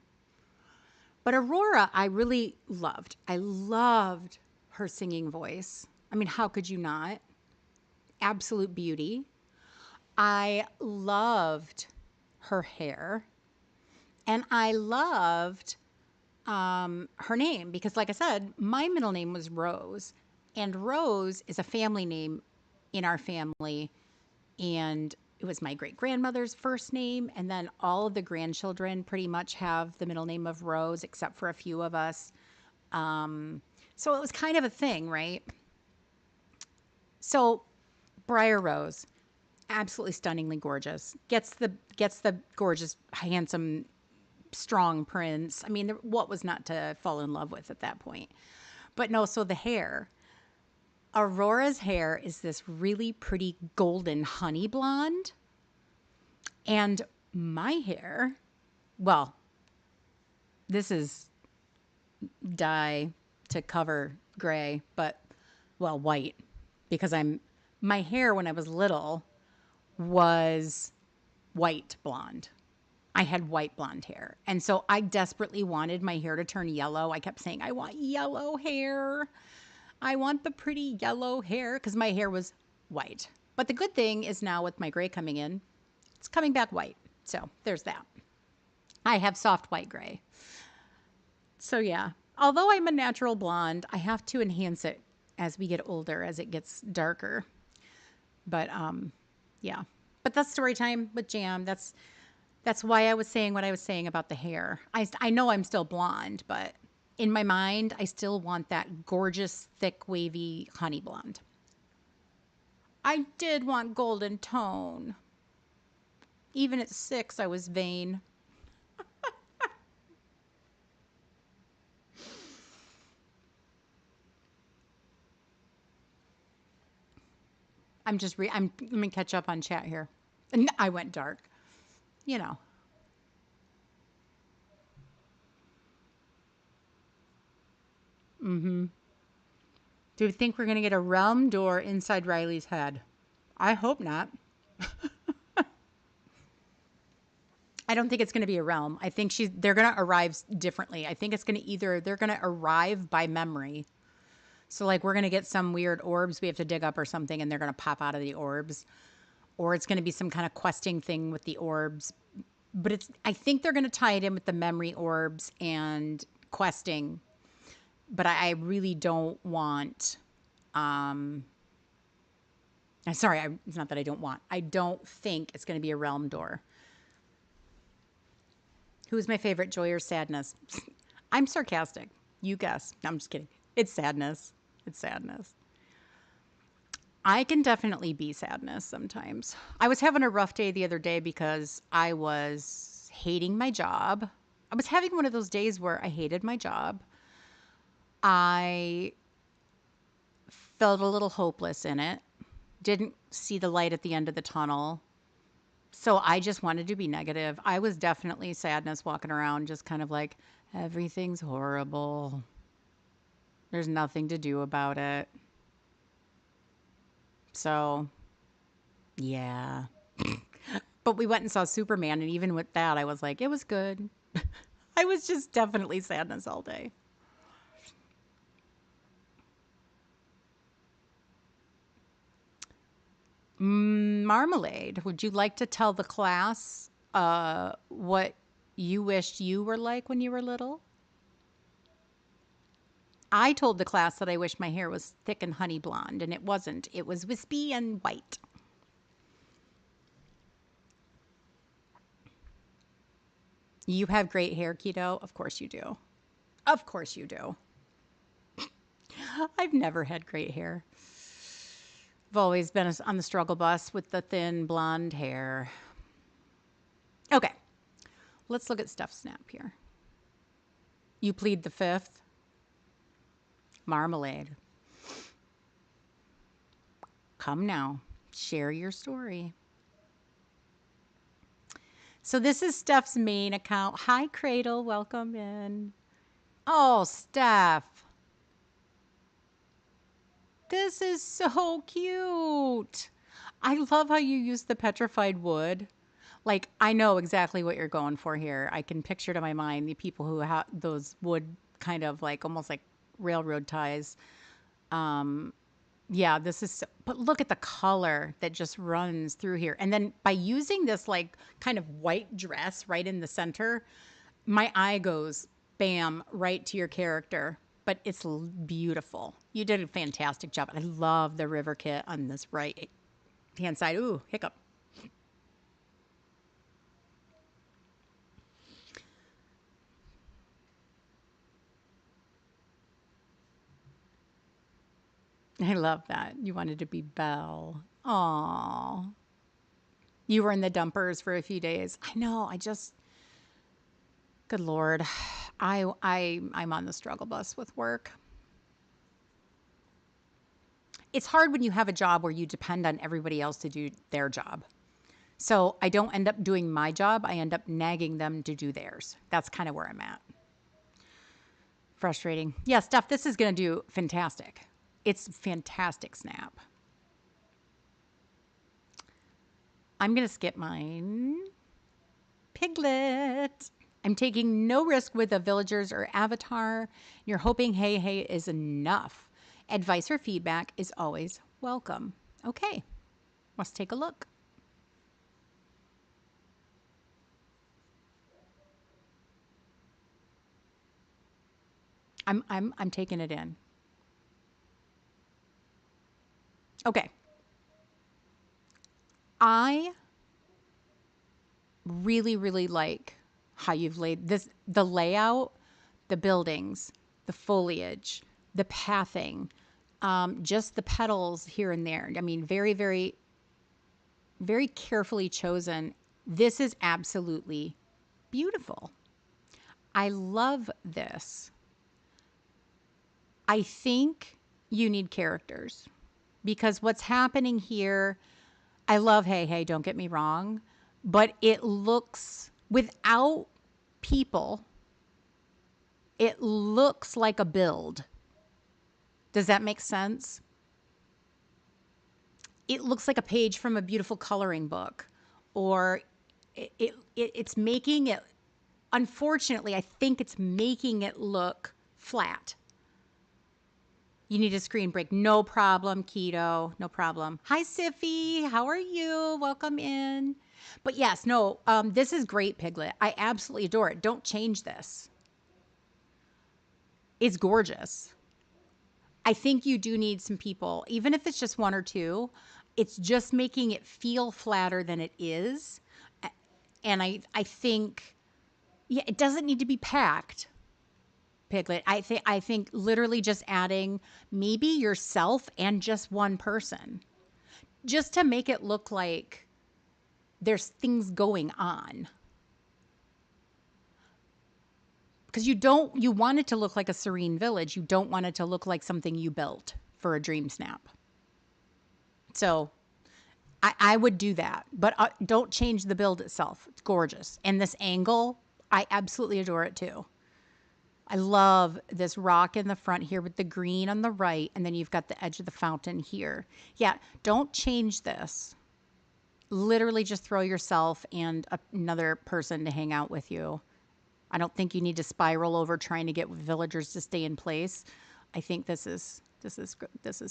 But Aurora, I really loved. I loved her singing voice. I mean, how could you not? Absolute beauty. I loved her hair. And I loved her name because, like I said, my middle name was Rose. And Rose is a family name in our family. And it was my great grandmother's first name. And then all of the grandchildren pretty much have the middle name of Rose, except for a few of us. So it was kind of a thing, right? So Briar Rose, absolutely stunningly gorgeous. Gets the gorgeous, handsome, strong prince. I mean, what was not to fall in love with at that point? But no, so the hair. Aurora's hair is this really pretty golden honey blonde. And my hair, well, this is dye to cover gray, but well, white because my hair when I was little was white blonde. I had white blonde hair. And so I desperately wanted my hair to turn yellow. I kept saying, I want yellow hair. I want the pretty yellow hair because my hair was white. But the good thing is now with my gray coming in, it's coming back white. So there's that. I have soft white gray. So yeah, although I'm a natural blonde, I have to enhance it as we get older, as it gets darker. But yeah. But that's story time with Jam. That's why I was saying what I was saying about the hair. I know I'm still blonde, but in my mind, I still want that gorgeous, thick, wavy honey blonde. I did want golden tone. Even at 6, I was vain. Let me catch up on chat here. And I went dark. You know. Do you think we're going to get a realm door inside Riley's head? I hope not. I don't think it's going to be a realm. I think they're going to arrive differently. I think it's going to they're going to arrive by memory. So like we're going to get some weird orbs we have to dig up or something and they're going to pop out of the orbs, or it's going to be some kind of questing thing with the orbs. But I think they're going to tie it in with the memory orbs and questing. But I really don't want sorry, it's not that I don't want. I don't think it's going to be a realm door. Who's my favorite, joy or sadness? I'm sarcastic. You guess. No, I'm just kidding. It's sadness. It's sadness. I can definitely be sadness sometimes. I was having a rough day the other day because I was hating my job. I was having one of those days where I hated my job. I felt a little hopeless in it, didn't see the light at the end of the tunnel. So I just wanted to be negative. I was definitely sadness walking around, just kind of like, everything's horrible. There's nothing to do about it. So, yeah. But we went and saw Superman, and even with that, I was like, it was good. I was just definitely sadness all day. Marmalade, would you like to tell the class what you wished you were like when you were little? I told the class that I wished my hair was thick and honey blonde, and it wasn't. It was wispy and white. You have great hair, Keto? Of course you do. Of course you do. I've never had great hair. I've always been on the struggle bus with the thin blonde hair. Okay, let's look at Stuff Snap here. You plead the fifth. Marmalade. Come now, share your story. So this is Steph's main account. Hi, Cradle. Welcome in. Oh, Steph. This is so cute. I love how you use the petrified wood. Like, I know exactly what you're going for here. I can picture to my mind the people who have those wood kind of like almost like railroad ties. Yeah, this is, but look at the color that just runs through here. And then by using this like kind of white dress right in the center, my eye goes bam right to your character. But it's beautiful. You did a fantastic job. I love the river kit on this right hand side. Ooh, hiccup. I love that. You wanted to be Belle. Aw. You were in the dumpers for a few days. I know. Good Lord. I'm on the struggle bus with work. It's hard when you have a job where you depend on everybody else to do their job. So I don't end up doing my job. I end up nagging them to do theirs. That's kind of where I'm at. Frustrating. Yeah, Steph, this is going to do fantastic. It's fantastic, Snap. I'm going to skip mine. Piglet. I'm taking no risk with the villagers or avatar. You're hoping hey hey is enough. Advice or feedback is always welcome. Okay, let's take a look. I'm taking it in. Okay. I really like how you've laid this, the layout, the buildings, the foliage, the pathing, just the petals here and there. I mean, very carefully chosen. This is absolutely beautiful. I love this. I think you need characters because what's happening here, I love Hey Hey, don't get me wrong, but it looks without people, it looks like a build. Does that make sense? It looks like a page from a beautiful coloring book, or it's making it, unfortunately, I think it's making it look flat. You need a screen break. No problem, Keto. No problem. Hi, Siffy. How are you? Welcome in. But yes, no, this is great, Piglet. I absolutely adore it. Don't change this. It's gorgeous. I think you do need some people, even if it's just one or two. It's just making it feel flatter than it is. And I think, yeah, it doesn't need to be packed, Piglet. I think literally just adding maybe yourself and just one person. just to make it look like there's things going on. Because you want it to look like a serene village. You don't want it to look like something you built for a dream snap. So I would do that, but don't change the build itself. It's gorgeous. And this angle, I absolutely adore it too. I love this rock in the front here with the green on the right, and then you've got the edge of the fountain here. Yeah, don't change this. Literally just throw yourself and another person to hang out with you. I don't think you need to spiral over trying to get villagers to stay in place. I think this is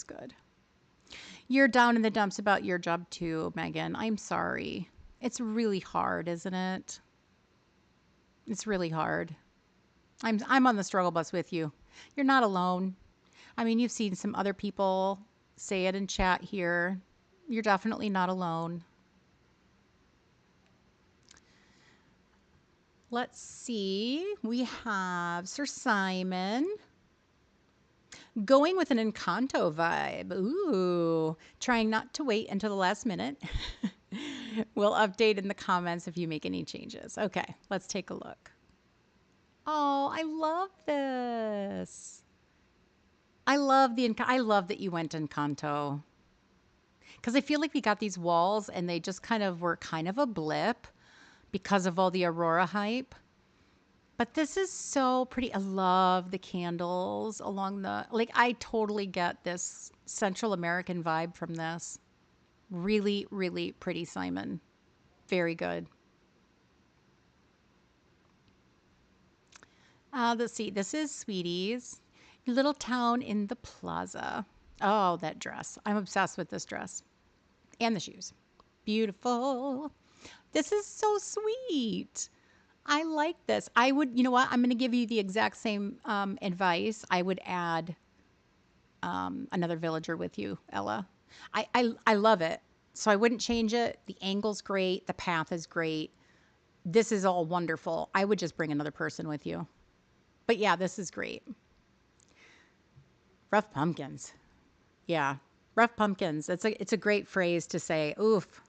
good. You're down in the dumps about your job too, Megan. I'm sorry. It's really hard, isn't it? It's really hard. I'm on the struggle bus with you. You're not alone. I mean, you've seen some other people say it in chat here. You're definitely not alone. Let's see. We have Sir Simon going with an Encanto vibe. Ooh, trying not to wait until the last minute. We'll update in the comments if you make any changes. Okay, let's take a look. Oh, I love this. I love that you went Encanto. Because I feel like we got these walls and they just kind of were kind of a blip because of all the Aurora hype. But this is so pretty. I love the candles along the, like, I totally get this Central American vibe from this. Really, really pretty, Simon. Very good. Let's see. This is Sweeties. Little town in the plaza. Oh, that dress. I'm obsessed with this dress and the shoes. Beautiful. This is so sweet. I like this. I would, you know what? I'm going to give you the exact same advice. I would add another villager with you, Ella. I love it. So I wouldn't change it. The angle's great. The path is great. This is all wonderful. I would just bring another person with you. But yeah, this is great. Rough pumpkins. Yeah. Rough pumpkins. It's a great phrase to say, oof.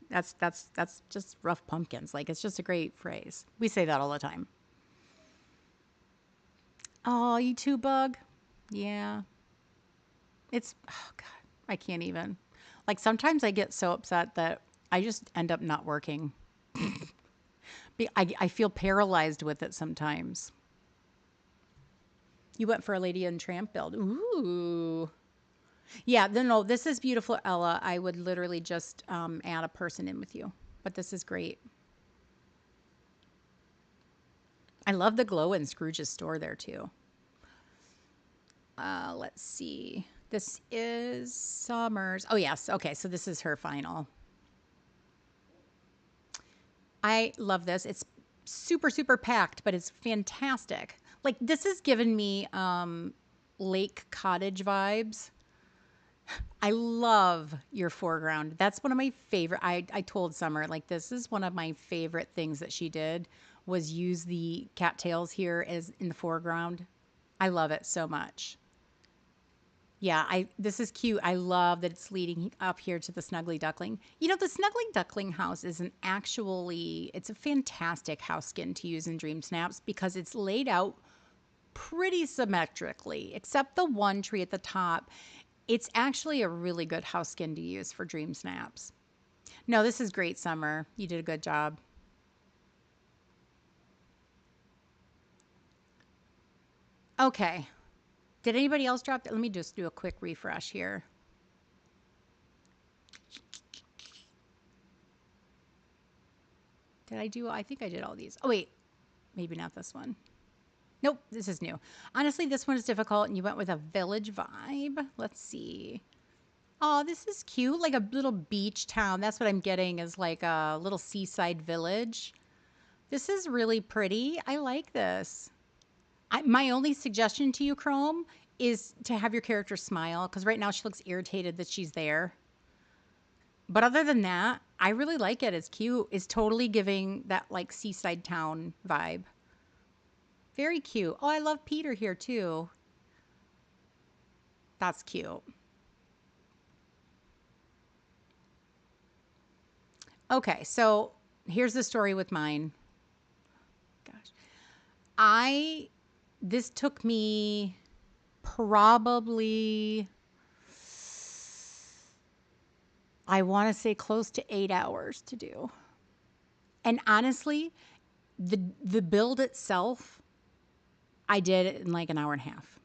That's just rough pumpkins. Like it's just a great phrase. We say that all the time. Oh, you too, bug. Yeah. It's oh god, I can't even. Like sometimes I get so upset that I just end up not working. I feel paralyzed with it sometimes. You went for a Lady and Tramp build. Ooh. Yeah, no, this is beautiful, Ella. I would literally just add a person in with you. But this is great. I love the glow in Scrooge's store there too. Let's see. This is Summers. Oh, yes. Okay, so this is her final. I love this. It's super, super packed, but it's fantastic. Like, this has given me lake cottage vibes. I love your foreground. That's one of my favorite. I told Summer, like, this is one of my favorite things that she did was use the cattails here as in the foreground. I love it so much. Yeah, I this is cute. I love that it's leading up here to the Snuggly Duckling. You know, the Snuggly Duckling house is an actually it's a fantastic house skin to use in Dream Snaps because it's laid out pretty symmetrically, except the one tree at the top. It's actually a really good house skin to use for Dream Snaps. No, this is great, Summer. You did a good job. Okay. Did anybody else drop that? Let me just do a quick refresh here. Did I do? I think I did all these. Oh, wait. Maybe not this one. Nope, this is new. Honestly, this one is difficult, and you went with a village vibe. Let's see. Oh, this is cute. Like a little beach town. That's what I'm getting is like a little seaside village. This is really pretty. I like this. My only suggestion to you, Chrome, is to have your character smile because right now she looks irritated that she's there. But other than that, I really like it. It's cute. It's totally giving that like seaside town vibe. Very cute. Oh, I love Peter here too. That's cute. Okay, so here's the story with mine. Gosh. I this took me probably, I want to say, close to 8 hours to do. And honestly, the build itself, I did it in like an hour and a half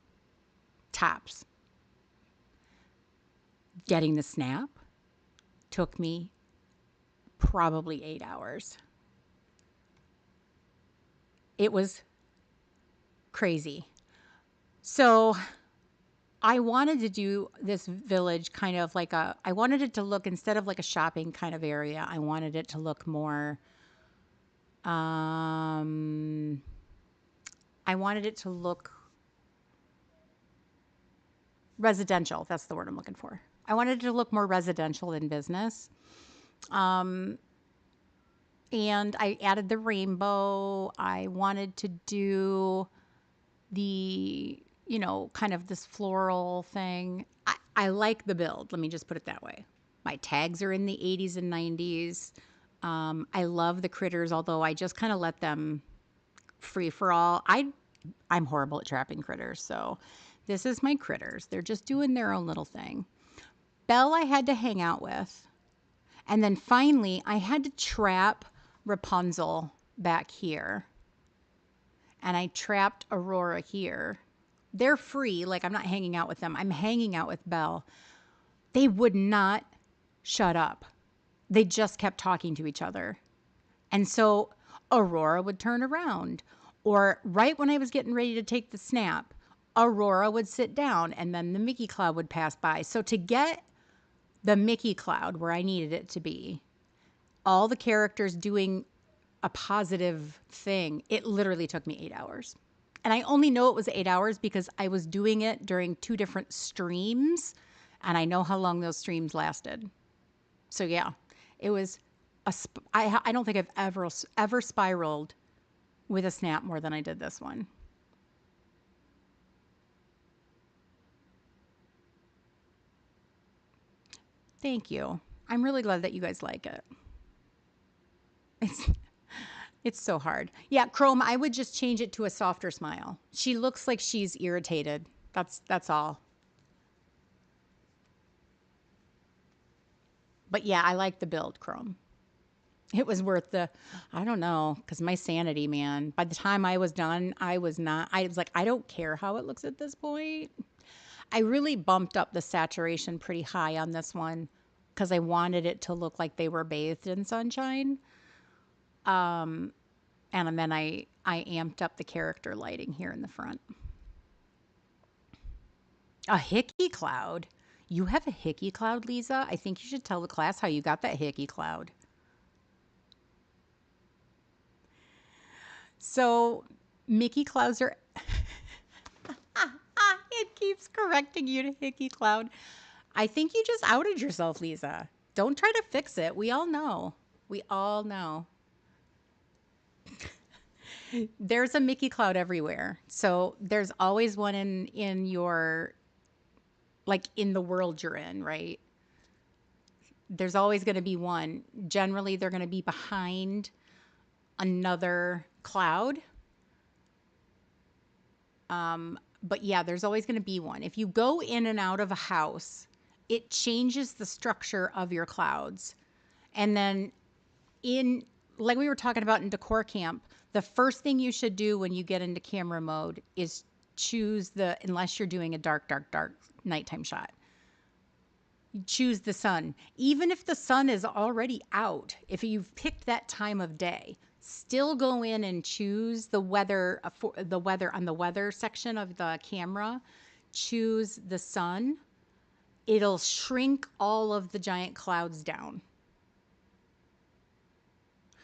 tops. Getting the snap took me probably 8 hours. It was crazy. So, I wanted to do this village kind of like I wanted it to look, instead of like a shopping kind of area, I wanted it to look more, um, I wanted it to look residential. That's the word I'm looking for. I wanted it to look more residential than business. Um, and I added the rainbow. I wanted to do the, kind of this floral thing. I like the build. Let me just put it that way. My tags are in the 80s and 90s. I love the critters, although I just kind of let them free for all. I'm horrible at trapping critters, so this is my critters. They're just doing their own little thing. Belle, I had to hang out with, and then finally, I had to trap Rapunzel back here, and I trapped Aurora here. They're free. Like, I'm not hanging out with them. I'm hanging out with Belle. They would not shut up. They just kept talking to each other. And so Aurora would turn around, or right when I was getting ready to take the snap, Aurora would sit down and then the Mickey cloud would pass by. So to get the Mickey cloud where I needed it to be, all the characters doing a positive thing, it literally took me 8 hours. And I only know it was 8 hours because I was doing it during 2 different streams, and I know how long those streams lasted. So yeah, it was I don't think I've ever spiraled with a snap more than I did this one. Thank you. I'm really glad that you guys like it. It's it's so hard. Yeah, Chrome, I would just change it to a softer smile. She looks like she's irritated. That's all. But yeah, I like the build, Chrome. It was worth the, I don't know, because my sanity, man. By the time I was done, I was not, I was like, I don't care how it looks at this point. I really bumped up the saturation pretty high on this one because I wanted it to look like they were bathed in sunshine. And then I amped up the character lighting here in the front. A hickey cloud. You have a hickey cloud, Lisa? I think you should tell the class how you got that hickey cloud. So, Mickey clouds are. It keeps correcting you to hickey cloud. I think you just outed yourself, Lisa. Don't try to fix it. We all know. We all know. There's a Mickey cloud everywhere. So there's always one in your, like, in the world you're in, right? There's always going to be one. Generally, they're going to be behind another cloud. But yeah, there's always going to be one. If you go in and out of a house, it changes the structure of your clouds. And then in, like we were talking about in decor camp, the first thing you should do when you get into camera mode is choose the, unless you're doing a dark, dark, dark nighttime shot, choose the sun. Even if the sun is already out, if you've picked that time of day, still go in and choose the weather, for the weather on the weather section of the camera, choose the sun. It'll shrink all of the giant clouds down.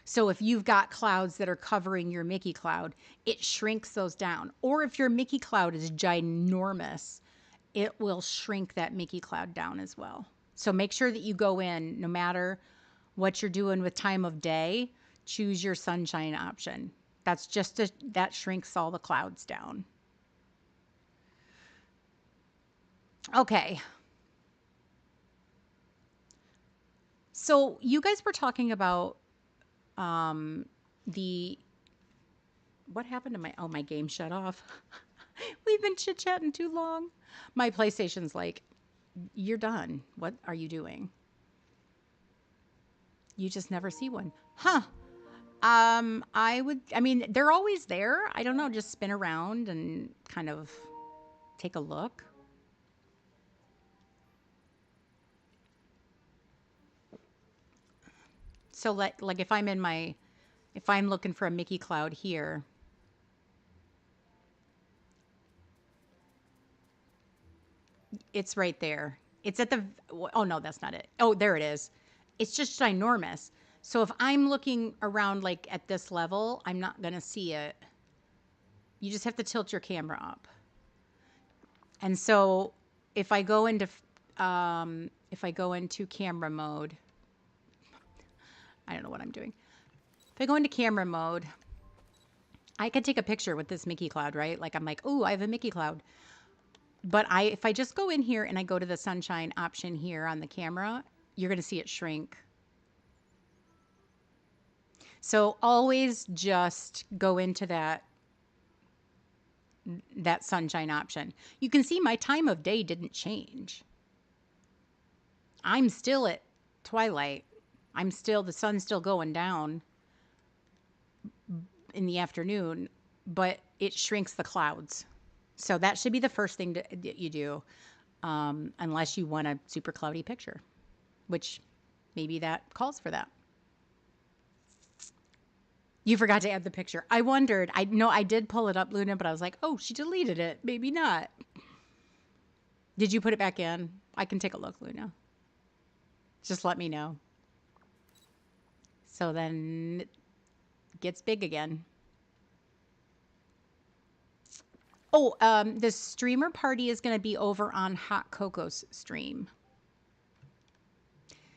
So if you've got clouds that are covering your Mickey cloud, it shrinks those down. Or if your Mickey cloud is ginormous, it will shrink that Mickey cloud down as well. So make sure that you go in, no matter what you're doing with time of day, choose your sunshine option. That's just that shrinks all the clouds down. Okay. So you guys were talking about um, the what happened to my game shut off. We've been chit chatting too long. My PlayStation's like, you're done. What are you doing? You just never see one, huh? I mean, they're always there. I don't know, just spin around and kind of take a look. So like if I'm looking for a Mickey cloud here, it's right there. It's at the oh no, that's not it. Oh, there it is. It's just ginormous. So if I'm looking around like at this level, I'm not going to see it. You just have to tilt your camera up. And so if I go into camera mode, I don't know what I'm doing. If I go into camera mode, I could take a picture with this Mickey cloud, right? Like I'm like, "Oh, I have a Mickey cloud." But if I just go in here and I go to the sunshine option here on the camera, you're going to see it shrink. So always just go into that sunshine option. You can see my time of day didn't change. I'm still at twilight. The sun's still going down in the afternoon, but it shrinks the clouds. So that should be the first thing that you do, unless you want a super cloudy picture, which maybe that calls for that. You forgot to add the picture. I wondered. I know I did pull it up, Luna, but I was like, oh, she deleted it. Maybe not. Did you put it back in? I can take a look, Luna. Just let me know. So then it gets big again. Oh, the streamer party is going to be over on Hot Coco's stream.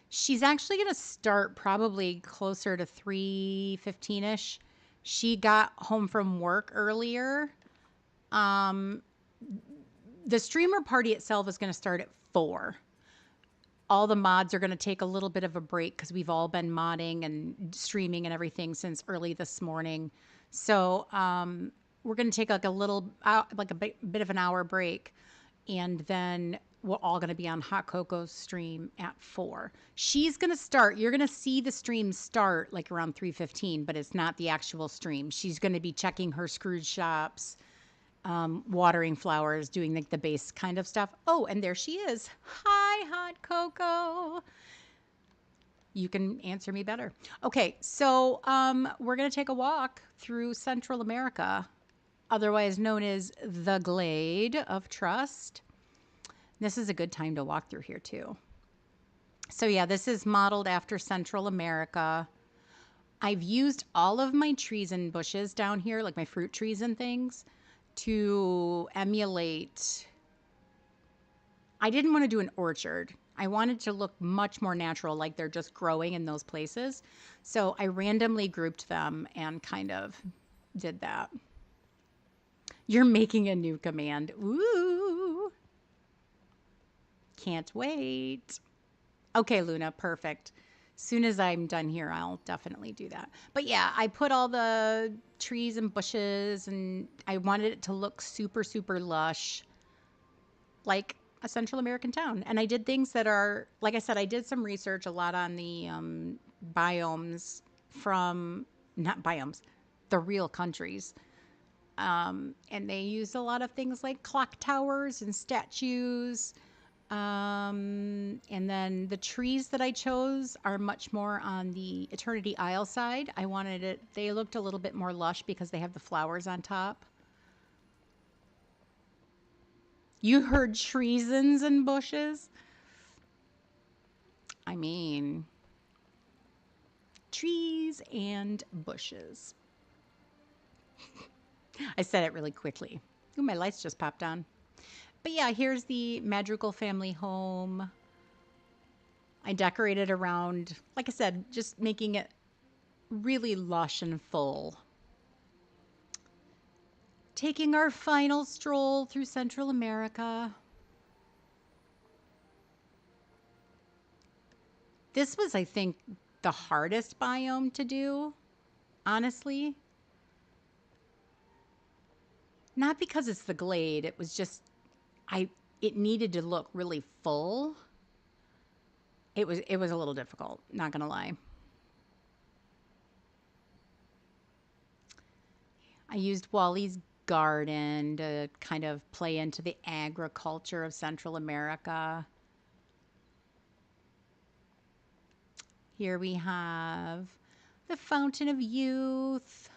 She's actually going to start probably closer to 3:15ish. She got home from work earlier. Um, the streamer party itself is going to start at 4. All the mods are going to take a little bit of a break because we've all been modding and streaming and everything since early this morning. So we're going to take like a little, like a bit of an hour break, and then we're all going to be on Hot Coco's stream at 4. She's going to start. You're going to see the stream start like around 3:15, but it's not the actual stream. She's going to be checking her Scrooge shops, watering flowers, doing like the base kind of stuff. Oh, and there she is. Hi, Hot Coco. You can answer me better. Okay, so we're going to take a walk through Central America, otherwise known as the Glade of Trust. This is a good time to walk through here, too. So, yeah, this is modeled after Central America. I've used all of my trees and bushes down here, like my fruit trees and things, to emulate. I didn't want to do an orchard. I wanted to look much more natural, like they're just growing in those places. So I randomly grouped them and kind of did that. You're making a new command. Ooh. Can't wait. Okay, Luna, perfect. Soon as I'm done here, I'll definitely do that. But yeah, I put all the trees and bushes and I wanted it to look super, super lush, like a Central American town. And I did things that are, like I said, I did some research a lot on the biomes from, not biomes, the real countries. And they used a lot of things like clock towers and statues. And then the trees that I chose are much more on the Eternity Isle side. I wanted it, they looked a little bit more lush because they have the flowers on top. You heard treasons and bushes? I mean, trees and bushes. I said it really quickly. Ooh, my lights just popped on. But yeah, here's the Madrigal family home. I decorated around, like I said, just making it really lush and full. Taking our final stroll through Central America. This was, I think, the hardest biome to do, honestly. Not because it's the glade, it was just I it needed to look really full. It was a little difficult, not gonna lie. I used Wally's garden to kind of play into the agriculture of Central America. Here we have the Fountain of Youth.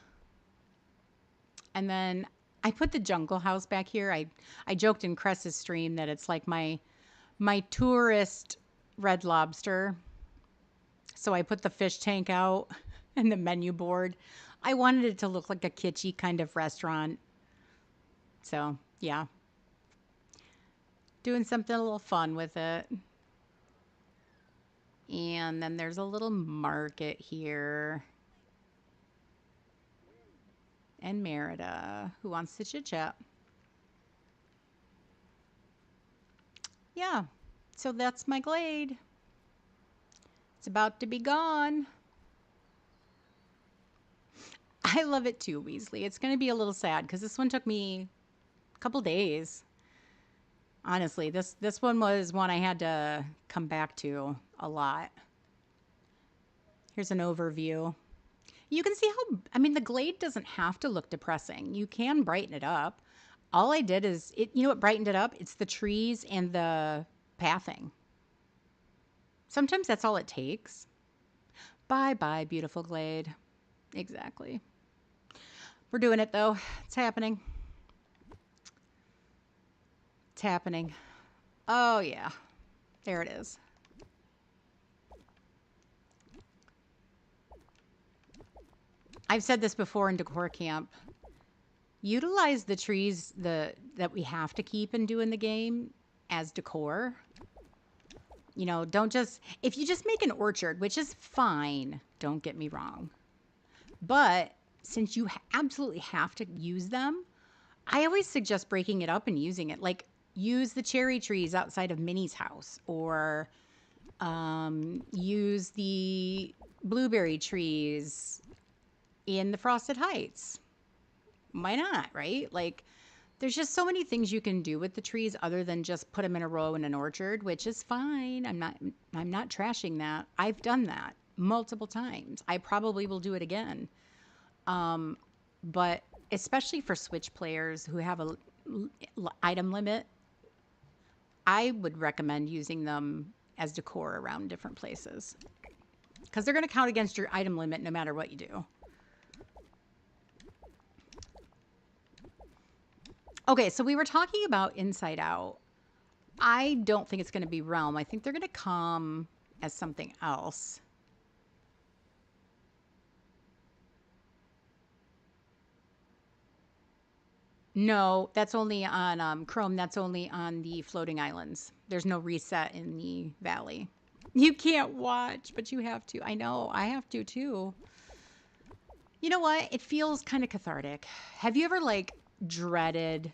And then I put the jungle house back here. I joked in Cress's stream that it's like my tourist Red Lobster. So I put the fish tank out and the menu board. I wanted it to look like a kitschy kind of restaurant. So, yeah. Doing something a little fun with it. And then there's a little market here. And Merida, who wants to chit chat. Yeah, so that's my glade. It's about to be gone. I love it too, Weasley. It's going to be a little sad because this one took me a couple days. Honestly, this one was one I had to come back to a lot. Here's an overview. You can see how, I mean, the glade doesn't have to look depressing. You can brighten it up. All I did is, you know what brightened it up? It's the trees and the pathing. Sometimes that's all it takes. Bye bye, beautiful glade. Exactly. We're doing it though. It's happening. It's happening. Oh, yeah. There it is. I've said this before in decor camp. Utilize the trees that we have to keep and do in the game as decor. You know, don't just, if you just make an orchard, which is fine, don't get me wrong. But since you absolutely have to use them, I always suggest breaking it up and using it. Like, use the cherry trees outside of Minnie's house, or use the blueberry trees in the Frosted Heights. Why not, right? Like, there's just so many things you can do with the trees other than just put them in a row in an orchard, which is fine. I'm not trashing that. I've done that multiple times. I probably will do it again. But especially for Switch players who have a item limit, I would recommend using them as decor around different places because they're going to count against your item limit no matter what you do. Okay, so we were talking about Inside Out. I don't think it's going to be Realm. I think they're going to come as something else. No, that's only on Chrome. That's only on the floating islands. There's no reset in the valley. You can't watch, but you have to. I know. I have to too. You know what? It feels kind of cathartic. Have you ever like dreaded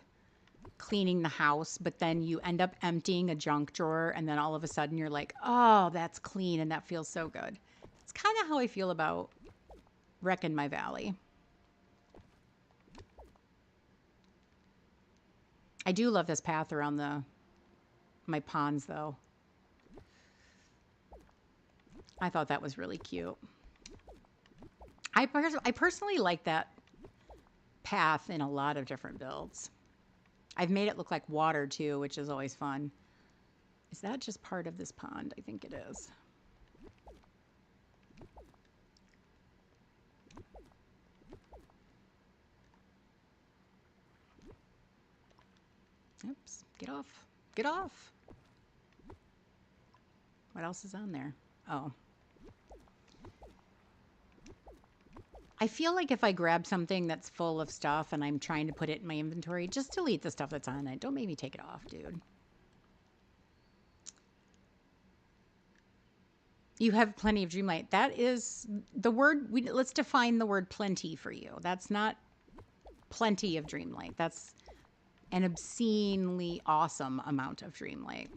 cleaning the house, but then you end up emptying a junk drawer and then all of a sudden you're like, oh, that's clean and that feels so good. It's kind of how I feel about Wrecking My Valley. I do love this path around my ponds though. I thought that was really cute. I personally like that path in a lot of different builds. I've made it look like water too, which is always fun. Is that just part of this pond? I think it is. Oops, get off. Get off. What else is on there? Oh. I feel like if I grab something that's full of stuff and I'm trying to put it in my inventory, just delete the stuff that's on it. Don't make me take it off, dude. You have plenty of dreamlight. That is the word. Let's define the word plenty for you. That's not plenty of dreamlight. That's an obscenely awesome amount of dreamlight.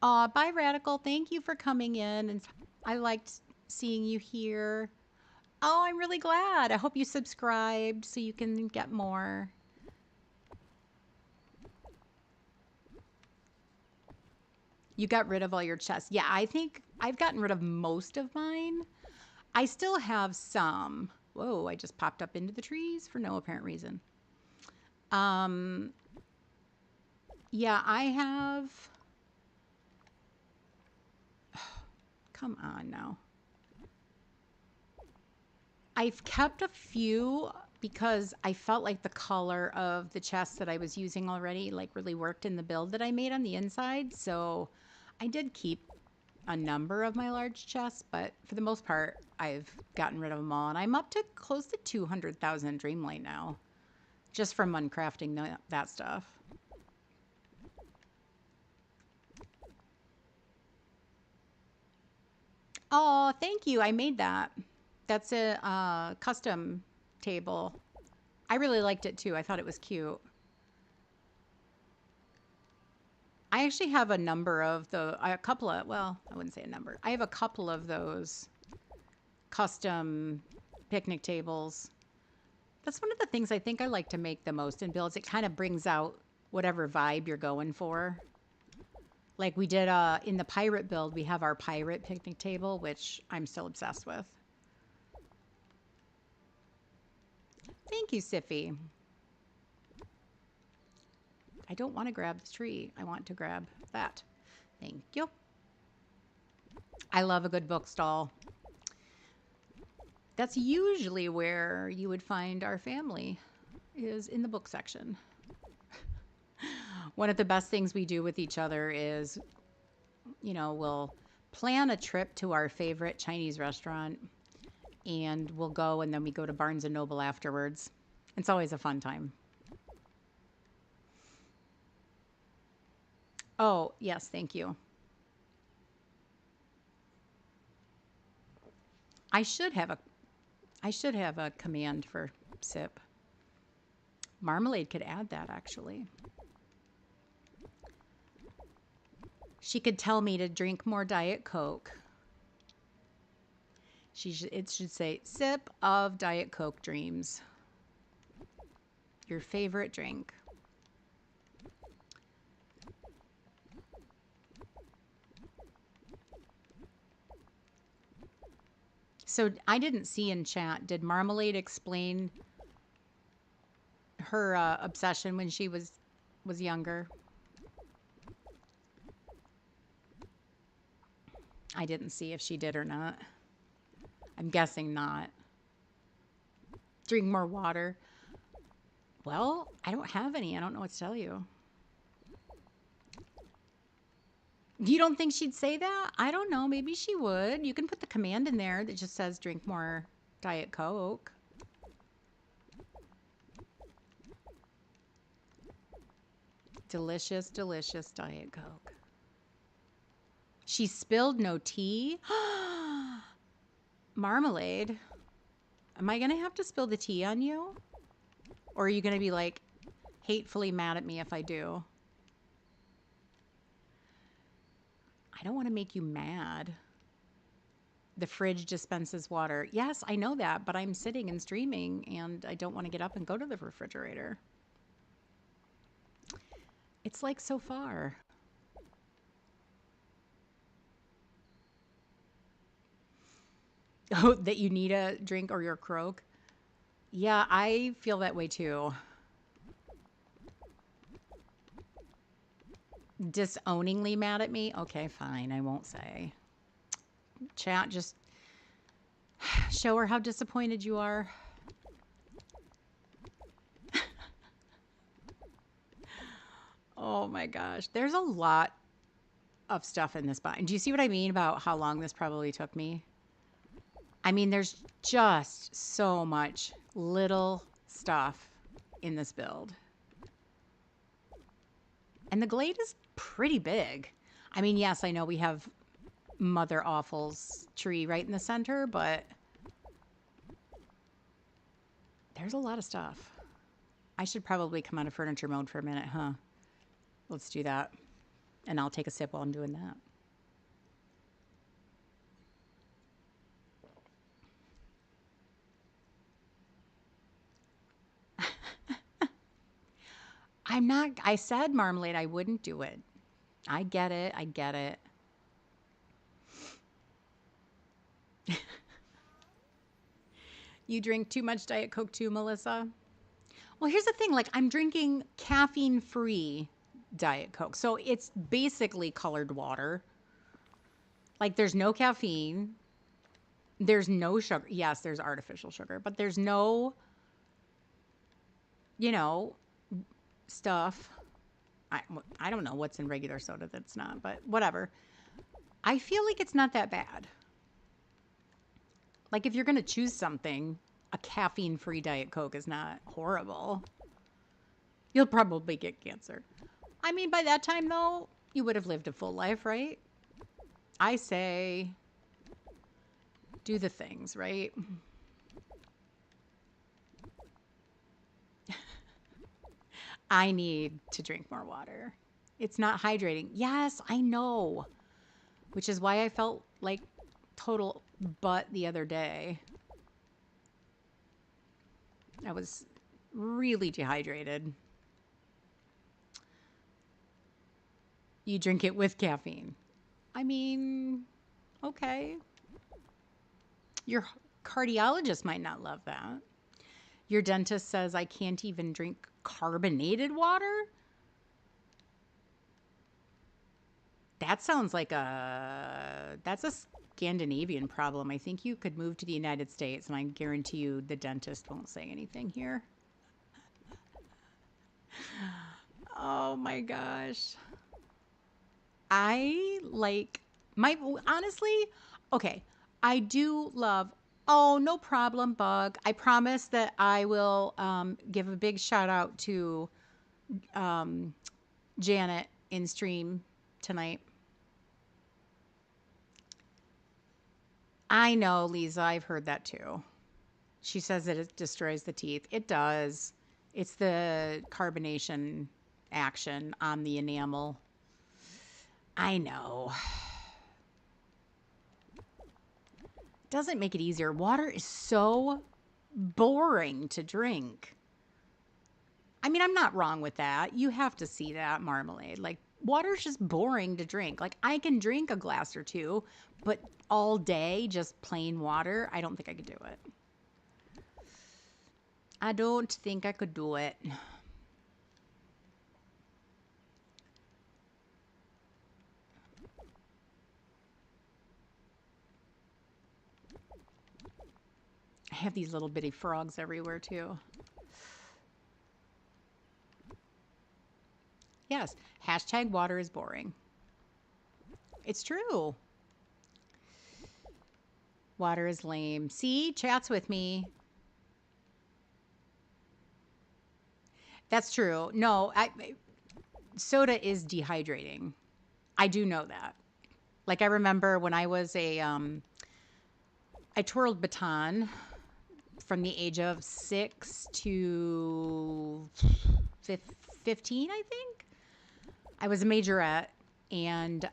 Bye, Radical. Thank you for coming in. And I liked seeing you here. Oh, I'm really glad. I hope you subscribed so you can get more. You got rid of all your chests. Yeah, I think I've gotten rid of most of mine. I still have some. Whoa, I just popped up into the trees for no apparent reason. Um, yeah, I have. Come on now. I've kept a few because I felt like the color of the chest that I was using already like really worked in the build that I made on the inside. So I did keep a number of my large chests, but for the most part, I've gotten rid of them all. And I'm up to close to 200,000 Dreamlight now, just from uncrafting that stuff. Oh, thank you. I made that. That's a custom table. I really liked it too. I thought it was cute. I actually have a couple of, well, I wouldn't say a number. I have a couple of those custom picnic tables. That's one of the things I think I like to make the most in builds. It kind of brings out whatever vibe you're going for. Like we did in the pirate build, we have our pirate picnic table, which I'm still obsessed with. Thank you, Siffy. I don't want to grab the tree. I want to grab that. Thank you. I love a good book stall. That's usually where you would find our family, is in the book section. One of the best things we do with each other is, we'll plan a trip to our favorite Chinese restaurant and we'll go and then we go to Barnes and Noble afterwards. It's always a fun time. Oh, yes, thank you. I should have a command for sip. Marmalade could add that actually. She could tell me to drink more Diet Coke. It should say sip of Diet Coke dreams. Your favorite drink. So I didn't see in chat, did Marmalade explain her obsession when she was younger? I didn't see if she did or not. I'm guessing not. Drink more water. Well, I don't have any. I don't know what to tell you. You don't think she'd say that? I don't know. Maybe she would. You can put the command in there that just says drink more Diet Coke. Delicious, delicious Diet Coke. She spilled no tea. Marmalade. Am I going to have to spill the tea on you? Or are you going to be like hatefully mad at me if I do? I don't want to make you mad. The fridge dispenses water. Yes, I know that, but I'm sitting and streaming and I don't want to get up and go to the refrigerator. It's like so far. Oh, that you need a drink or you're croak? Yeah, I feel that way too. Disowningly mad at me? Okay, fine. I won't say. Chat, just show her how disappointed you are. Oh my gosh. There's a lot of stuff in this bind. Do you see what I mean about how long this probably took me? I mean, there's just so much little stuff in this build. And the glade is pretty big. I mean, yes, I know we have Mother Awful's tree right in the center, but there's a lot of stuff. I should probably come out of furniture mode for a minute, huh? Let's do that. And I'll take a sip while I'm doing that. I said marmalade, I wouldn't do it. I get it. I get it. You drink too much Diet Coke too, Melissa? Well, here's the thing, like I'm drinking caffeine-free Diet Coke. So it's basically colored water. Like there's no caffeine, there's no sugar. Yes, there's artificial sugar, but there's no, you know, stuff. I, I don't know what's in regular soda that's not, but whatever. I feel like it's not that bad. Like if you're going to choose something, a caffeine-free Diet Coke is not horrible. You'll probably get cancer. I mean, by that time though, you would have lived a full life, right? I say do the things, right? I need to drink more water. It's not hydrating. Yes, I know. Which is why I felt like total butt the other day. I was really dehydrated. You drink it with caffeine. I mean, okay. Your cardiologist might not love that. Your dentist says I can't even drink carbonated water. That sounds like that's a Scandinavian problem. I think you could move to the United States and I guarantee you the dentist won't say anything here. Oh my gosh. I like my honestly, okay. I do love oh, no problem, Bug. I promise that I will give a big shout out to um, Janet in stream tonight. I know, Lisa. I've heard that too. She says that it destroys the teeth. It does. It's the carbonation action on the enamel. I know. Doesn't make it easier. Water is so boring to drink. I mean, I'm not wrong with that. You have to see that marmalade. Like, water's just boring to drink. Like, I can drink a glass or two, but all day, just plain water, I don't think I could do it. I don't think I could do it. I have these little bitty frogs everywhere, too. Yes, hashtag water is boring. It's true. Water is lame. See, chats with me. That's true. No, soda is dehydrating. I do know that. Like I remember when I twirled baton from the age of 6 to 15, I think. I was a majorette, and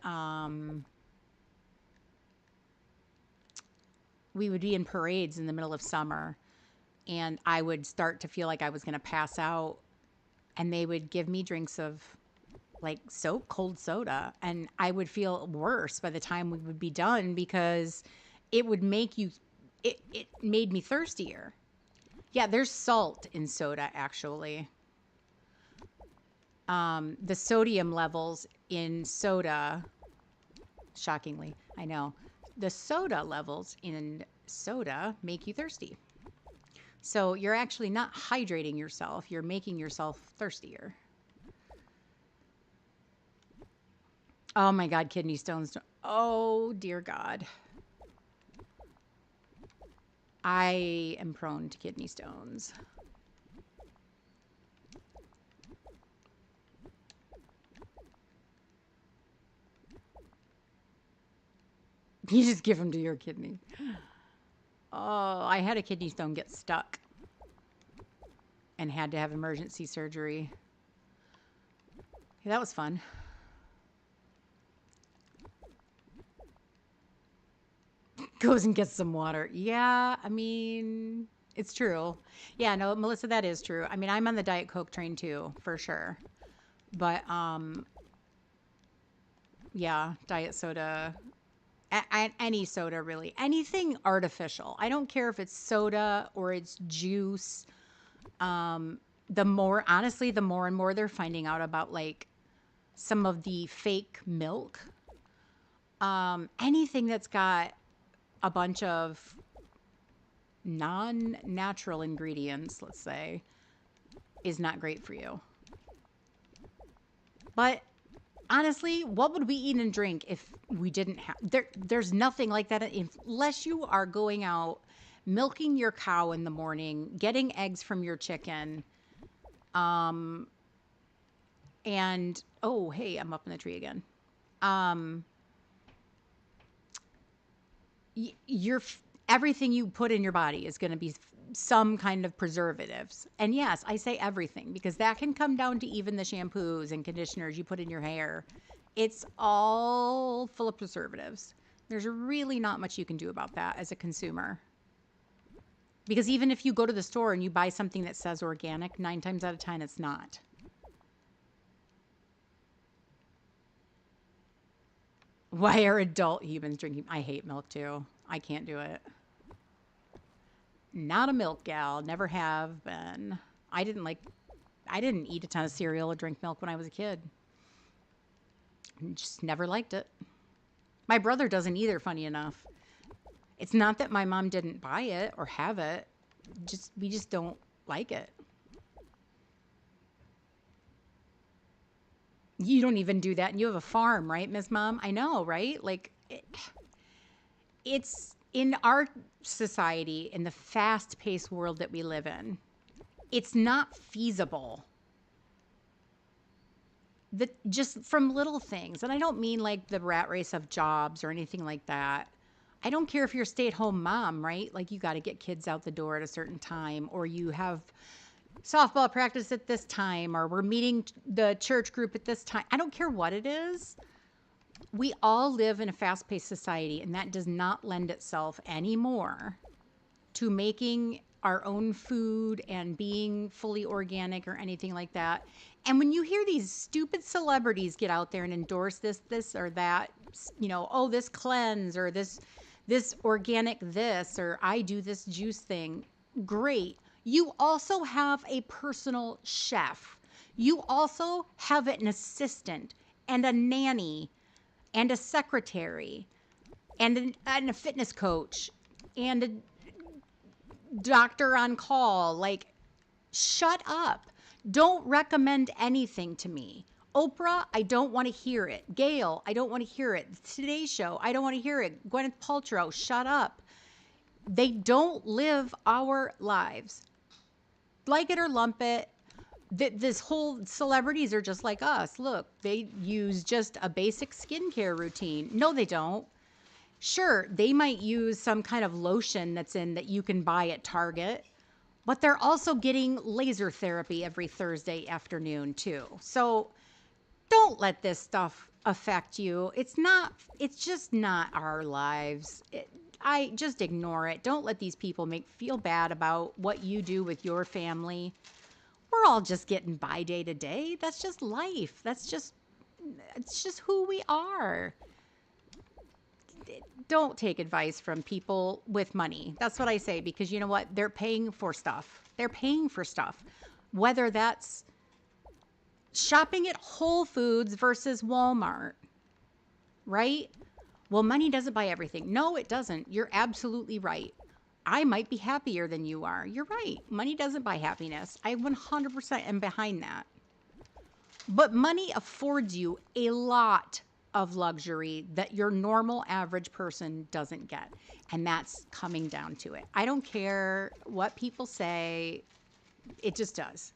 we would be in parades in the middle of summer, and I would start to feel like I was going to pass out, and they would give me drinks of like cold soda, and I would feel worse by the time we would be done because it would make you it made me thirstier. Yeah, there's salt in soda actually. The sodium levels in soda, shockingly, I know, the soda levels in soda make you thirsty. So you're actually not hydrating yourself, you're making yourself thirstier. Oh my God, kidney stones. Oh dear God. I am prone to kidney stones. You just give them to your kidney. Oh, I had a kidney stone get stuck and had to have emergency surgery. Yeah, that was fun. Goes and gets some water. Yeah, I mean, it's true. Yeah, no, Melissa, that is true. I mean, I'm on the Diet Coke train too, for sure. But yeah, diet soda, any soda really, anything artificial. I don't care if it's soda or it's juice. The more, honestly, the more and more they're finding out about like some of the fake milk. Anything that's got a bunch of non-natural ingredients, let's say, is not great for you. But honestly, what would we eat and drink if we didn't have there's nothing like that unless you are going out milking your cow in the morning, getting eggs from your chicken, um and oh, hey, I'm up in the tree again. Um you're everything you put in your body is going to be some kind of preservatives. And yes, I say everything because that can come down to even the shampoos and conditioners you put in your hair. It's all full of preservatives. There's really not much you can do about that as a consumer. Because even if you go to the store and you buy something that says organic, 9 times out of 10, it's not. Why are adult humans drinking? I hate milk too. I can't do it. Not a milk gal, never have been. I didn't like I didn't eat a ton of cereal or drink milk when I was a kid. Just never liked it. My brother doesn't either, funny enough. It's not that my mom didn't buy it or have it. Just we just don't like it. You don't even do that and you have a farm, right, Miss Mom? I know, right? Like it's in our society in the fast-paced world that we live in. It's not feasible the just from little things. And I don't mean like the rat race of jobs or anything like that. I don't care if you're a stay-at-home mom, right? Like you got to get kids out the door at a certain time or you have softball practice at this time or we're meeting the church group at this time. I don't care what it is. We all live in a fast-paced society and that does not lend itself anymore to making our own food and being fully organic or anything like that. And when you hear these stupid celebrities get out there and endorse this or that, oh, this cleanse or this organic this or I do this juice thing, great. You also have a personal chef. You also have an assistant and a nanny and a secretary and a fitness coach and a doctor on call. Like, shut up. Don't recommend anything to me. Oprah, I don't want to hear it. Gail, I don't want to hear it. Today's Show, I don't want to hear it. Gwyneth Paltrow, shut up. They don't live our lives. Like it or lump it, this whole celebrities are just like us. Look, they use just a basic skincare routine. No, they don't. Sure, they might use some kind of lotion that's in that you can buy at Target, but they're also getting laser therapy every Thursday afternoon too. So don't let this stuff affect you. It's just not our lives. I just ignore it. Don't let these people make feel bad about what you do with your family. We're all just getting by day to day. That's just life. It's just who we are. Don't take advice from people with money. That's what I say because you know what? They're paying for stuff. They're paying for stuff. Whether that's shopping at Whole Foods versus Walmart, right? Well, money doesn't buy everything. No, it doesn't. You're absolutely right. I might be happier than you are. You're right. Money doesn't buy happiness. I 100% am behind that. But money affords you a lot of luxury that your normal average person doesn't get. And that's coming down to it. I don't care what people say, it just does.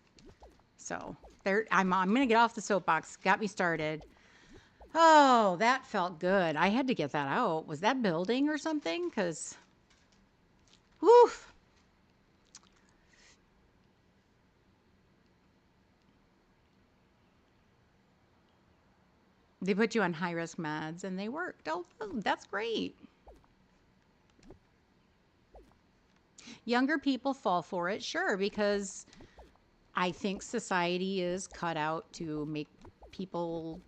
So there, I'm going to get off the soapbox. Got me started. Oh, that felt good. I had to get that out. Was that building or something? Because, whew. They put you on high risk meds and they worked. Oh, that's great. Younger people fall for it, sure, because I think society is cut out to make people.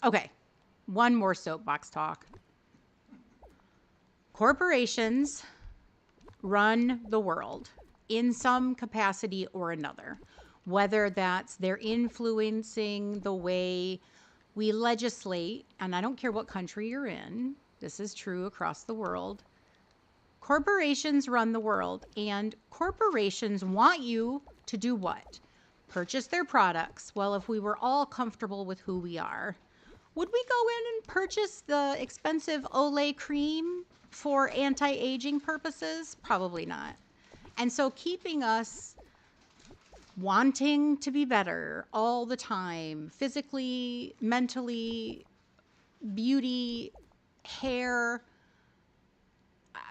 Okay, one more soapbox talk. Corporations run the world in some capacity or another, whether that's they're influencing the way we legislate, and I don't care what country you're in, this is true across the world. Corporations run the world, and corporations want you to do what? Purchase their products. Well, if we were all comfortable with who we are, would we go in and purchase the expensive Olay cream for anti-aging purposes? Probably not. And so keeping us wanting to be better all the time, physically, mentally, beauty, hair,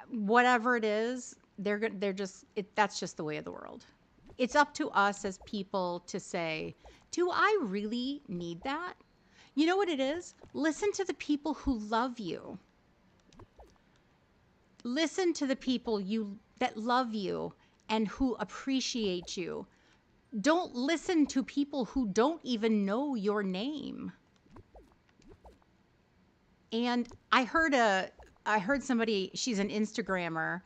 whatever it is, they're just that's just the way of the world. It's up to us as people to say, do I really need that? You know what it is? Listen to the people who love you. Listen to the people that love you and who appreciate you. Don't listen to people who don't even know your name. And I heard somebody, she's an Instagrammer,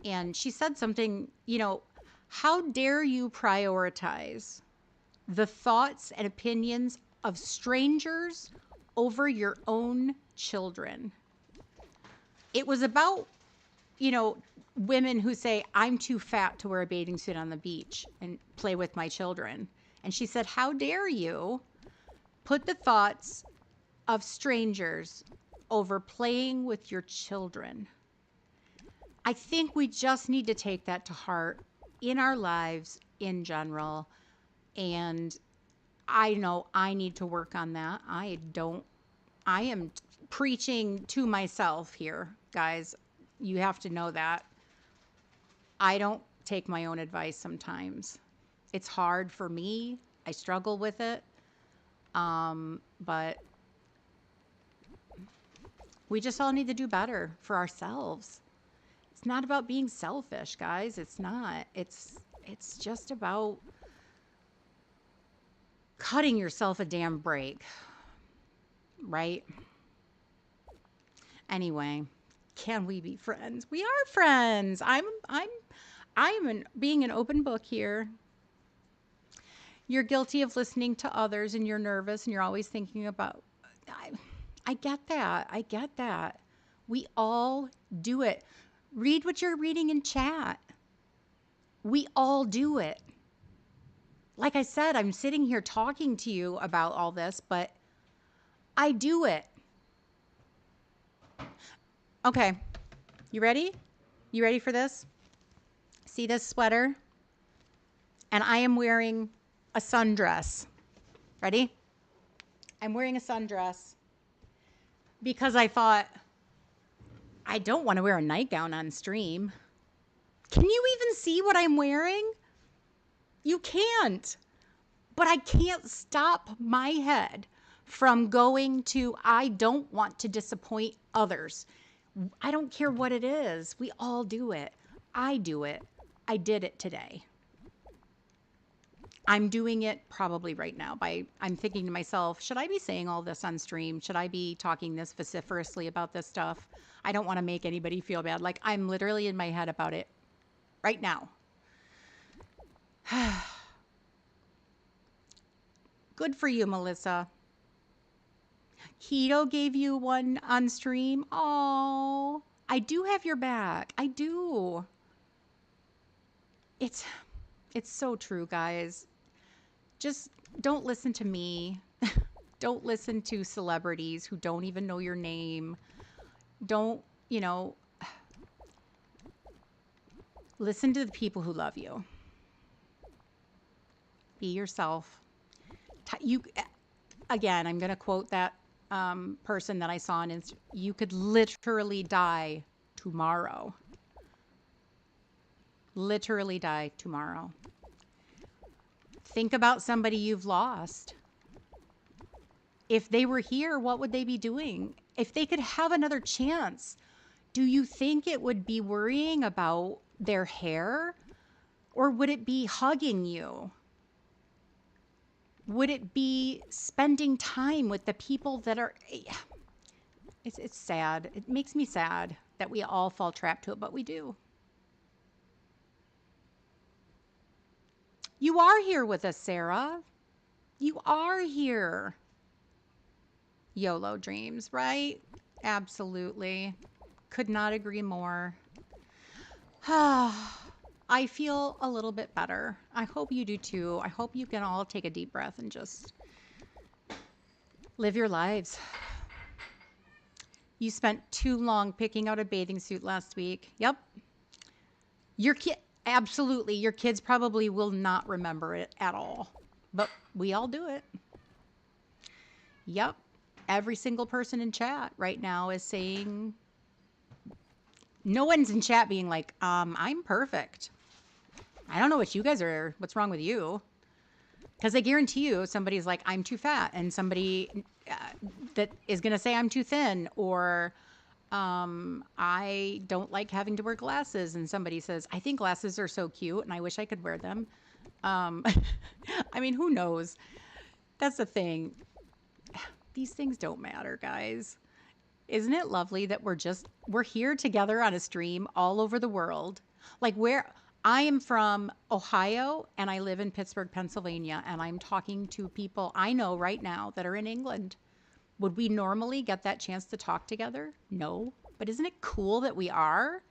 and she said something, how dare you prioritize the thoughts and opinions of strangers over your own children? It was about, women who say, I'm too fat to wear a bathing suit on the beach and play with my children. And she said, how dare you put the thoughts of strangers over playing with your children? I think we just need to take that to heart in our lives in general. And I know I need to work on that. I am preaching to myself here, guys. You have to know that. I don't take my own advice sometimes. It's hard for me. I struggle with it. But we just all need to do better for ourselves. It's not about being selfish, guys. It's not. It's just about cutting yourself a damn break. Right? Anyway, can we be friends? We are friends. Being an open book here. You're guilty of listening to others and you're nervous and you're always thinking about I get that. I get that. We all do it. Read what you're reading in chat. We all do it. Like I said, I'm sitting here talking to you about all this, but I do it. Okay. You ready? You ready for this? See this sweater? And I am wearing a sundress. Ready? I'm wearing a sundress because I thought, I don't want to wear a nightgown on stream. Can you even see what I'm wearing? You can't. But I can't stop my head from going to, I don't want to disappoint others. I don't care what it is. We all do it. I do it. I did it today. I'm doing it probably right now I'm thinking to myself, should I be saying all this on stream? Should I be talking this vociferously about this stuff? I don't want to make anybody feel bad. Like I'm literally in my head about it right now. Good for you, Melissa. Keto gave you one on stream. Oh, I do have your back. I do. It's so true, guys. Just don't listen to me. Don't listen to celebrities who don't even know your name. Don't, listen to the people who love you. Be yourself. Again, I'm going to quote that person that I saw on Instagram. You could literally die tomorrow. Literally die tomorrow. Think about somebody you've lost. If they were here, what would they be doing? If they could have another chance, do you think it would be worrying about their hair, or would it be hugging you? Would it be spending time with the people that are it's sad. It makes me sad that we all fall trapped to it, but we do. You are here with us, Sarah. You are here. YOLO dreams, right? Absolutely. Could not agree more. I feel a little bit better. I hope you do too. I hope you can all take a deep breath and just live your lives. You spent too long picking out a bathing suit last week. Yep. Your kid, absolutely. Your kids probably will not remember it at all, but we all do it. Yep. Every single person in chat right now is saying, no one's in chat being like, I'm perfect. I don't know what you guys are, what's wrong with you? Because I guarantee you somebody's like, I'm too fat. And somebody that is going to say I'm too thin, or I don't like having to wear glasses. And somebody says, I think glasses are so cute and I wish I could wear them. I mean, who knows? That's the thing. These things don't matter, guys. Isn't it lovely that we're here together on a stream all over the world? Like, where I am from Ohio and I live in Pittsburgh, Pennsylvania, and I'm talking to people I know right now that are in England. Would we normally get that chance to talk together? No. But isn't it cool that we are?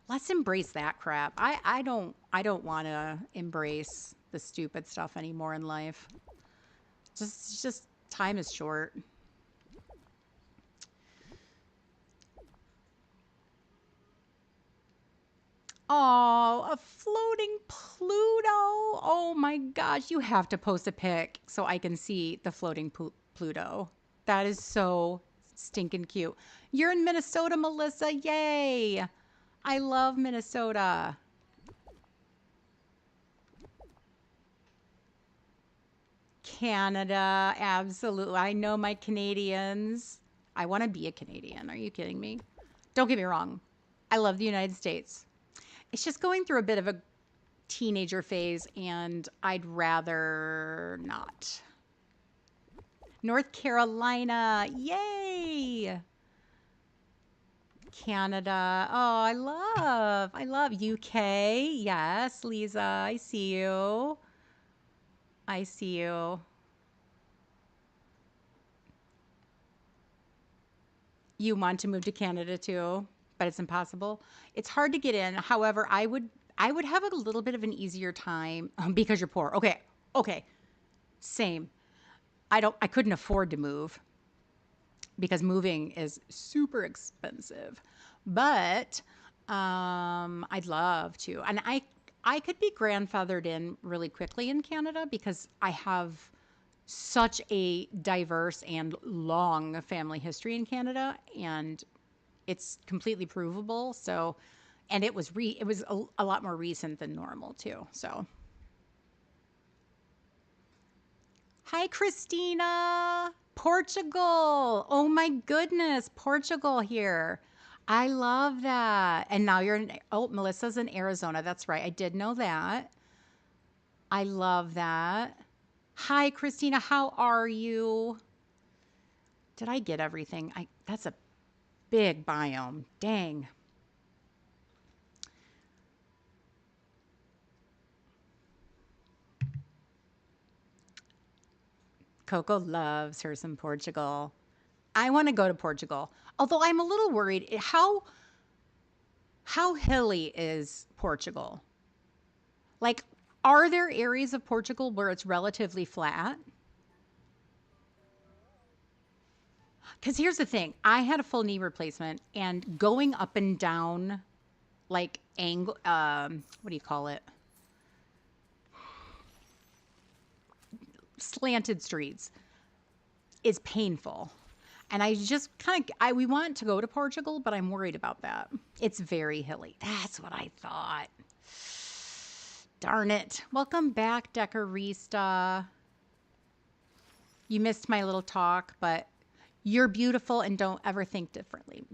Let's embrace that crap. I don't want to embrace the stupid stuff anymore in life. Just time is short. Oh, a floating Pluto. Oh my gosh, you have to post a pic so I can see the floating Pluto. That is so stinking cute. You're in Minnesota, Melissa. Yay. I love Minnesota. Canada, absolutely. I know my Canadians. I want to be a Canadian. Are you kidding me? Don't get me wrong. I love the United States. It's just going through a bit of a teenager phase, and I'd rather not. North Carolina, yay! Canada, oh, I love UK. Yes, Lisa, I see you. I see you. You want to move to Canada too, but it's impossible. It's hard to get in. However, I would have a little bit of an easier time because you're poor. Okay. Okay. Same. I couldn't afford to move because moving is super expensive. But I'd love to. And I could be grandfathered in really quickly in Canada because I have such a diverse and long family history in Canada, and it's completely provable. So, and it was a lot more recent than normal too. So, hi Christina, Portugal. Oh my goodness, Portugal here. I love that. And now Melissa's in Arizona. That's right. I did know that. I love that. Hi Christina, how are you? Did I get everything? That's a big biome. Dang. Coco loves her some Portugal. I want to go to Portugal. Although I'm a little worried. How hilly is Portugal? Like, are there areas of Portugal where it's relatively flat? Because here's the thing, I had a full knee replacement, and going up and down, like angle, what do you call it? Slanted streets is painful. And I just we want to go to Portugal, but I'm worried about that. It's very hilly. That's what I thought. Darn it. Welcome back, Decorista. You missed my little talk, but you're beautiful and don't ever think differently.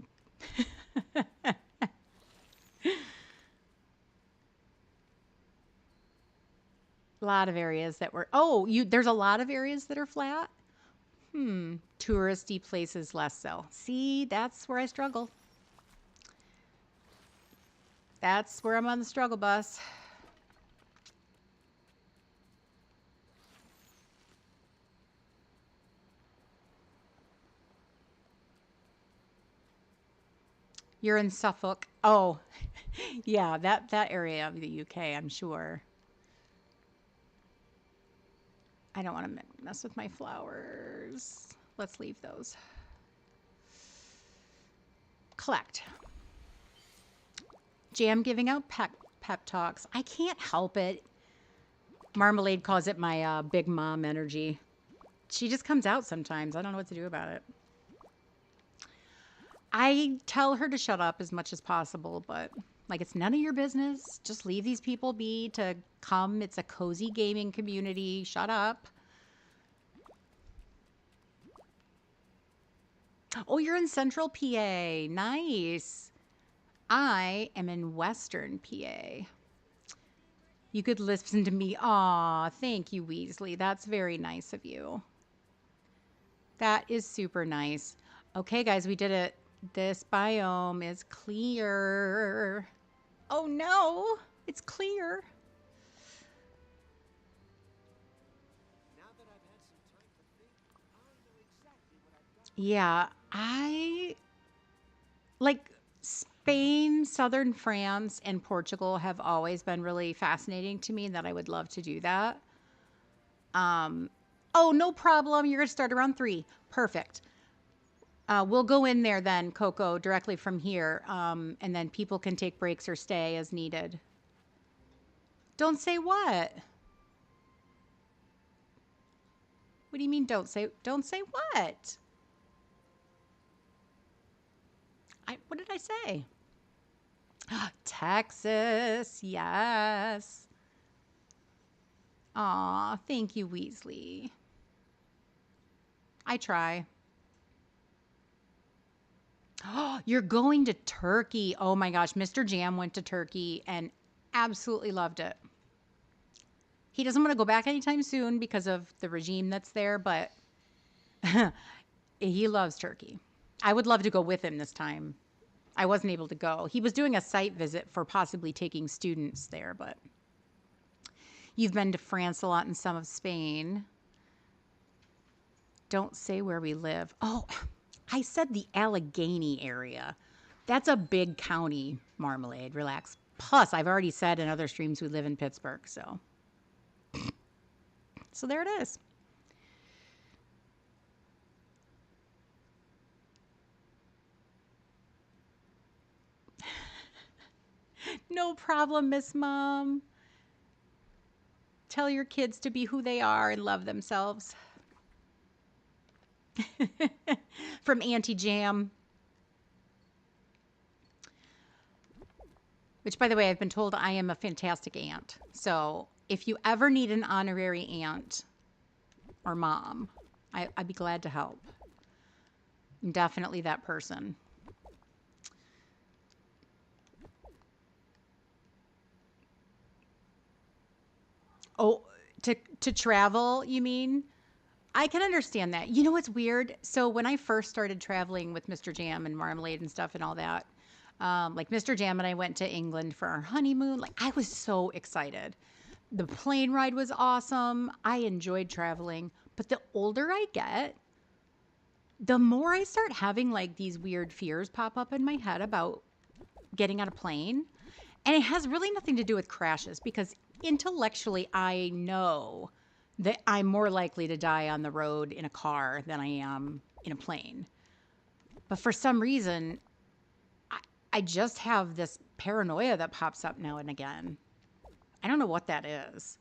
A lot of areas that were, oh, there's a lot of areas that are flat. Touristy places less so. See, that's where I struggle. That's where I'm on the struggle bus. You're in Suffolk. Oh, yeah, that area of the UK, I'm sure. I don't want to mess with my flowers. Let's leave those. Collect. Jam giving out pep talks. I can't help it. Marmalade calls it my big mom energy. She just comes out sometimes. I don't know what to do about it. I tell her to shut up as much as possible, but like it's none of your business. Just leave these people be to come. It's a cozy gaming community. Shut up. Oh, you're in Central PA. Nice. I am in Western PA. You could listen to me. Aw, thank you, Weasley. That's very nice of you. That is super nice. Okay, guys, we did it. This biome is clear. Oh no, it's clear. Yeah, I like Spain, southern France, and Portugal have always been really fascinating to me, and that I would love to do that. Um, oh, no problem. You're going to start around 3. Perfect. We'll go in there then, Coco, directly from here, and then people can take breaks or stay as needed. Don't say what? What do you mean don't say what? What did I say? Texas, yes. Aw, thank you, Weasley. I try. Oh, you're going to Turkey. Oh my gosh, Mr. Jam went to Turkey and absolutely loved it. He doesn't want to go back anytime soon because of the regime that's there, but he loves Turkey. I would love to go with him this time. I wasn't able to go. He was doing a site visit for possibly taking students there, but you've been to France a lot and some of Spain. Don't say where we live. Oh, I said the Allegheny area. That's a big county, Marmalade. Relax. Plus, I've already said in other streams we live in Pittsburgh, so there it is. No problem, Miss Mom. Tell your kids to be who they are and love themselves. From Auntie Jam. Which, by the way, I've been told I am a fantastic aunt. So if you ever need an honorary aunt or mom, I'd be glad to help. I'm definitely that person. Oh, to travel, you mean? I can understand that. You know what's weird? So when I first started traveling with Mr. Jam and Marmalade and stuff and all that, like Mr. Jam and I went to England for our honeymoon. Like I was so excited. The plane ride was awesome. I enjoyed traveling. But the older I get, the more I start having like these weird fears pop up in my head about getting on a plane. And it has really nothing to do with crashes because intellectually, I know that I'm more likely to die on the road in a car than I am in a plane. But for some reason, I, I just have this paranoia that pops up now and again. I don't know what that is.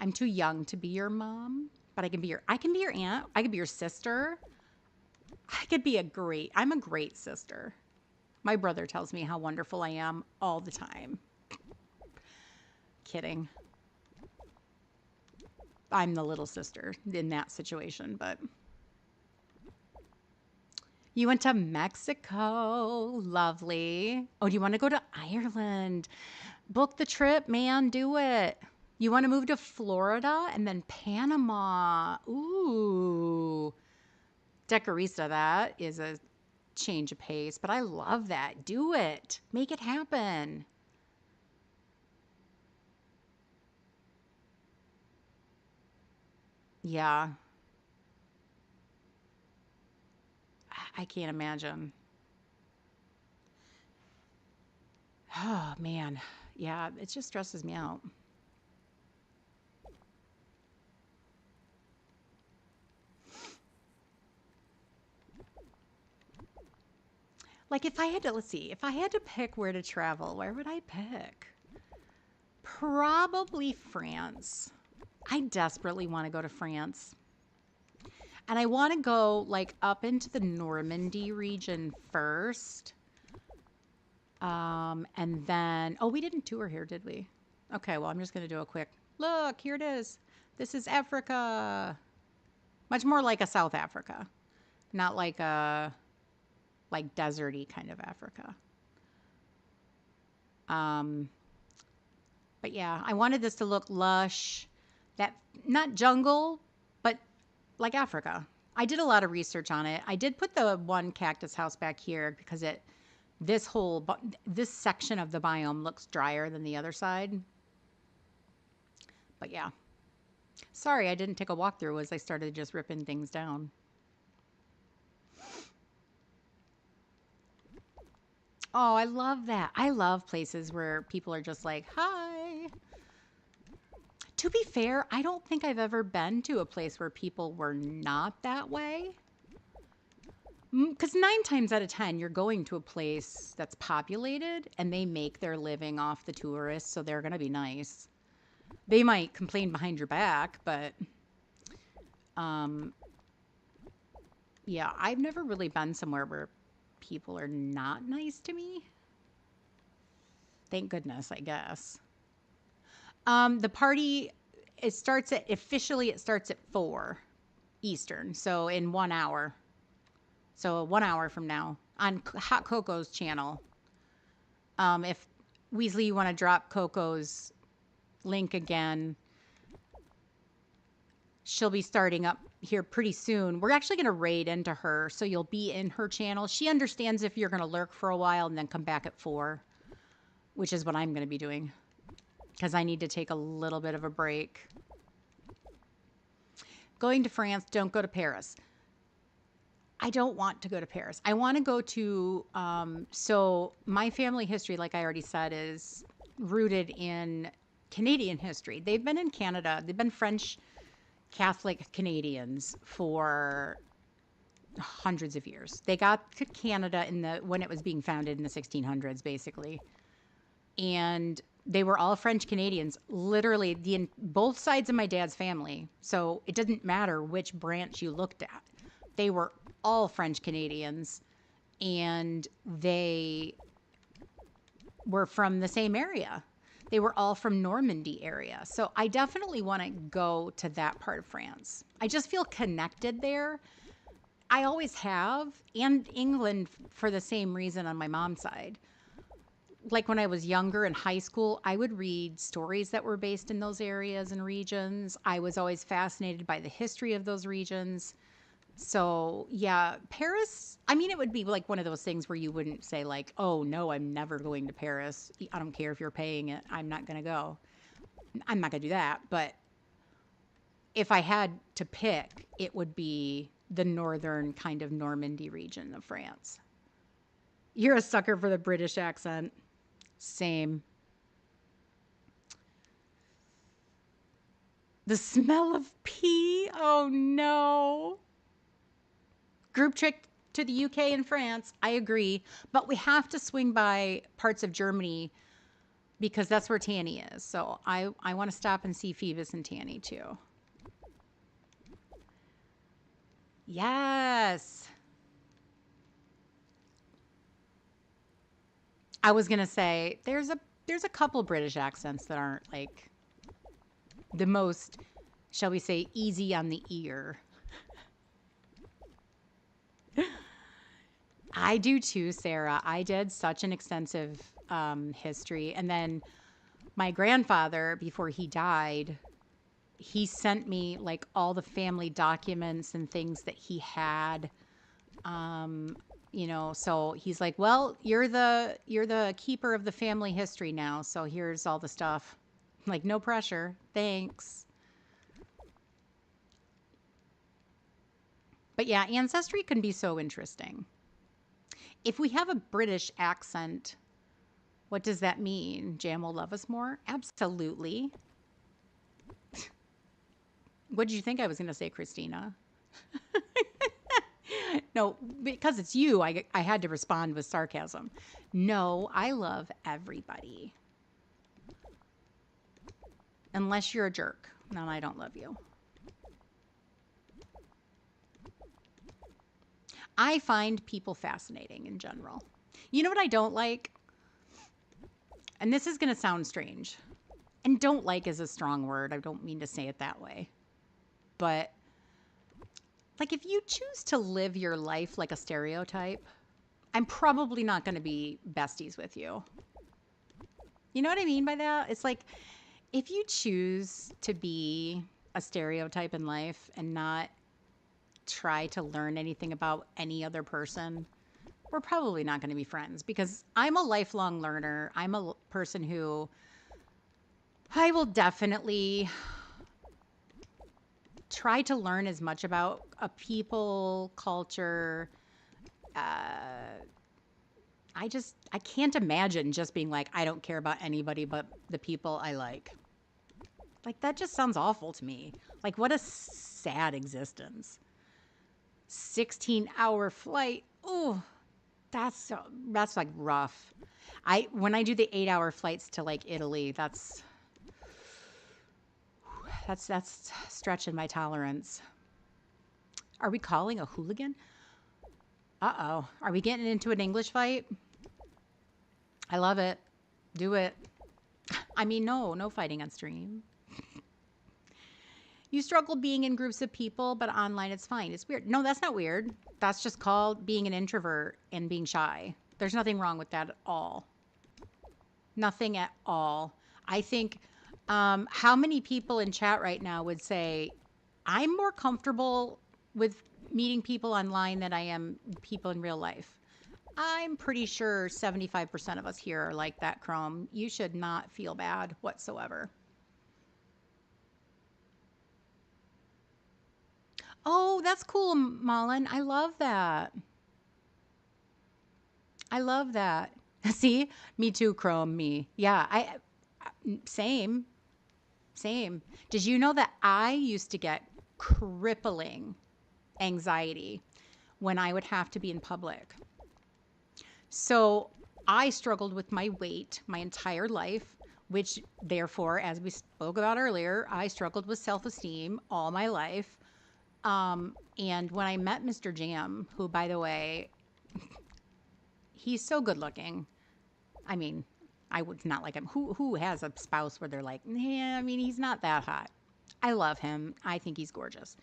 I'm too young to be your mom, but I can be your aunt. I could be your sister. I'm a great sister. My brother tells me how wonderful I am all the time. Kidding. I'm the little sister in that situation, but you went to Mexico. Lovely. Oh, do you want to go to Ireland? Book the trip, man. Do it. You want to move to Florida and then Panama. Ooh. Decorista, that is a change of pace, but I love that. Do it. Make it happen. Yeah. I can't imagine. Oh, man. Yeah, it just stresses me out. Like if I had to, let's see, if I had to pick where to travel, where would I pick? Probably France. I desperately want to go to France. And I want to go like up into the Normandy region first. And then, oh, we didn't tour here, did we? Okay, well, I'm just going to do a quick look. Here it is. This is Africa. Much more like a South Africa, not like a like deserty kind of Africa. Um, but yeah, I wanted this to look lush, that not jungle, but like Africa. I did a lot of research on it. I did put the one cactus house back here because it this whole this section of the biome looks drier than the other side. But yeah, sorry I didn't take a walkthrough as I started just ripping things down. Oh, I love that. I love places where people are just like, "Hi." To be fair, I don't think I've ever been to a place where people were not that way. Because 9 times out of 10, you're going to a place that's populated and they make their living off the tourists, so they're going to be nice. They might complain behind your back, but um, yeah, I've never really been somewhere where people are not nice to me. Thank goodness, I guess. The party it starts at officially it starts at 4 Eastern, so in 1 hour. So 1 hour from now on Hot Coco's channel. If Weasley, you want to drop Coco's link again, she'll be starting up here pretty soon. We're actually going to raid into her, so you'll be in her channel. She understands if you're going to lurk for a while and then come back at 4, which is what I'm going to be doing because I need to take a little bit of a break. Going to France, don't go to Paris. I don't want to go to Paris. I want to go to, so my family history, like I already said, is rooted in Canadian history. They've been in Canada, they've been French Catholic Canadians for hundreds of years. They got to Canada in the when it was being founded in the 1600s, basically, and they were all French Canadians. Literally, both sides of my dad's family. So it didn't matter which branch you looked at. They were all French Canadians, and they were from the same area. They were all from Normandy area. So I definitely want to go to that part of France. I just feel connected there. I always have, and England for the same reason on my mom's side. Like when I was younger in high school, I would read stories that were based in those areas and regions. I was always fascinated by the history of those regions. So, yeah, Paris, I mean, it would be like one of those things where you wouldn't say, like, oh, no, I'm never going to Paris. I don't care if you're paying it. I'm not going to go. I'm not going to do that. But if I had to pick, it would be the northern kind of Normandy region of France. You're a sucker for the British accent. Same. The smell of pee? Oh, no. Group trip to the UK and France. I agree. But we have to swing by parts of Germany because that's where Tanny is. So I want to stop and see Phoebus and Tanny too. Yes. I was gonna say there's a couple British accents that aren't like the most shall we say, easy on the ear. I do too, Sarah. I did such an extensive history. And then my grandfather, before he died, he sent me like all the family documents and things that he had. Um, so he's like, "Well, you're the keeper of the family history now. So here's all the stuff." Like, no pressure. Thanks. But yeah, ancestry can be so interesting. If we have a British accent, what does that mean? Jam will love us more? Absolutely. What did you think I was going to say, Christina? No, because it's you, I had to respond with sarcasm. No, I love everybody. Unless you're a jerk. Then I don't love you. I find people fascinating in general. You know what I don't like? And this is going to sound strange. And don't like is a strong word. I don't mean to say it that way. But like if you choose to live your life like a stereotype, I'm probably not going to be besties with you. You know what I mean by that? It's like if you choose to be a stereotype in life and not try to learn anything about any other person, we're probably not going to be friends because I'm a lifelong learner. I'm a person who I will definitely try to learn as much about a people, culture. I can't imagine just being like, I don't care about anybody but the people I like. Like, that just sounds awful to me. Like, what a sad existence. 16-hour flight. Oh, that's like rough. When I do the 8-hour flights to like Italy, that's stretching my tolerance. Are we calling a hooligan? Uh-oh. Are we getting into an English fight? I love it. Do it. I mean, no fighting on stream. You struggle being in groups of people, but online it's fine. It's weird. No, that's not weird. That's just called being an introvert and being shy. There's nothing wrong with that at all. Nothing at all. I think how many people in chat right now would say, I'm more comfortable with meeting people online than I am people in real life? I'm pretty sure 75% of us here are like that, Chrome. You should not feel bad whatsoever. Oh, that's cool, Malin. I love that. I love that. See, me too, Chrome. Me, yeah. Same, same. Did you know that I used to get crippling anxiety when I would have to be in public? So I struggled with my weight my entire life, which therefore, as we spoke about earlier, I struggled with self-esteem all my life. And when I met Mr. Jam, who, by the way, he's so good looking. I mean, I would not like him. Who has a spouse where they're like, yeah, I mean, he's not that hot. I love him. I think he's gorgeous.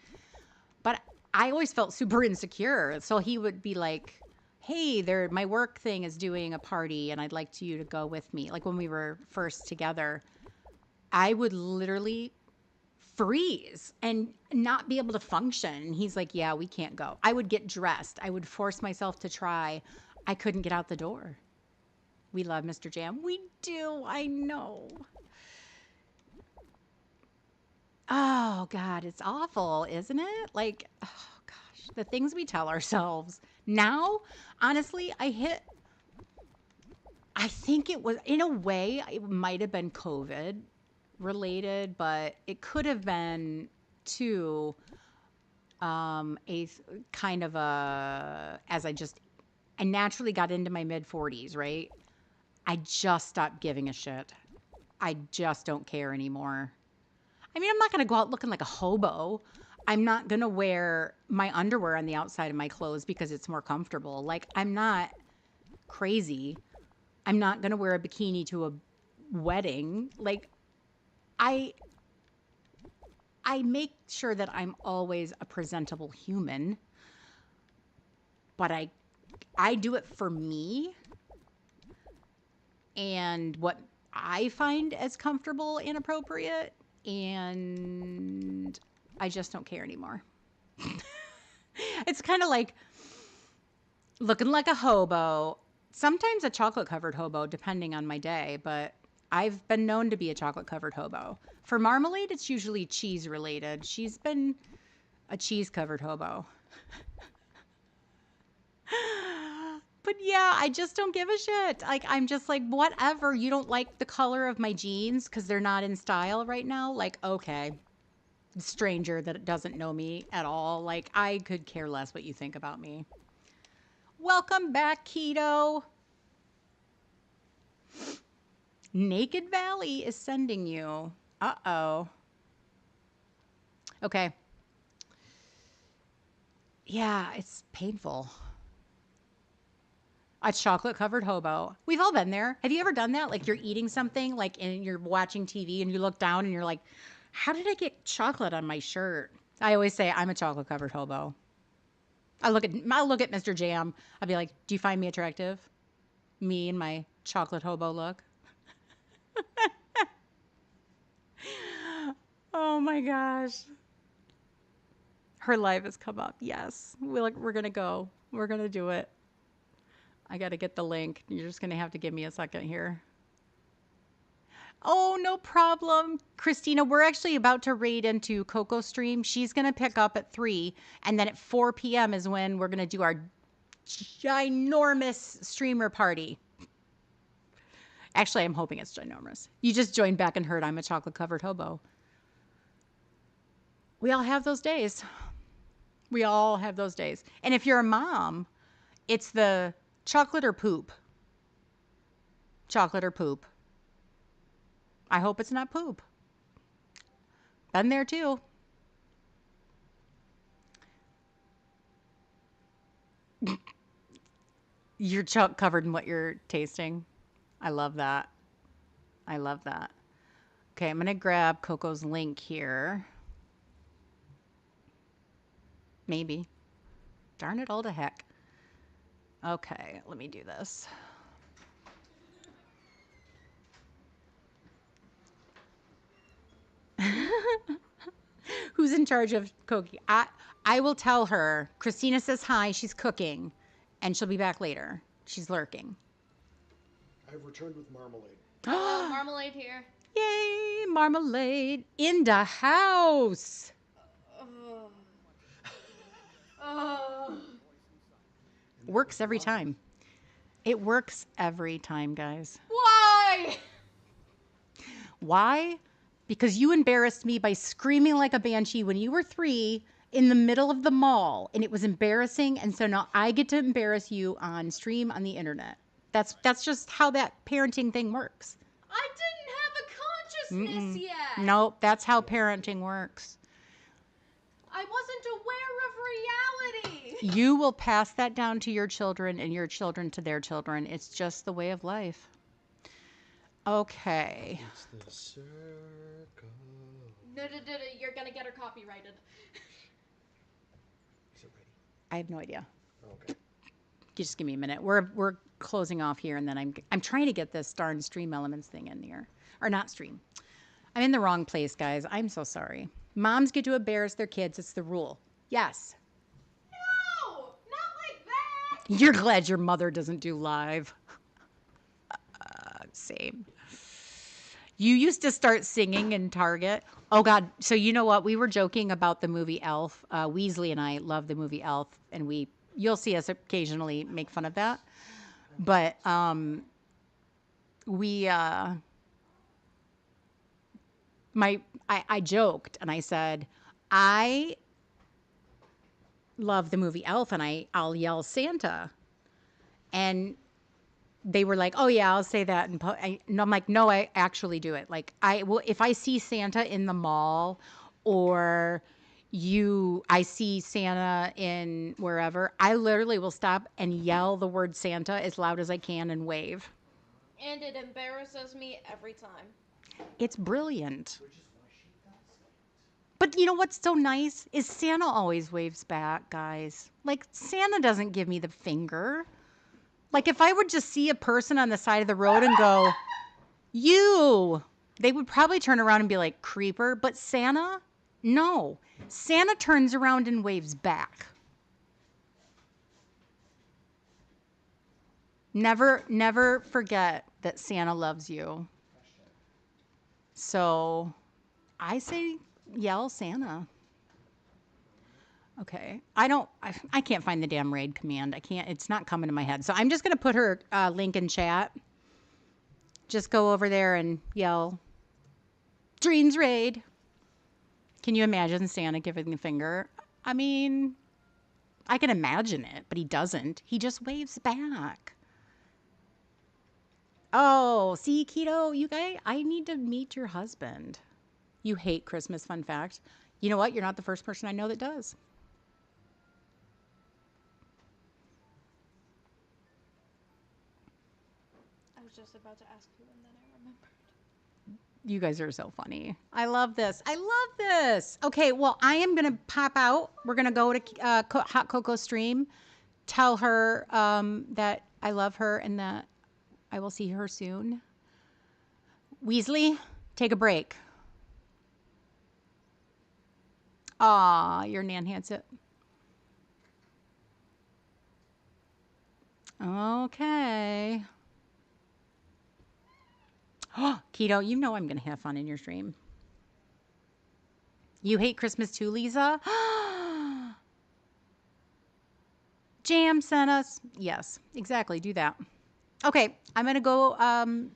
But I always felt super insecure. So he would be like, hey, my work thing is doing a party and I'd like you to go with me. Like when we were first together, I would literally freeze and not be able to function. He's like, yeah, we can't go. I would get dressed. I would force myself to try. I couldn't get out the door. We love Mr. Jam. We do. I know. Oh, God, it's awful, isn't it? Like, oh, gosh, the things we tell ourselves. Now, honestly, I think it was, in a way, it might have been COVID related, but it could have been too a kind of I naturally got into my mid 40s, right? I just stopped giving a shit. I just don't care anymore. I mean, I'm not going to go out looking like a hobo. I'm not going to wear my underwear on the outside of my clothes because it's more comfortable. Like, I'm not crazy. I'm not going to wear a bikini to a wedding. Like, I I make sure that I'm always a presentable human, but I do it for me and what I find as comfortable and appropriate, and I just don't care anymore. It's kind of like looking like a hobo, sometimes a chocolate covered hobo, depending on my day, but I've been known to be a chocolate covered hobo. For marmalade, it's usually cheese related. She's been a cheese covered hobo. But yeah, I just don't give a shit. Like, I'm just like, whatever. You don't like the color of my jeans because they're not in style right now? Like, okay. Stranger that doesn't know me at all. Like, I could care less what you think about me. Welcome back, Keto. Naked Valley is sending you. Uh-oh. Okay. Yeah, it's painful. A chocolate covered hobo. We've all been there. Have you ever done that? Like you're eating something, like, and you're watching TV and you look down and you're like, how did I get chocolate on my shirt? I always say I'm a chocolate covered hobo. I'll look at Mr. Jam. I'll be like, do you find me attractive? Me and my chocolate hobo look. Oh my gosh. Her live has come up. Yes. We're gonna go. We're gonna do it. I gotta get the link. You're just gonna have to give me a second here. Oh, no problem. Christina, we're actually about to raid into Coco Stream. She's going to pick up at 3. And then at 4 p.m. is when we're going to do our ginormous streamer party. Actually, I'm hoping it's ginormous. You just joined back and heard I'm a chocolate covered hobo. We all have those days. We all have those days. And if you're a mom, it's the chocolate or poop. Chocolate or poop. I hope it's not poop. Been there too. You're covered in what you're tasting. I love that. I love that. Okay, I'm going to grab Coco's link here. Maybe. Darn it all to heck. Okay, let me do this. Who's in charge of cooking? I will tell her. Christina says hi. She's cooking, and she'll be back later. She's lurking. I've returned with marmalade. Marmalade here. Yay, marmalade in the house. Works every time. It works every time, guys. Why? Why? Because you embarrassed me by screaming like a banshee when you were 3 in the middle of the mall, and it was embarrassing. And so now I get to embarrass you on stream on the internet. That's just how that parenting thing works. I didn't have a consciousness yet. Nope, that's how parenting works. I wasn't aware of reality. You will pass that down to your children and your children to their children. It's just the way of life. Okay. It's the circle. No, you're gonna get her copyrighted. Is it ready? I have no idea. Okay. Just give me a minute. We're closing off here, and then I'm trying to get this darn Stream Elements thing in here, or not Stream. I'm in the wrong place, guys. I'm so sorry. Moms get to embarrass their kids. It's the rule. Yes. No, not like that. You're glad your mother doesn't do live. Same. You used to start singing in Target. Oh God! So you know what? We were joking about the movie Elf. Weasley and I love the movie Elf, and you'll see us occasionally make fun of that. But I joked and I said, I love the movie Elf, and I'll yell Santa, and they were like, "Oh yeah, I'll say that." And I'm like, "No, I actually do it. Like, I will if I see Santa in the mall, or I see Santa in wherever, I literally will stop and yell the word Santa as loud as I can and wave. And it embarrasses me every time. It's brilliant. Which is why she does it. But you know what's so nice is Santa always waves back, guys. Like Santa doesn't give me the finger. Like if I would just see a person on the side of the road and go, "You," they would probably turn around and be like, "Creeper." But Santa, no. Santa turns around and waves back. Never forget that Santa loves you. So I say yell Santa. Okay. I can't find the damn raid command. I can't, it's not coming to my head. So I'm just going to put her link in chat. Just go over there and yell, Dreams raid. Can you imagine Santa giving the finger? I mean, I can imagine it, but he doesn't. He just waves back. Oh, see, Keto, you guys, I need to meet your husband. You hate Christmas, fun fact. You know what? You're not the first person I know that does. I was just about to ask who, and then I remembered. You guys are so funny. I love this. I love this. Okay, well, I am going to pop out. We're going to go to Hot Cocoa stream, tell her that I love her and that I will see her soon. Weasley, take a break. Aw, you're Nan Hansett. Okay. Keto, you know I'm going to have fun in your stream. You hate Christmas too, Lisa? Jam sent us. Yes, exactly. Do that. Okay, I'm going to go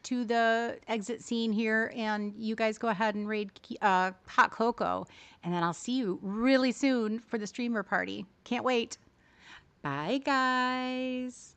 to the exit scene here, and you guys go ahead and raid Hot Cocoa, and then I'll see you really soon for the streamer party. Can't wait. Bye, guys.